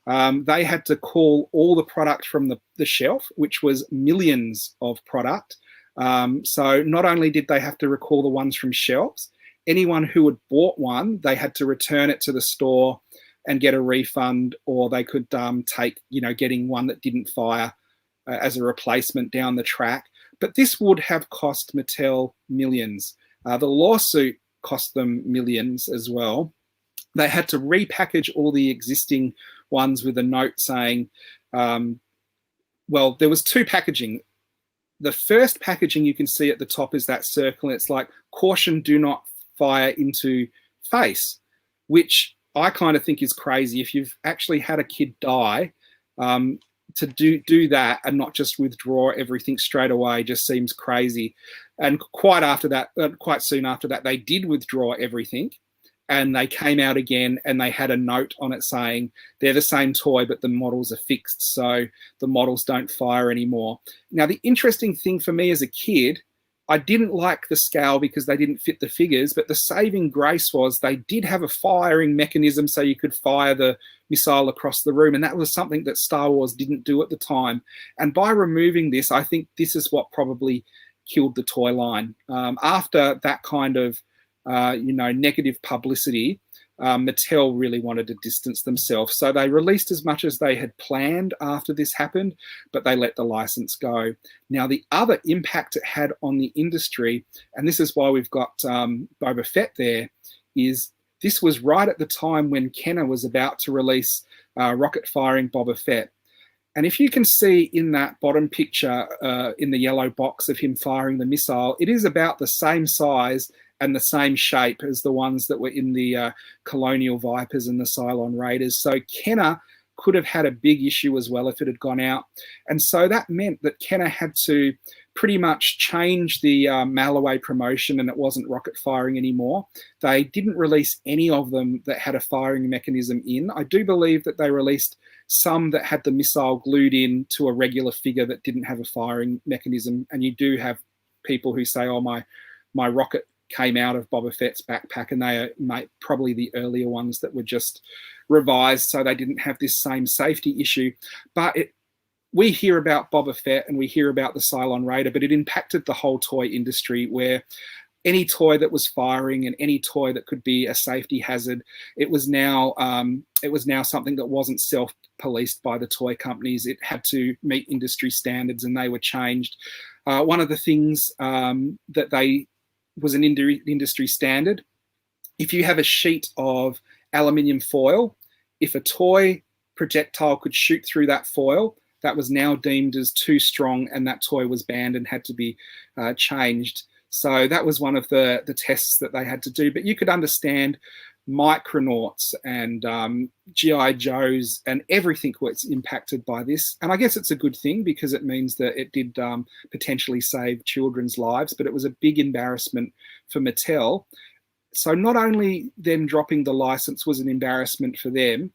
They had to call all the product from the shelf, which was millions of product. So not only did they have to recall the ones from shelves, anyone who had bought one, they had to return it to the store and get a refund, or they could take, getting one that didn't fire as a replacement down the track. But this would have cost Mattel millions. The lawsuit cost them millions as well. They had to repackage all the existing ones with a note saying, well, there was two packaging. The first packaging you can see at the top is that circle, and it's like, caution, do not fire into face, which I kind of think is crazy. If you've actually had a kid die, to do that and not just withdraw everything straight away just seems crazy. And quite soon after that, they did withdraw everything, and they came out again and they had a note on it saying they're the same toy, but the models are fixed, so the models don't fire anymore. Now, the interesting thing for me as a kid, I didn't like the scale because they didn't fit the figures, but the saving grace was they did have a firing mechanism so you could fire the missile across the room, and that was something that Star Wars didn't do at the time. And by removing this, I think this is what probably killed the toy line. After that kind of negative publicity, Mattel really wanted to distance themselves. So they released as much as they had planned after this happened, but they let the license go. Now, the other impact it had on the industry, and this is why we've got Boba Fett there, is this was right at the time when Kenner was about to release rocket-firing Boba Fett. And if you can see in that bottom picture in the yellow box of him firing the missile, it is about the same size and the same shape as the ones that were in the Colonial Vipers and the Cylon Raiders. So Kenner could have had a big issue as well if it had gone out. And so that meant that Kenner had to pretty much change the mail-away promotion, and it wasn't rocket firing anymore. They didn't release any of them that had a firing mechanism in. I do believe that they released some that had the missile glued in to a regular figure that didn't have a firing mechanism. And you do have people who say, oh, my rocket came out of Boba Fett's backpack, and they are probably the earlier ones that were just revised so they didn't have this same safety issue. But we hear about Boba Fett and we hear about the Cylon Raider, but it impacted the whole toy industry, where any toy that was firing and any toy that could be a safety hazard, it was now something that wasn't self-policed by the toy companies. It had to meet industry standards, and they were changed. One of the things that was an industry standard, if you have a sheet of aluminium foil, if a toy projectile could shoot through that foil, that was now deemed as too strong, and that toy was banned and had to be changed. So that was one of the tests that they had to do. But you could understand Micronauts and G.I. Joes and everything was impacted by this. And I guess it's a good thing because it means that it did potentially save children's lives, but it was a big embarrassment for Mattel. So not only them dropping the license was an embarrassment for them,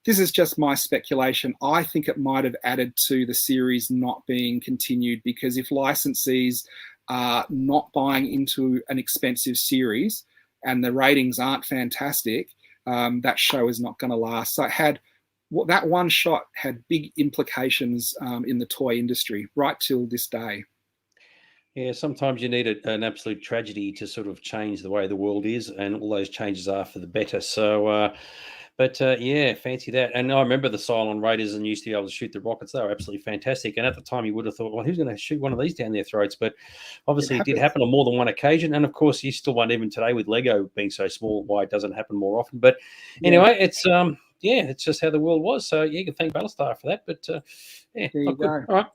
this is just my speculation. I think it might have added to the series not being continued, because if licensees are not buying into an expensive series and the ratings aren't fantastic, that show is not going to last. So that one shot had big implications in the toy industry right till this day. Yeah, sometimes you need an absolute tragedy to sort of change the way the world is, and all those changes are for the better. So, yeah, fancy that. And I remember the Cylon Raiders and used to be able to shoot the rockets. They were absolutely fantastic. And at the time, you would have thought, well, who's going to shoot one of these down their throats? But obviously, it did happen on more than one occasion. And of course, you still wonder even today with Lego being so small why it doesn't happen more often. But anyway, it's it's just how the world was. So yeah, you can thank Battlestar for that. But yeah, there you go. All right.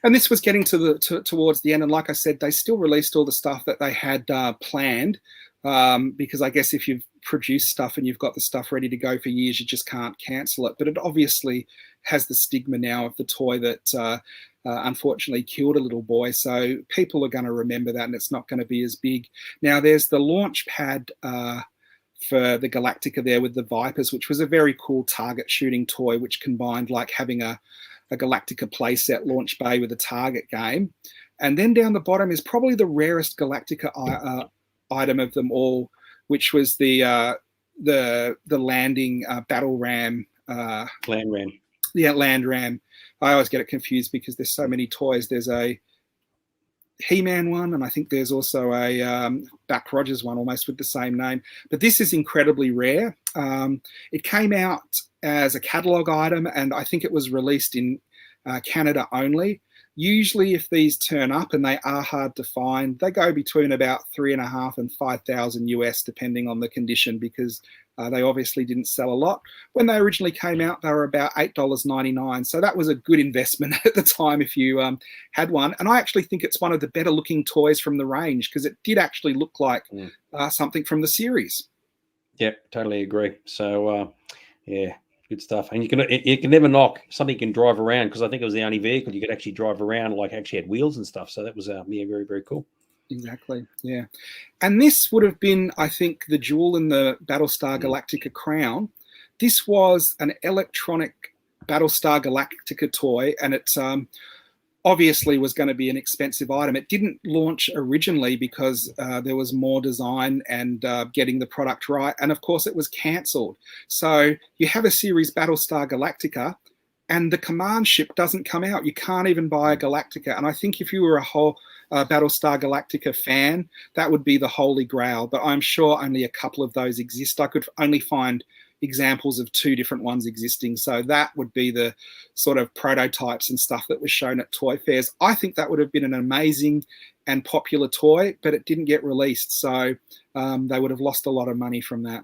And this was getting towards the end. And like I said, they still released all the stuff that they had planned, because I guess if you've produced stuff and you've got the stuff ready to go for years, you just can't cancel it. But it obviously has the stigma now of the toy that unfortunately killed a little boy. So people are going to remember that, and it's not going to be as big. Now, there's the launch pad for the Galactica there with the Vipers, which was a very cool target shooting toy, which combined like having a Galactica playset launch bay with a target game. And then down the bottom is probably the rarest Galactica item of them all, which was the landing battle ram. Land ram. Yeah, land ram. I always get it confused because there's so many toys. There's a He-Man one, and I think there's also a Buck Rogers one almost with the same name. But this is incredibly rare. It came out as a catalogue item, and I think it was released in Canada only. Usually if these turn up, and they are hard to find, they go between about $3,500 and $5,000 US, depending on the condition, because they obviously didn't sell a lot. When they originally came out, they were about $8.99. So that was a good investment at the time if you had one. And I actually think it's one of the better looking toys from the range, because it did actually look like something from the series. Yeah, totally agree. So, yeah, good stuff. And you can never knock something you can drive around, because I think it was the only vehicle you could actually drive around, like actually had wheels and stuff. So that was yeah, very, very cool. Exactly, yeah. And this would have been, I think, the jewel in the Battlestar Galactica crown. This was an electronic Battlestar Galactica toy, and it obviously was going to be an expensive item. It didn't launch originally because there was more design and getting the product right. And, of course, it was cancelled. So you have a series, Battlestar Galactica, and the command ship doesn't come out. You can't even buy a Galactica. And I think if you were a whole Battlestar Galactica fan, that would be the holy grail. But I'm sure only a couple of those exist. I could only find examples of 2 different ones existing. So that would be the sort of prototypes and stuff that was shown at toy fairs. I think that would have been an amazing and popular toy, but it didn't get released. So they would have lost a lot of money from that.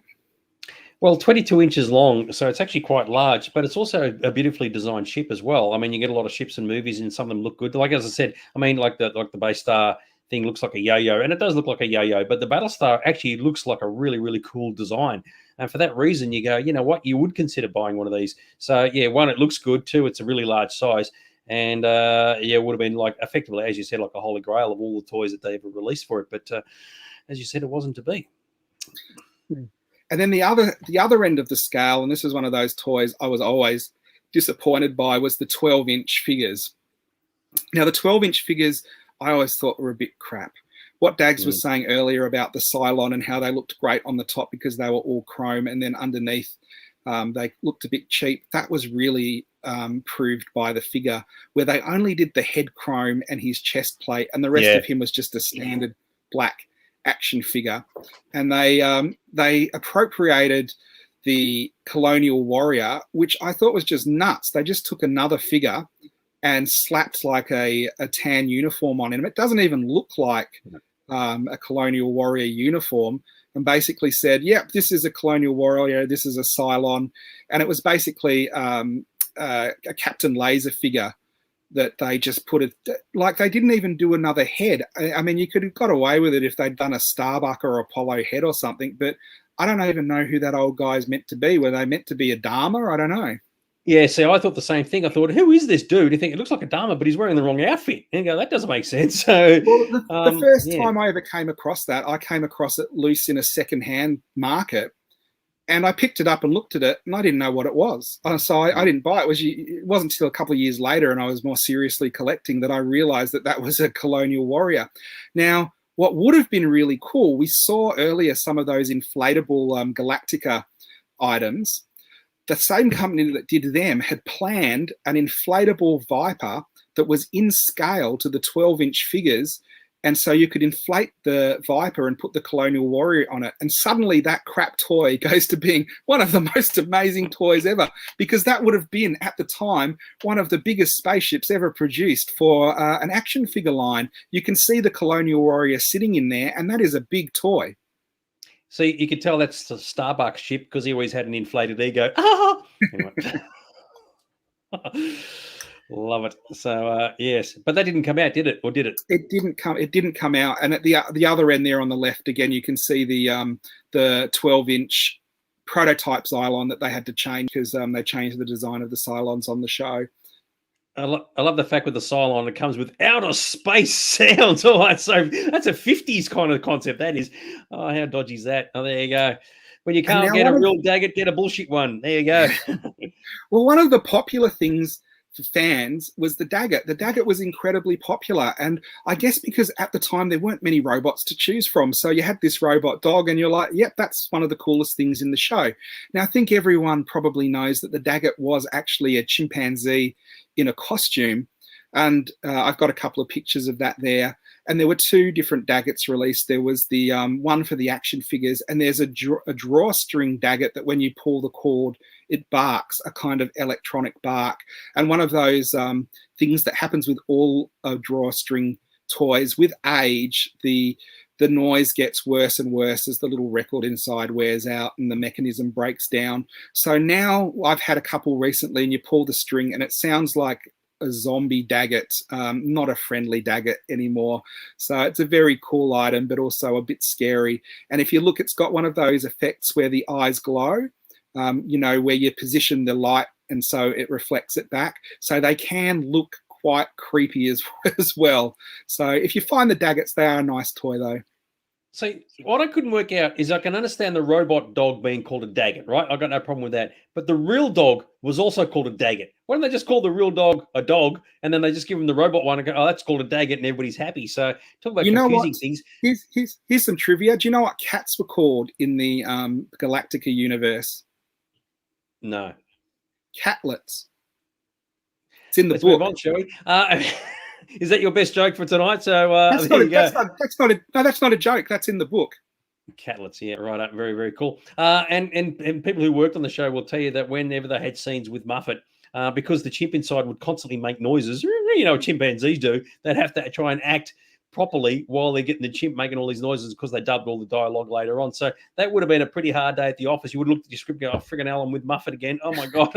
Well, 22 inches long, so it's actually quite large, but it's also a beautifully designed ship as well. I mean, you get a lot of ships in movies, and some of them look good. Like as I said, I mean, like the base star thing looks like a yo-yo, and it does look like a yo-yo, but the Battlestar actually looks like a really, really cool design. And for that reason, you go, you know what, you would consider buying one of these. So yeah, 1, it looks good. 2, it's a really large size. And yeah, it would have been like effectively, as you said, like a holy grail of all the toys that they ever released for it. But as you said, it wasn't to be. And then the other end of the scale, and this is one of those toys I was always disappointed by, was the 12-inch figures. Now, the 12-inch figures I always thought were a bit crap. What Dags was saying earlier about the Cylon and how they looked great on the top because they were all chrome, and then underneath they looked a bit cheap. That was really proved by the figure, where they only did the head chrome and his chest plate, and the rest of him was just a standard black action figure. And they appropriated the Colonial Warrior, which I thought was just nuts. They just took another figure and slapped like a tan uniform on him. It doesn't even look like a Colonial Warrior uniform, and basically said, yep, this is a Colonial Warrior, this is a Cylon. And it was basically a Captain Laser figure that they just put it, like they didn't even do another head. I mean, you could have got away with it if they'd done a Starbuck or Apollo head or something, but I don't even know who that old guy's meant to be. Were they meant to be a Dharma? I don't know. Yeah, see, I thought the same thing. I thought, who is this dude? You think it looks like a Dharma, but he's wearing the wrong outfit. And you go, that doesn't make sense. So, well, the first time I ever came across that, I came across it loose in a secondhand market. And I picked it up and looked at it, and I didn't know what it was. So I didn't buy it. It wasn't until a couple of years later, and I was more seriously collecting, that I realized that that was a Colonial Warrior. Now, what would have been really cool, we saw earlier some of those inflatable Galactica items. The same company that did them had planned an inflatable Viper that was in scale to the 12-inch figures. And so you could inflate the Viper and put the Colonial Warrior on it. And suddenly that crap toy goes to being one of the most amazing toys ever, because that would have been, at the time, one of the biggest spaceships ever produced for an action figure line. You can see the Colonial Warrior sitting in there, and that is a big toy. So you could tell that's the Starbucks ship, because he always had an inflated ego. Ah! Anyway. Love it. So yes, but that didn't come out, did it? Or did it? It didn't come. It didn't come out. And at the other end there on the left, again, you can see the 12-inch prototype Cylon that they had to change because they changed the design of the Cylons on the show. I love the fact with the Cylon, it comes with outer space sounds. All right, so that's a 50s kind of concept. That is. Oh, how dodgy is that? Oh, there you go. When you can't get a real daggit, get a bullshit one. There you go. Well, one of the popular things for fans was the daggit. The daggit was incredibly popular, and I guess because at the time there weren't many robots to choose from, so you had this robot dog, and you're like, yep, that's one of the coolest things in the show. Now, I think everyone probably knows that the daggit was actually a chimpanzee in a costume, and I've got a couple of pictures of that there. And there were two different daggits released. There was the one for the action figures, and there's a drawstring daggit that when you pull the cord, it barks, a kind of electronic bark. And one of those things that happens with all drawstring toys, with age, the noise gets worse and worse as the little record inside wears out and the mechanism breaks down. So now I've had a couple recently, and you pull the string and it sounds like a zombie daggit, not a friendly daggit anymore. So it's a very cool item, but also a bit scary. And if you look, it's got one of those effects where the eyes glow, where you position the light and so it reflects it back. So they can look quite creepy as well. So if you find the daggits, they are a nice toy though. So what I couldn't work out is I can understand the robot dog being called a daggit, right? I've got no problem with that. But the real dog was also called a daggit. Why don't they just call the real dog a dog, and then they just give him the robot one and go, oh, that's called a daggit, and everybody's happy. So talk about confusing things. Here's some trivia. Do you know what cats were called in the Galactica universe? No. Catlets. It's in the Let's book. move on, shall we? Is that your best joke for tonight? So that's not a joke. That's in the book. Catlets, yeah, right. Very, very cool. And people who worked on the show will tell you that whenever they had scenes with Muffet, because the chimp inside would constantly make noises, chimpanzees do, they'd have to try and act properly while they're getting the chimp making all these noises because they dubbed all the dialogue later on. So that would have been a pretty hard day at the office. You would have looked at your script and go, oh, friggin' hell, I'm with Muffet again. Oh, my God.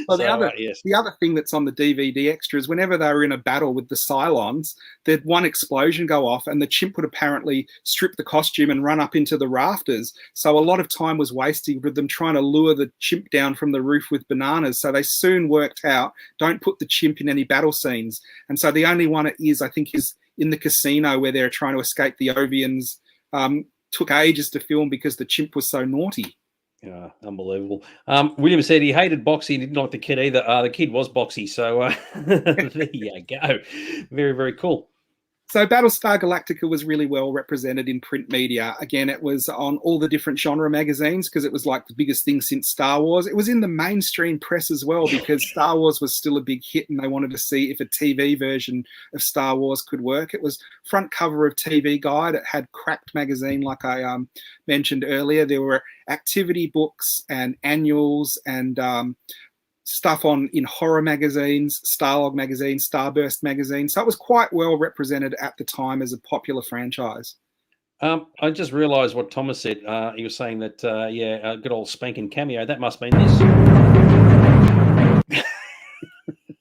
Well, the other thing that's on the DVD extra is whenever they were in a battle with the Cylons, there'd one explosion go off and the chimp would apparently strip the costume and run up into the rafters. So a lot of time was wasted with them trying to lure the chimp down from the roof with bananas. So they soon worked out, don't put the chimp in any battle scenes. And so the only one it is, I think, is in the casino where they're trying to escape the Ovians. Took ages to film because the chimp was so naughty. Yeah, unbelievable. William said he hated Boxy. He didn't like the kid either. The kid was Boxy. So there you go. Very, very cool. So Battlestar Galactica was really well represented in print media. Again, it was on all the different genre magazines because it was like the biggest thing since Star Wars. It was in the mainstream press as well because Star Wars was still a big hit and they wanted to see if a TV version of Star Wars could work. It was front cover of TV Guide. It had Cracked magazine like I mentioned earlier. There were activity books and annuals and stuff in horror magazines, Starlog magazine, Starburst magazine. So it was quite well represented at the time as a popular franchise. I just realised what Thomas said. He was saying that, a good old spanking cameo. That must mean this.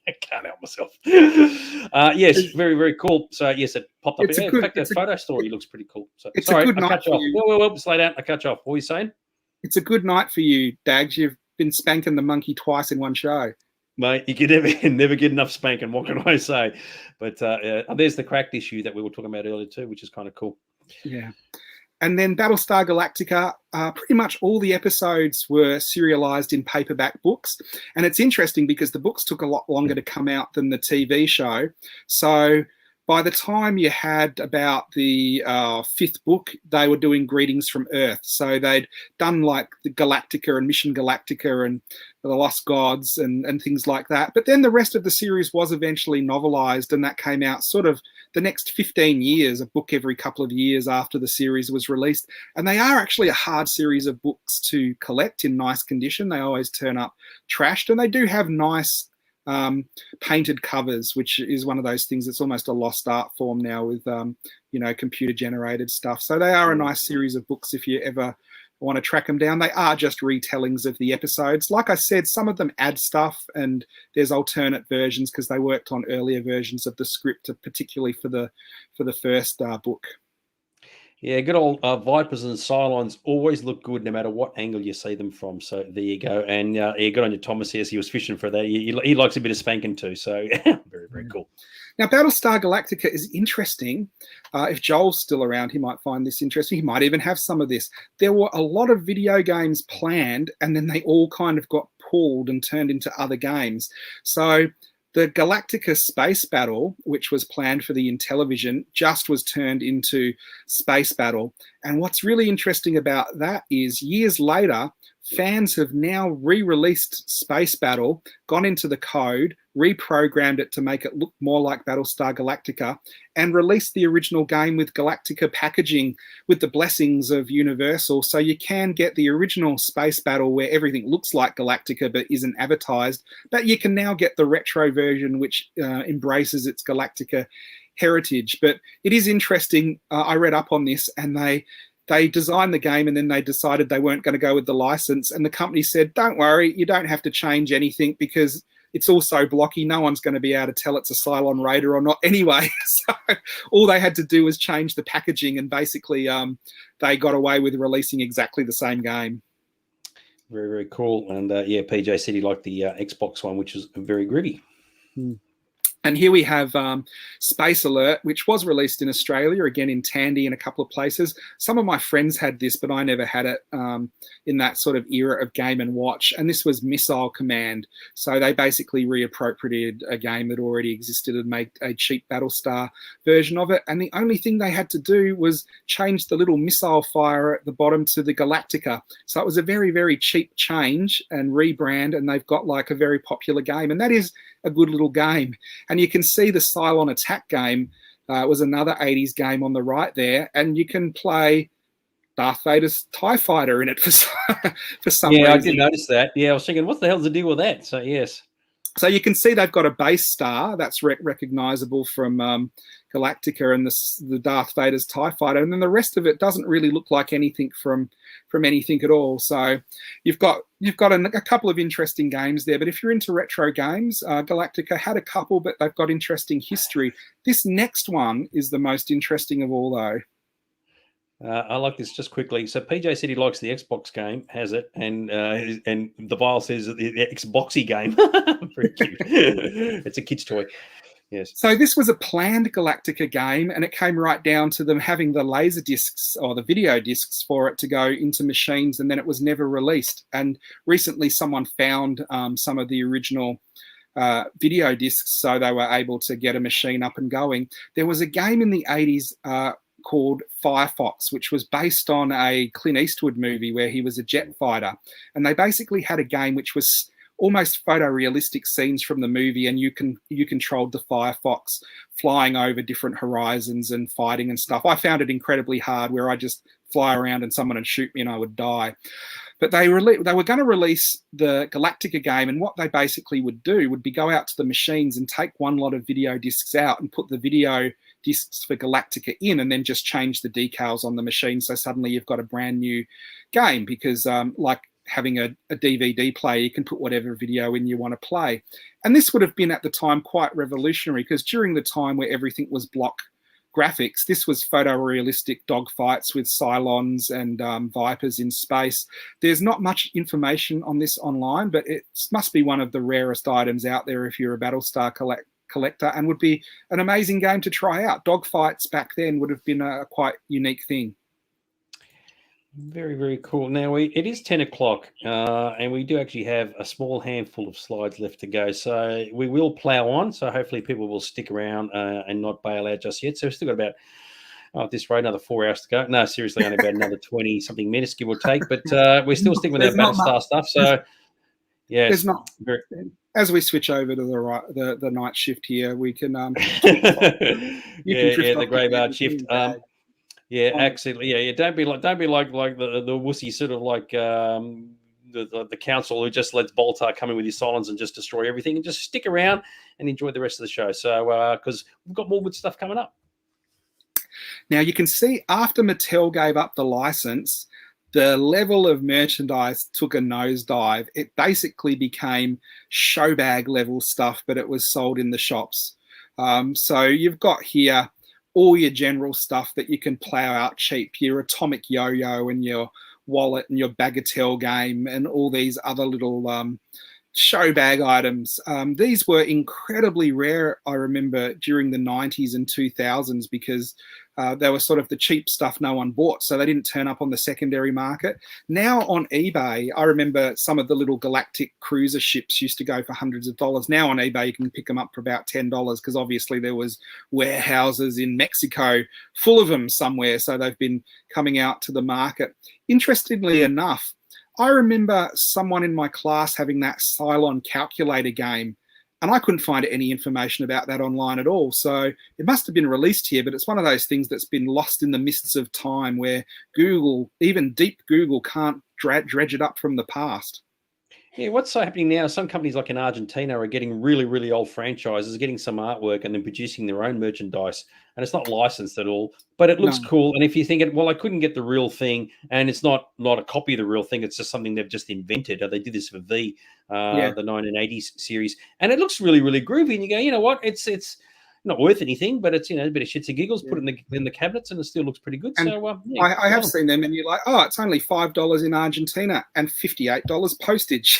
I can't help myself. Yes, very, very cool. So, yes, it popped up. In fact, the photo story looks pretty cool. So, sorry, I cut you off. Whoa, slow down. I cut you off. What were you saying? It's a good night for you, Dags. You've been spanking the monkey twice in one show. Mate, you can never get enough spanking. What can I say? But there's the Cracked issue that we were talking about earlier too, which is kind of cool. Yeah. And then Battlestar Galactica, pretty much all the episodes were serialized in paperback books. And it's interesting because the books took a lot longer to come out than the TV show. So by the time you had about the fifth book, they were doing Greetings from Earth. So they'd done like the Galactica and Mission Galactica and the Lost Gods and things like that. But then the rest of the series was eventually novelized, and that came out sort of the next 15 years, a book every couple of years after the series was released. And they are actually a hard series of books to collect in nice condition. They always turn up trashed, and they do have nice painted covers, which is one of those things that's almost a lost art form now with computer generated stuff. So they are a nice series of books if you ever want to track them down, they are just retellings of the episodes. Like I said, some of them add stuff, and there's alternate versions because they worked on earlier versions of the script, particularly for the first book. Yeah, good old Vipers and Cylons always look good no matter what angle you see them from. So there you go. And yeah, good on you, Thomas. Yes, he was fishing for that. He likes a bit of spanking too. So very, very cool. Now, Battlestar Galactica is interesting. If Joel's still around, he might find this interesting. He might even have some of this. There were a lot of video games planned, and then they all kind of got pulled and turned into other games. So the Galactica Space Battle, which was planned for the Intellivision, just was turned into Space Battle. And what's really interesting about that is years later, fans have now re-released Space Battle, gone into the code, reprogrammed it to make it look more like Battlestar Galactica, and released the original game with Galactica packaging with the blessings of Universal. So you can get the original Space Battle where everything looks like Galactica but isn't advertised. But you can now get the retro version which embraces its Galactica heritage. But it is interesting. I read up on this, and they designed the game, and then they decided they weren't going to go with the license. And the company said, don't worry, you don't have to change anything because it's all so blocky. No one's going to be able to tell it's a Cylon Raider or not anyway. So all they had to do was change the packaging, and basically they got away with releasing exactly the same game. Very, very cool. And yeah, PJ said he liked the Xbox one, which was very gritty. And here we have Space Alert, which was released in Australia, again in Tandy and a couple of places. Some of my friends had this, but I never had it in that sort of era of Game & Watch. And this was Missile Command. So they basically reappropriated a game that already existed and made a cheap Battlestar version of it. And the only thing they had to do was change the little missile fire at the bottom to the Galactica. So it was a very, very cheap change and rebrand, and they've got like a very popular game. And that is a good little game. And you can see the Cylon Attack game was another 80s game on the right there, and you can play Darth Vader's TIE Fighter in it for some reason. Yeah, I did notice that. Yeah, I was thinking, what the hell's the deal with that? So, yes. So you can see they've got a base star that's recognizable from Galactica and the Darth Vader's TIE Fighter, and then the rest of it doesn't really look like anything from anything at all. So you've got a couple of interesting games there. But if you're into retro games, Galactica had a couple, but they've got interesting history. This next one is the most interesting of all, though. I like this just quickly. So PJ said he likes the Xbox game, has it, and the Vile says the Xboxy game. Very cute. It's a kid's toy. Yes. So this was a planned Galactica game, and it came right down to them having the laser discs or the video discs for it to go into machines, and then it was never released. And recently someone found some of the original video discs, so they were able to get a machine up and going. There was a game in the 80s called Firefox, which was based on a Clint Eastwood movie where he was a jet fighter. And they basically had a game which was almost photorealistic scenes from the movie, and you controlled the Firefox flying over different horizons and fighting and stuff. I found it incredibly hard, where I just fly around and someone would shoot me and I would die. But they were going to release the Galactica game, and what they basically would do would be go out to the machines and take one lot of video discs out and put the video discs for Galactica in, and then just change the decals on the machine. So suddenly you've got a brand new game, because like having a DVD player, you can put whatever video in you want to play. And this would have been at the time quite revolutionary, because during the time where everything was block graphics, this was photorealistic dogfights with Cylons and Vipers in space. There's not much information on this online, but it must be one of the rarest items out there if you're a Battlestar collector, and would be an amazing game to try out. Dogfights back then would have been a quite unique thing. Very, very cool. Now, it is 10 o'clock, and we do actually have a small handful of slides left to go. So we will plow on. So hopefully people will stick around and not bail out just yet. So we've still got about, at this rate, another 4 hours to go. No, seriously, only about another 20-something minutes, give or take. But we're still sticking with our Battlestar stuff. So, yeah. There's not... As we switch over to the night shift here, we can... the graveyard shift. Yeah, absolutely. Yeah. Don't be like the wussy sort of like the council who just lets Boltar come in with his Cylons and just destroy everything, and just stick around and enjoy the rest of the show. So because we've got more good stuff coming up. Now you can see after Mattel gave up the license, the level of merchandise took a nosedive. It basically became show bag level stuff, but it was sold in the shops. So you've got here all your general stuff that you can plow out cheap, your atomic yo-yo and your wallet and your bagatelle game and all these other little show bag items. These were incredibly rare, I remember, during the 90s and 2000s because they were sort of the cheap stuff no one bought, so they didn't turn up on the secondary market. Now on eBay, I remember some of the little galactic cruiser ships used to go for hundreds of dollars. Now on eBay, you can pick them up for about $10 because obviously there was warehouses in Mexico full of them somewhere, so they've been coming out to the market. Interestingly enough, I remember someone in my class having that Cylon calculator game, and I couldn't find any information about that online at all. So it must have been released here, but it's one of those things that's been lost in the mists of time where Google, even deep Google, can't dredge it up from the past. Yeah, what's happening now? Some companies like in Argentina are getting really, really old franchises, getting some artwork and then producing their own merchandise. And it's not licensed at all, but it looks cool. And if you think, well, I couldn't get the real thing, and it's not a copy of the real thing, it's just something they've just invented. They did this for the 1980s series, and it looks really, really groovy. And you go, you know what? It's not worth anything, but it's, a bit of shits and giggles. Put it in the cabinets, and it still looks pretty good. And so I have seen them, and you're like, oh, it's only $5 in Argentina and $58 postage.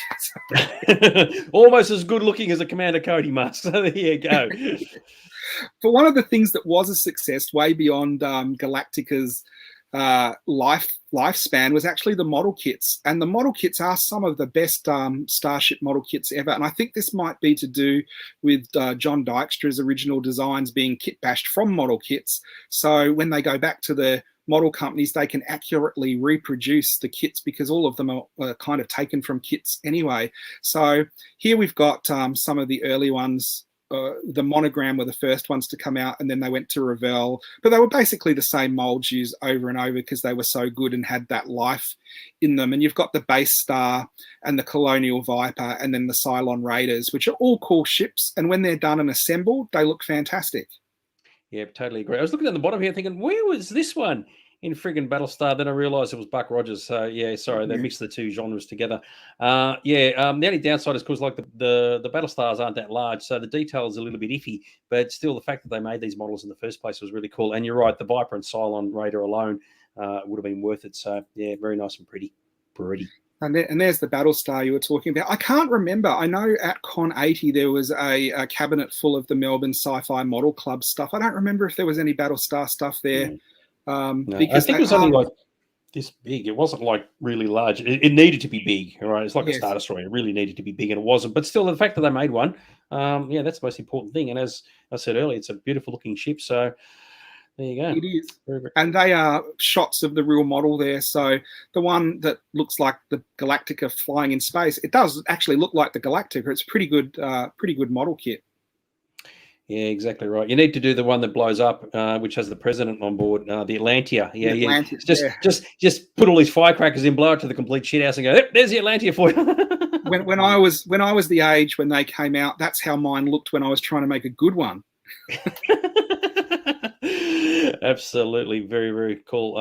Almost as good looking as a Commander Cody mask. So there you go. But one of the things that was a success way beyond Galactica's lifespan was actually the model kits, and the model kits are some of the best Starship model kits ever. And I think this might be to do with John Dykstra's original designs being kit bashed from model kits. So when they go back to the model companies, they can accurately reproduce the kits because all of them are kind of taken from kits anyway. So here we've got some of the early ones. The Monogram were the first ones to come out, and then they went to Revell, but they were basically the same molds used over and over because they were so good and had that life in them. And you've got the Base Star and the Colonial Viper and then the Cylon Raiders, which are all cool ships, and when they're done and assembled, they look fantastic. Yeah, totally agree. I was looking at the bottom here thinking, where was this one in friggin' Battlestar? Then I realised it was Buck Rogers. So yeah, sorry, they mixed the two genres together. The only downside is because like the Battlestars aren't that large, so the detail is a little bit iffy. But still, the fact that they made these models in the first place was really cool. And you're right, the Viper and Cylon Raider alone would have been worth it. So yeah, very nice and pretty. And there's the Battlestar you were talking about. I can't remember. I know at Con 80 there was a cabinet full of the Melbourne Sci-Fi Model Club stuff. I don't remember if there was any Battlestar stuff there. No, I think it was only like this big. It wasn't like really large. It needed to be big, right? It's like a Star Destroyer. It really needed to be big, and it wasn't. But still, the fact that they made one, that's the most important thing. And as I said earlier, it's a beautiful looking ship. So there you go. It is. And they are shots of the real model there. So the one that looks like the Galactica flying in space, it does actually look like the Galactica. It's pretty good model kit. Yeah, exactly right. You need to do the one that blows up, which has the president on board, the Atlantia. Yeah, Atlantis, just put all these firecrackers in, blow it to the complete shit house, and go, yep, there's the Atlantia for you. when I was the age when they came out, that's how mine looked when I was trying to make a good one. Absolutely, very, very cool.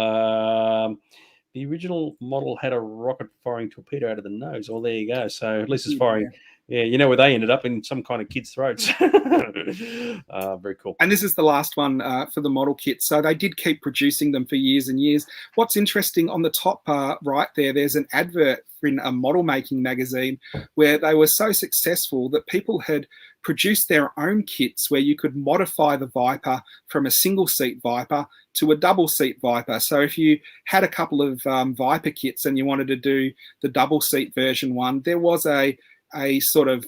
The original model had a rocket-firing torpedo out of the nose. Well, there you go. So at least it's firing. Yeah, you know where they ended up, in some kind of kid's throats. Very cool. And this is the last one for the model kit. So they did keep producing them for years and years. What's interesting, on the top right there's an advert in a model making magazine where they were so successful that people had produced their own kits where you could modify the Viper from a single seat Viper to a double seat Viper. So if you had a couple of Viper kits and you wanted to do the double seat version one, there was a sort of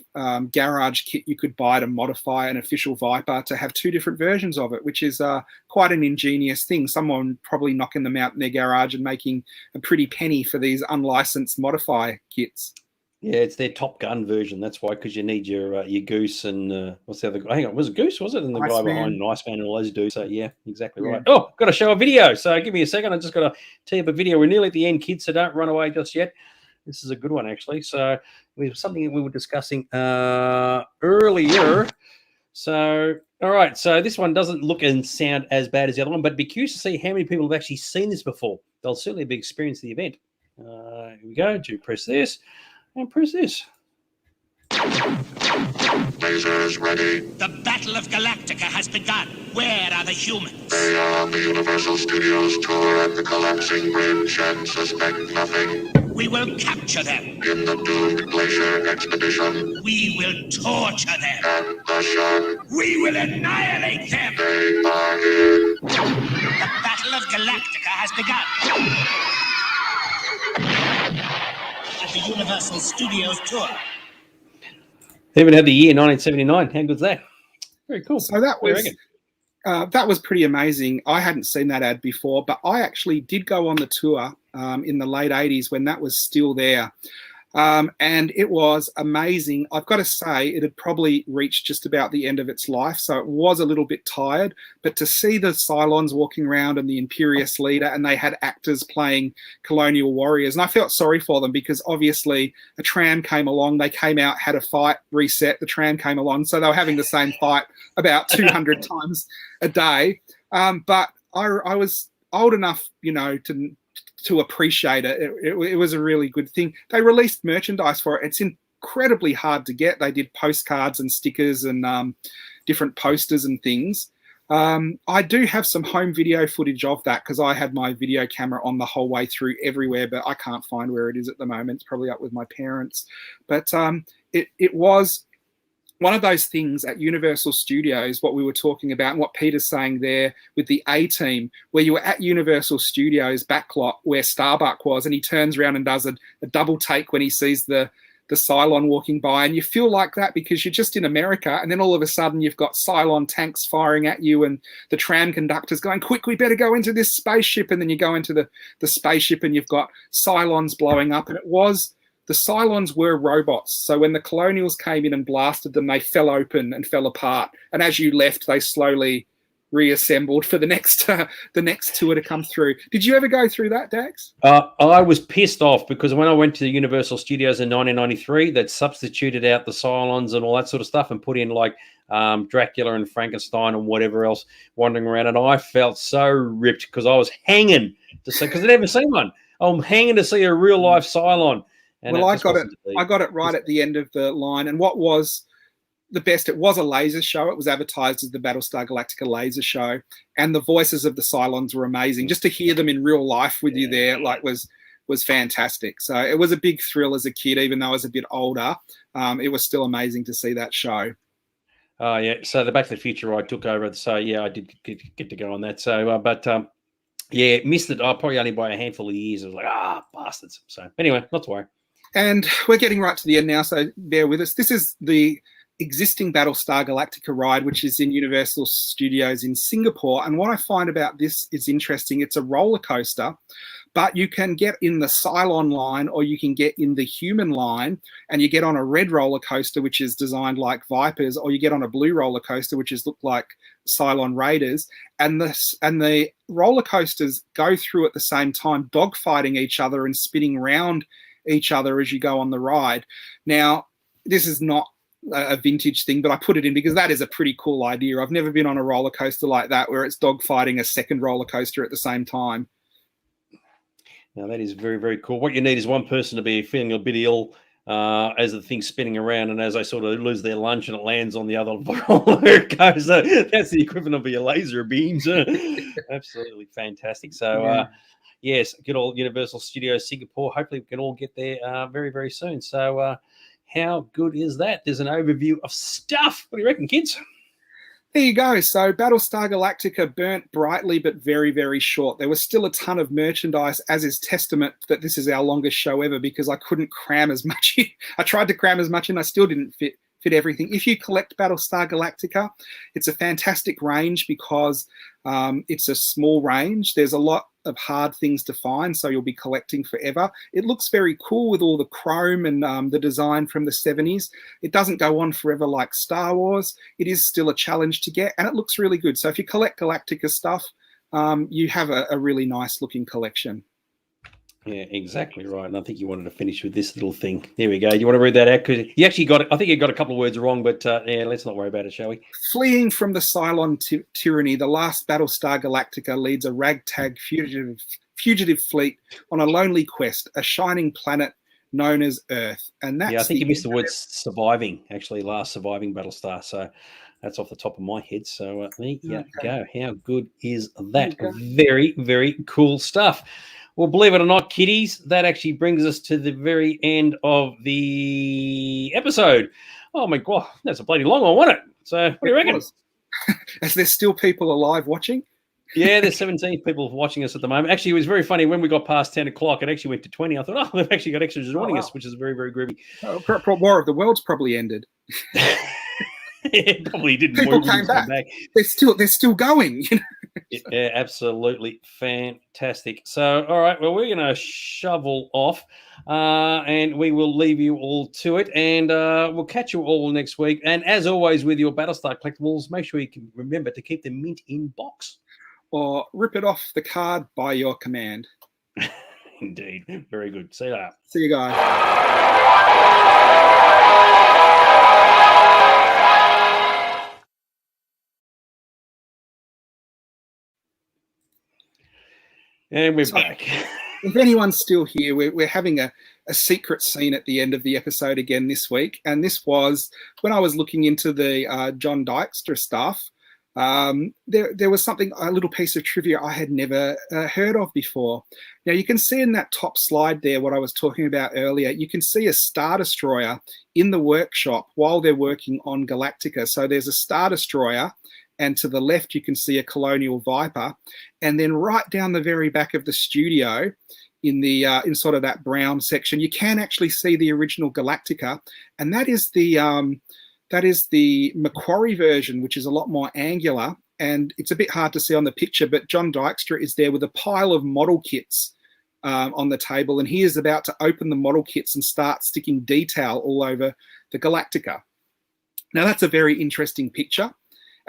garage kit you could buy to modify an official Viper to have two different versions of it, which is quite an ingenious thing. Someone probably knocking them out in their garage and making a pretty penny for these unlicensed modify kits. Yeah, it's their Top Gun version. That's why, because you need your Goose and what's the other guy? Hang on, was it Goose? Was it? And the guy behind Iceman and all those dudes. So yeah, exactly right. Oh, got to show a video. So give me a second. I just got to tee up a video. We're nearly at the end, kids, so don't run away just yet. This is a good one, actually. So it was something that we were discussing earlier. So, all right. So this one doesn't look and sound as bad as the other one, but be curious to see how many people have actually seen this before. They'll certainly be experienced the event. Here we go. Do press this and press this. Lasers ready. The Battle of Galactica has begun. Where are the humans? They are on the Universal Studios tour at the collapsing bridge and suspect nothing. We will capture them. In the doomed glacier expedition. We will torture them. At the shark. We will annihilate them. They are here. The Battle of Galactica has begun. At the Universal Studios tour. They even had the year 1979. How good's that? Very cool. So that was pretty amazing. I hadn't seen that ad before, but I actually did go on the tour in the late 80s when that was still there. And it was amazing. I've got to say, it had probably reached just about the end of its life, so it was a little bit tired. But to see the Cylons walking around and the Imperious leader, and they had actors playing colonial warriors, and I felt sorry for them because obviously a tram came along, they came out, had a fight, reset, the tram came along, so they were having the same fight about 200 times a day. But I was old enough, to appreciate it. It was a really good thing. They released merchandise for it. It's incredibly hard to get. They did postcards and stickers and different posters and things. I do have some home video footage of that because I had my video camera on the whole way through everywhere, but I can't find where it is at the moment. It's probably up with my parents. But it was one of those things at Universal Studios, what we were talking about and what Peter's saying there with the A-Team, where you were at Universal Studios backlot where Starbuck was, and he turns around and does a double take when he sees the Cylon walking by, and you feel like that because you're just in America, and then all of a sudden you've got Cylon tanks firing at you and the tram conductor's going, quick, we better go into this spaceship, and then you go into the spaceship and you've got Cylons blowing up, and the Cylons were robots. So when the Colonials came in and blasted them, they fell open and fell apart. And as you left, they slowly reassembled for the next tour to come through. Did you ever go through that, Dax? I was pissed off because when I went to the Universal Studios in 1993, they'd substituted out the Cylons and all that sort of stuff and put in like Dracula and Frankenstein and whatever else wandering around. And I felt so ripped because I was hanging to see, because I'd never seen one. I'm hanging to see a real life Cylon. And well, I got it right at the end of the line. And what was the best, it was a laser show. It was advertised as the Battlestar Galactica laser show. And the voices of the Cylons were amazing. Just to hear them in real life with you there, was fantastic. So it was a big thrill as a kid, even though I was a bit older. It was still amazing to see that show. Oh, yeah. So the Back to the Future I took over. So, yeah, I did get to go on that. So, yeah, missed it. Probably only by a handful of years. I was like, bastards. So anyway, not to worry. And we're getting right to the end now, so bear with us. This is the existing Battlestar Galactica ride, which is in Universal Studios in Singapore. And what I find about this is interesting. It's a roller coaster, but you can get in the Cylon line or you can get in the human line, and you get on a red roller coaster, which is designed like Vipers, or you get on a blue roller coaster, which is look like Cylon Raiders. And the roller coasters go through at the same time, dogfighting each other and spinning around each other as you go on the ride. Now, this is not a vintage thing, but I put it in because that is a pretty cool idea. I've never been on a roller coaster like that where it's dogfighting a second roller coaster at the same time. Now, that is very, very cool. What you need is one person to be feeling a bit ill as the thing's spinning around, and as they sort of lose their lunch and it lands on the other roller coaster. That's the equivalent of your laser beams. Absolutely fantastic. So, yes, good old Universal Studios Singapore. Hopefully we can all get there very, very soon. So how good is that? There's an overview of stuff. What do you reckon, kids? There you go. So Battlestar Galactica burnt brightly but very, very short. There was still a ton of merchandise, as is testament that this is our longest show ever, because I couldn't cram as much in. I tried to cram as much in. I still didn't fit everything. If you collect Battlestar Galactica, it's a fantastic range because it's a small range. There's a lot of hard things to find, so you'll be collecting forever. It looks very cool with all the chrome and the design from the 70s. It doesn't go on forever like Star Wars. It is still a challenge to get, and it looks really good. So if you collect Galactica stuff, you have a really nice looking collection. Yeah, exactly right. And I think you wanted to finish with this little thing. There we go. You want to read that out? Because you actually got it. I think you got a couple of words wrong, but yeah, let's not worry about it, shall we? Fleeing from the Cylon tyranny, the last Battlestar Galactica leads a ragtag fugitive fugitive fleet on a lonely quest, a shining planet known as Earth. And that's Yeah, I think you missed the end word of surviving, actually, last surviving Battlestar. So that's off the top of my head. So there you go. How good is that? Very, very cool stuff. Well, believe it or not, kiddies, that actually brings us to the very end of the episode. Oh my God, that's a bloody long one, wasn't it? So what do you reckon? was. As there's still people alive watching. Yeah, there's 17 people watching us at the moment. Actually, it was very funny. When we got past 10 o'clock, it actually went to 20. I thought, oh, they've actually got extras joining us, which is very, very groovy. War of the Worlds probably ended. It probably didn't. People came back. They're still going. You know? Yeah, absolutely fantastic. So, all right, well, we're going to shovel off, and we will leave you all to it, and we'll catch you all next week. And as always, with your Battlestar collectibles, make sure you can remember to keep the mint in box. Or rip it off the card by your command. Indeed. Very good. See you later. See you guys. And we're back. If anyone's still here, we're having a secret scene at the end of the episode again this week. And this was when I was looking into the John Dykstra stuff. There was a little piece of trivia I had never heard of before. Now, you can see in that top slide there what I was talking about earlier. You can see a Star Destroyer in the workshop while they're working on Galactica. So there's a Star Destroyer, and to the left you can see a Colonial Viper. And then right down the very back of the studio, in sort of that brown section, you can actually see the original Galactica, and that is the Macquarie version, which is a lot more angular, and it's a bit hard to see on the picture, but John Dykstra is there with a pile of model kits on the table, and he is about to open the model kits and start sticking detail all over the Galactica. Now, that's a very interesting picture,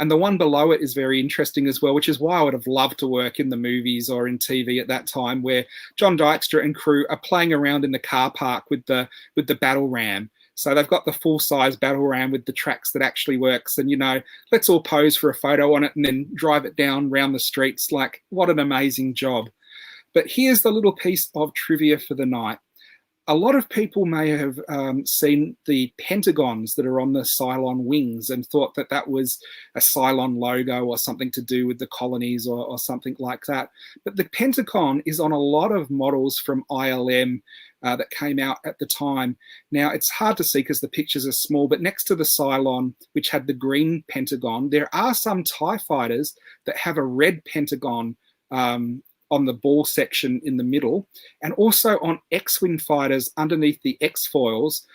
and the one below it is very interesting as well, which is why I would have loved to work in the movies or in TV at that time, where John Dykstra and crew are playing around in the car park with the battle ram. So they've got the full-size battle ram with the tracks that actually works. And, you know, let's all pose for a photo on it and then drive it down around the streets. Like, what an amazing job. But here's the little piece of trivia for the night. A lot of people may have seen the pentagons that are on the Cylon wings and thought that that was a Cylon logo or something to do with the colonies or something like that. But the pentagon is on a lot of models from ILM that came out at the time. Now, it's hard to see because the pictures are small, but next to the Cylon, which had the green pentagon, there are some TIE fighters that have a red pentagon on the ball section in the middle, and also on X-Wing fighters underneath the X-foils.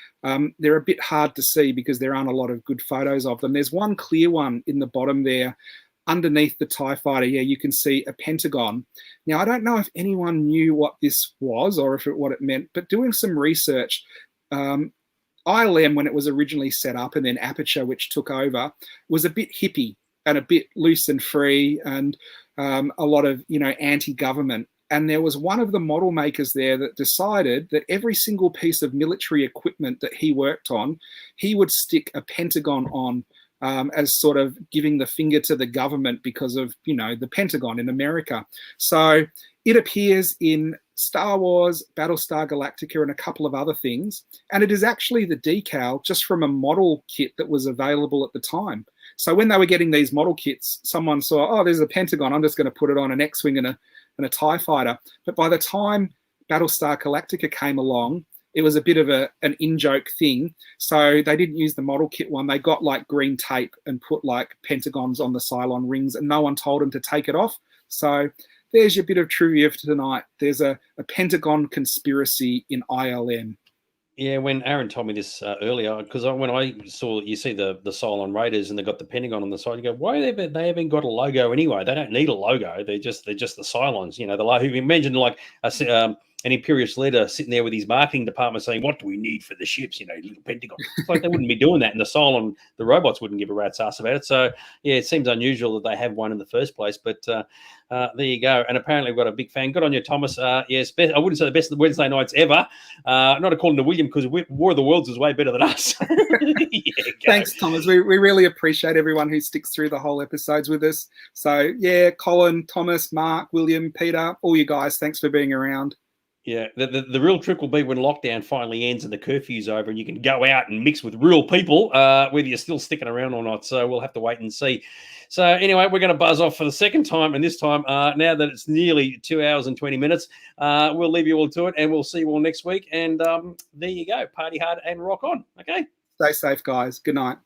They're a bit hard to see because there aren't a lot of good photos of them. There's one clear one in the bottom there underneath the TIE fighter. Yeah, you can see a pentagon. Now, I don't know if anyone knew what this was or what it meant, but doing some research, ILM, when it was originally set up, and then Aperture, which took over, was a bit hippie and a bit loose and free, and a lot of, you know, anti-government. And there was one of the model makers there that decided that every single piece of military equipment that he worked on, he would stick a pentagon on as sort of giving the finger to the government because of, you know, the Pentagon in America. So it appears in Star Wars, Battlestar Galactica, and a couple of other things. And it is actually the decal just from a model kit that was available at the time. So when they were getting these model kits, someone saw, oh, there's a Pentagon, I'm just going to put it on an X-Wing and a TIE fighter. But by the time Battlestar Galactica came along, it was a bit of an in-joke thing. So they didn't use the model kit one. They got like green tape and put like pentagons on the Cylon rings, and no one told them to take it off. So there's your bit of trivia for tonight. There's a Pentagon conspiracy in ILM. Yeah, when Aaron told me this earlier, because when I saw, you see the Cylon Raiders and they got the Pentagon on the side, you go, why they haven't got a logo anyway? They don't need a logo. They're just the Cylons, you know. The logo. You mentioned like imperious leader sitting there with his marketing department saying, "What do we need for the ships?" Little Pentagon. It's like they wouldn't be doing that, and the Cylon, the robots, wouldn't give a rat's ass about it. So yeah, it seems unusual that they have one in the first place. But there you go. And apparently we've got a big fan. Good on you, Thomas. Yes, I wouldn't say the best of the Wednesday nights ever. Not according to William, because War of the Worlds is way better than us. Thanks, Thomas. We really appreciate everyone who sticks through the whole episodes with us. So yeah, Colin, Thomas, Mark, William, Peter, all you guys, thanks for being around. Yeah, the real trick will be when lockdown finally ends and the curfew's over and you can go out and mix with real people, whether you're still sticking around or not. So we'll have to wait and see. So anyway, we're going to buzz off for the second time. And this time, now that it's nearly 2 hours and 20 minutes, we'll leave you all to it and we'll see you all next week. And there you go. Party hard and rock on. Okay? Stay safe, guys. Good night.